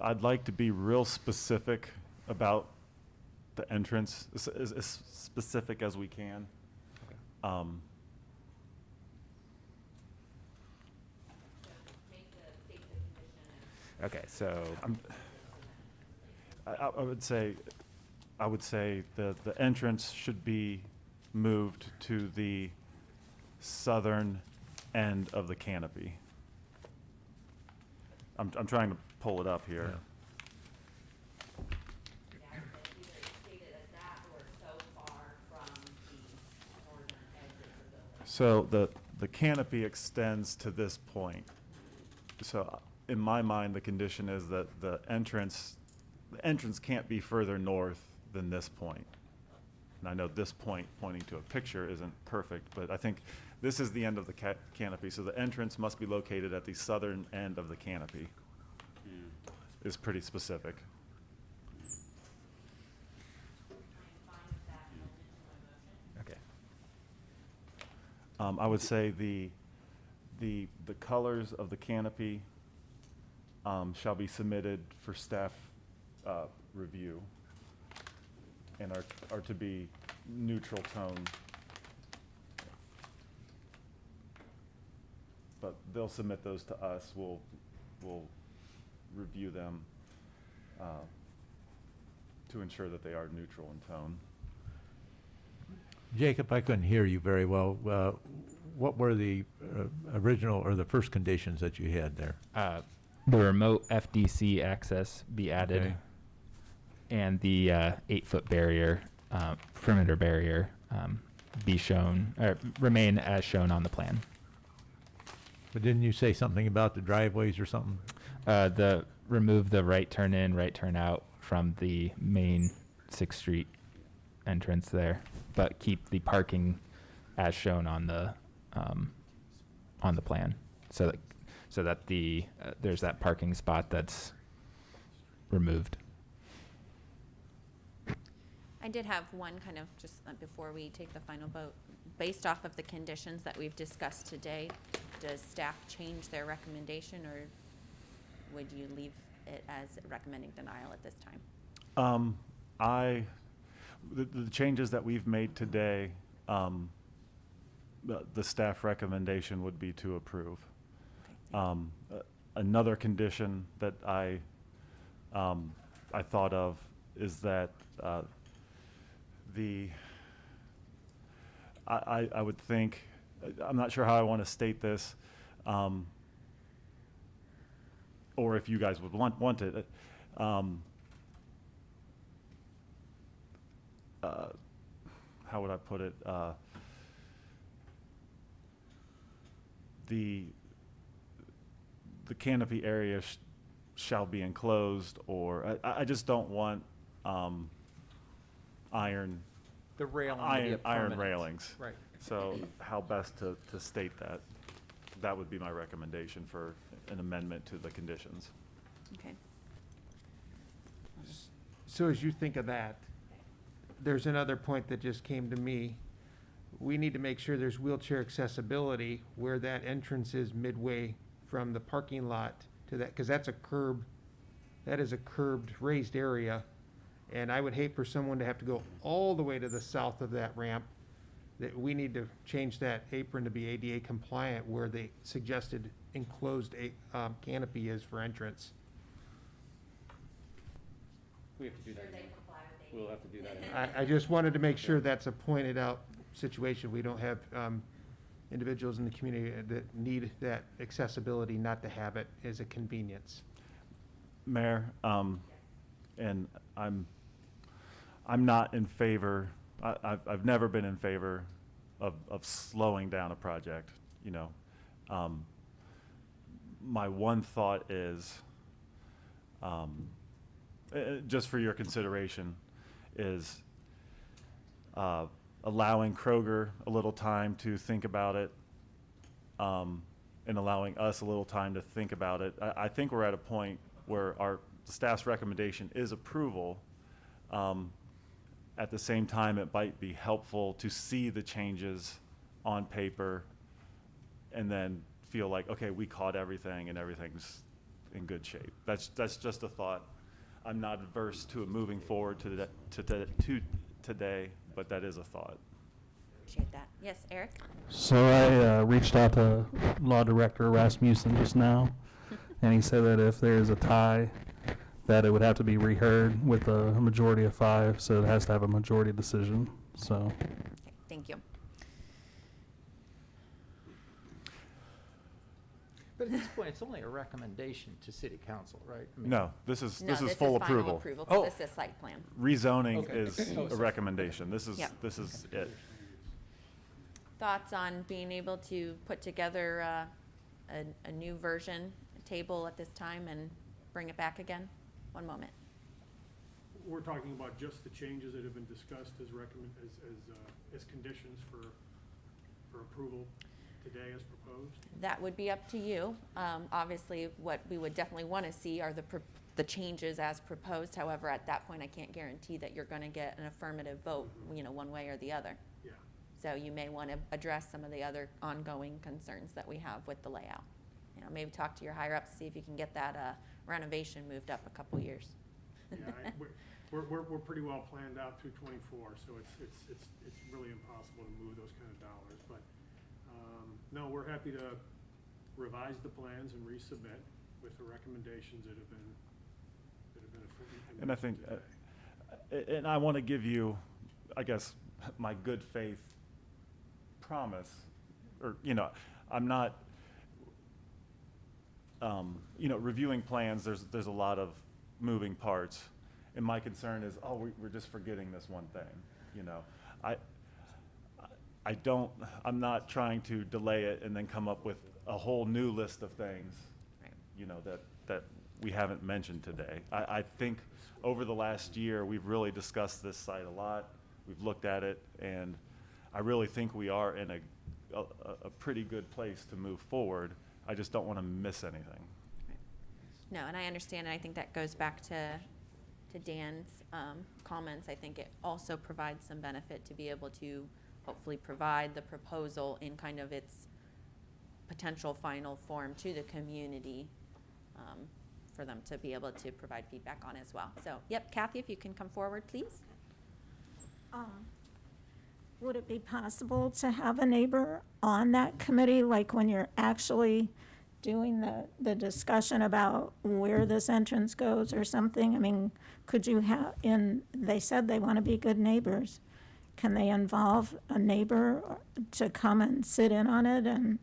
I'd like to be real specific about the entrance, as specific as we can. Okay, so I would say the entrance should be moved to the southern end of the canopy. I'm trying to pull it up here. So the canopy extends to this point. So in my mind, the condition is that the entrance can't be further north than this point. And I know this point pointing to a picture isn't perfect, but I think this is the end of the canopy. So the entrance must be located at the southern end of the canopy. Is pretty specific. okay. I would say the colors of the canopy shall be submitted for staff review and are to be neutral tone. But they'll submit those to us. We'll review them to ensure that they are neutral in tone. Jacob, I couldn't hear you very well. What were the original or the first conditions that you had there? The remote FDC access be added, Okay. and the 8-foot barrier, perimeter barrier, be shown, or remain as shown on the plan. But didn't you say something about the driveways or something? Remove the right turn in, right turn out from the main 6th Street entrance there, but keep the parking as shown on the plan, so that there's that parking spot that's removed. I did have one kind of, just before we take the final vote, based off of the conditions that we've discussed today, does staff change their recommendation, or would you leave it as recommending denial at this time? The changes that we've made today, the staff recommendation would be to approve. Okay, Another condition that I thought of is that I would think, I'm not sure how I want to state this, or if you guys would want it. How would I put it? The canopy area shall be enclosed, or I just don't want iron. The railing to be a Iron permanent. railings. Right. So how best to state that? That would be my recommendation for an amendment to the conditions. Okay. So as you think of that, there's another point that just came to me. We need to make sure there's wheelchair accessibility where that entrance is midway from the parking lot to that, because that's a curb, that is a curbed raised area. And I would hate for someone to have to go all the way to the south of that ramp. That we need to change that apron to be ADA compliant where the suggested enclosed canopy is for entrance. We have to do that. We'll have to do that. I just wanted to make sure that's a pointed out situation. We don't have individuals in the community that need that accessibility, not to have it as a convenience. Mayor, and I'm not in favor, I've never been in favor of slowing down a project, you know. My one thought is, just for your consideration, is allowing Kroger a little time to think about it, and allowing us a little time to think about it. I think we're at a point where our staff's recommendation is approval. At the same time, it might be helpful to see the changes on paper and then feel like, okay, we caught everything and everything's in good shape. That's just a thought. I'm not adverse to it moving forward to today, but that is a thought. Appreciate that. Yes, Eric? So I reached out to Law Director Rasmussen just now, and he said that if there's a tie, that it would have to be reheard with a majority of 5, so it has to have a majority decision, so. Okay, thank you. But at this point, it's only a recommendation to city council, right? I mean- No, this is No, this full is final approval. approval, Oh. 'cause this is site plan. Rezoning Okay. is Oh, a sorry. recommendation. This is Yep. it. Thoughts on being able to put together a new version, table at this time and bring it back again? One moment. We're talking about just the changes that have been discussed as as conditions for approval today as proposed? That would be up to you. Obviously, what we would definitely want to see are the changes as proposed. However, at that point, I can't guarantee that you're going to get an affirmative vote, you know, one way or the other. Yeah. So you may want to address some of the other ongoing concerns that we have with the layout. You know, maybe talk to your higher ups, see if you can get that renovation moved up a couple years. Yeah, we're pretty well planned out through '24, so it's really impossible to move those kind of dollars. But no, we're happy to revise the plans and resubmit with the recommendations that have been And I think, today. and I want to give you, I guess, my good faith promise, or, you know, I'm not, you know, reviewing plans, there's a lot of moving parts. And my concern is, we're just forgetting this one thing, you know. I'm not trying to delay it and then come up with a whole new list of things, Right. you know, that we haven't mentioned today. I think over the last year, we've really discussed this site a lot. We've looked at it, and I really think we are in a pretty good place to move forward. I just don't want to miss anything. No, and I understand, and I think that goes back to Dan's comments. I think it also provides some benefit to be able to hopefully provide the proposal in kind of its potential final form to the community for them to be able to provide feedback on as well. So, yep, Kathy, if you can come forward, please. Would it be possible to have a neighbor on that committee, like when you're actually doing the discussion about where this entrance goes or something? I mean, could you have, they said they want to be good neighbors. Can they involve a neighbor to come and sit in on it? And,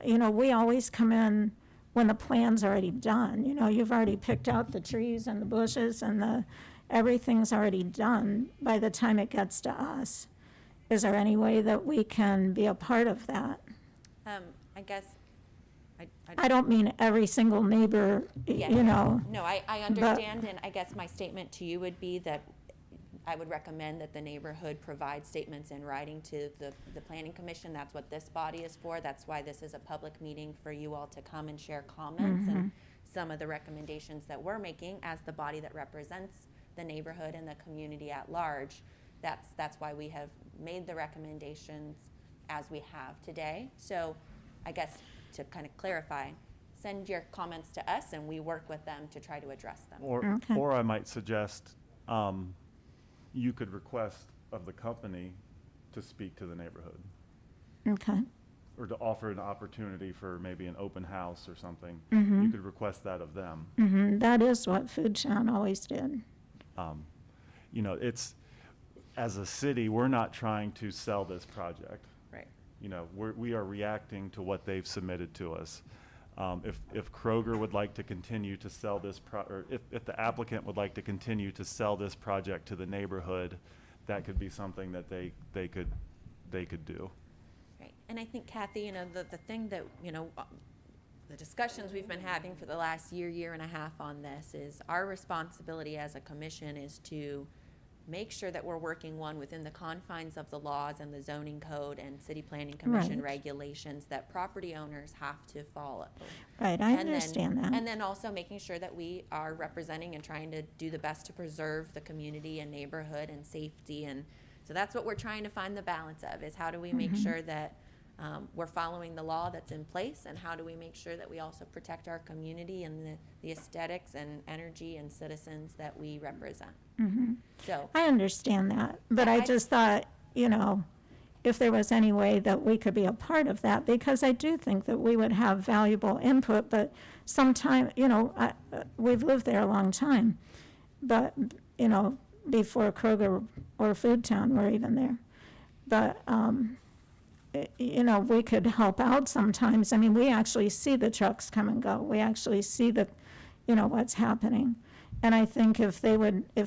you know, we always come in when the plan's already done. You know, you've already picked out the trees and the bushes and everything's already done by the time it gets to us. Is there any way that we can be a part of that? I guess, I don't mean every single neighbor, yeah. you know. No, I understand, and I guess my statement to you would be that I would recommend that the neighborhood provide statements in writing to the planning commission. That's what this body is for. That's why this is a public meeting, for you all to come and share comments and some of the recommendations that we're making as the body that represents the neighborhood and the community at large. That's why we have made the recommendations as we have today. So I guess to kind of clarify, send your comments to us and we work with them to try to address them. Or I might suggest you could request of the company to speak to the neighborhood. Okay. Or to offer an opportunity for maybe an open house or something. Mhm. You could request that of them. That is what Food Town always did. You know, it's, as a city, we're not trying to sell this project. Right. You know, we are reacting to what they've submitted to us. If Kroger would like to continue to sell this or if the applicant would like to continue to sell this project to the neighborhood, that could be something that they could do. Right. And I think, Kathy, you know, the thing that, you know, the discussions we've been having for the last year and a half on this is our responsibility as a commission is to make sure that we're working, one, within the confines of the laws and the zoning code and city planning commission Right. regulations that property owners have to follow. Right, I understand that. And then also making sure that we are representing and trying to do the best to preserve the community and neighborhood and safety. And so that's what we're trying to find the balance of, is how do we make sure that we're following the law that's in place, and how do we make sure that we also protect our community and the aesthetics and energy and citizens that we represent. So I understand that, but I just thought, you know, if there was any way that we could be a part of that, because I do think that we would have valuable input, but sometime, you know, we've lived there a long time, but, you know, before Kroger or Food Town were even there. But, you know, we could help out sometimes. I mean, we actually see the trucks come and go. We actually see you know, what's happening. And I think if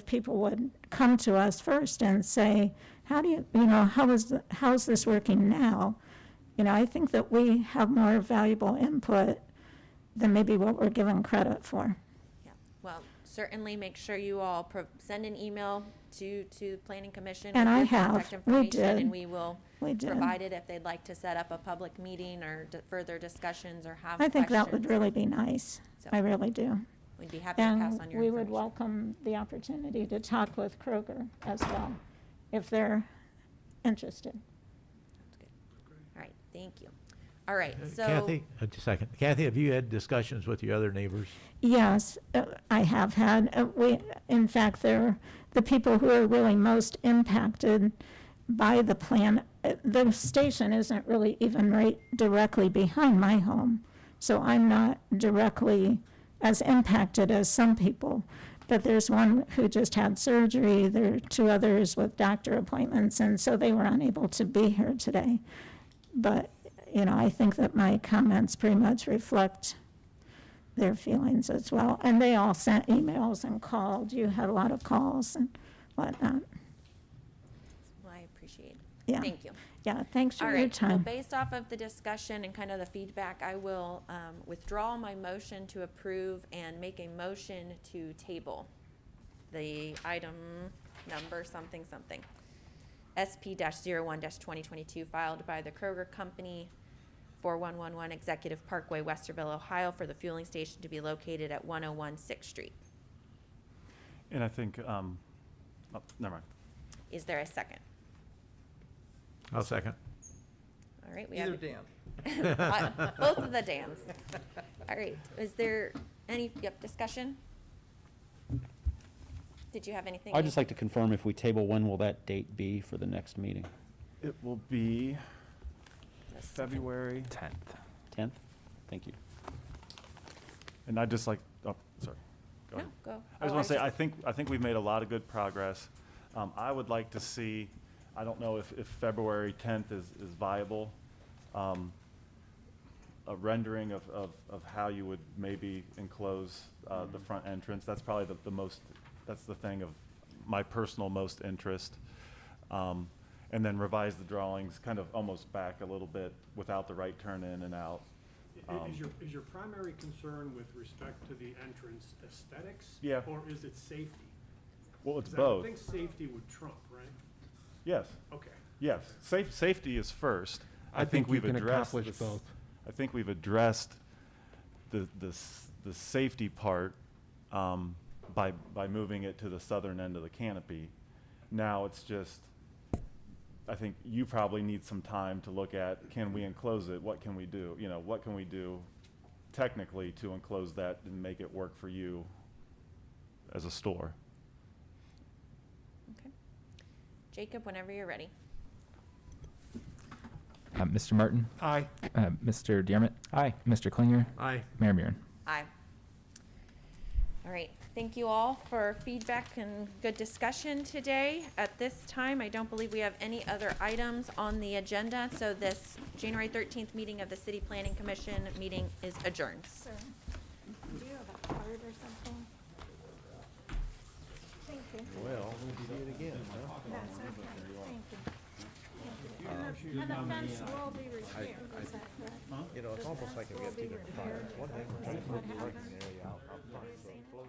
people would come to us first and say, how do you know, how's this working now? You know, I think that we have more valuable input than maybe what we're given credit for. yeah, well, certainly make sure you all send an email to Planning Commission And with I your have. contact We information, did. and we will We did. provide it if they'd like to set up a public meeting or further discussions or have I think that would questions. really be nice. So- I really do. We'd be happy to pass on And your we would information. welcome the opportunity to talk with Kroger as well, if they're interested. All right, thank you. All right, so. Kathy, just a second. Kathy, have you had discussions with your other neighbors? Yes, I have had. In fact, they're the people who are really most impacted by the plan. The station isn't really even right directly behind my home, so I'm not directly as impacted as some people. But there's one who just had surgery. There are two others with doctor appointments, and so they were unable to be here today. But, you know, I think that my comments pretty much reflect their feelings as well. And they all sent emails and called. You had a lot of calls and whatnot. Well, I appreciate it. Yeah. Thank you. Yeah, thanks for All your right, well, time. based off of the discussion and kind of the feedback, I will withdraw my motion to approve and make a motion to table the item number something. SP-01-2022 filed by the Kroger Company, 4111 Executive Parkway, Westerville, Ohio, for the fueling station to be located at 101 6th Street. And I think, oh, never mind. Is there a second? I'll second. All right, we Either have. dam. Both of the dams. All right, is there any discussion? Did you have anything? I'd just like to confirm, if we table, when will that date be for the next meeting? It will be The second. February 10th. 10th? Thank you. And I just like, oh, sorry. Go No, ahead. go. I just Oh, want to say, I think we've made a lot of good progress. I would like to see, I don't know if February 10th is viable, a rendering of how you would maybe enclose the front entrance. That's probably the most, that's the thing of my personal most interest. And then revise the drawings kind of almost back a little bit without the right turn in and out. Is your primary concern with respect to the entrance aesthetics? Yeah. Or is it safety? Well, it's 'Cause I would both. think safety would trump, right? Yes. Okay. Yes, safety is first. I think you we've can addressed accomplish both. I think we've addressed the safety part by moving it to the southern end of the canopy. Now it's just, I think you probably need some time to look at, can we enclose it? What can we do? You know, what can we do technically to enclose that and make it work for you as a store? Okay. Jacob, whenever you're ready. Mr. Martin? Aye. Mr. Dearmit? Aye. Mr. Klinger? Aye. Mayor Murin? Aye. All right, thank you all for feedback and good discussion today. At this time, I don't believe we have any other items on the agenda, so this January 13th meeting of the City Planning Commission meeting is adjourned. Sir, do you have a card or something? Thank you. Well, we'll do it again, huh? That's okay, thank you. And the fence will be repaired, is that correct? You know, it's almost like I've got two different fires. One thing, we're trying to put the parking area out front, so it flows.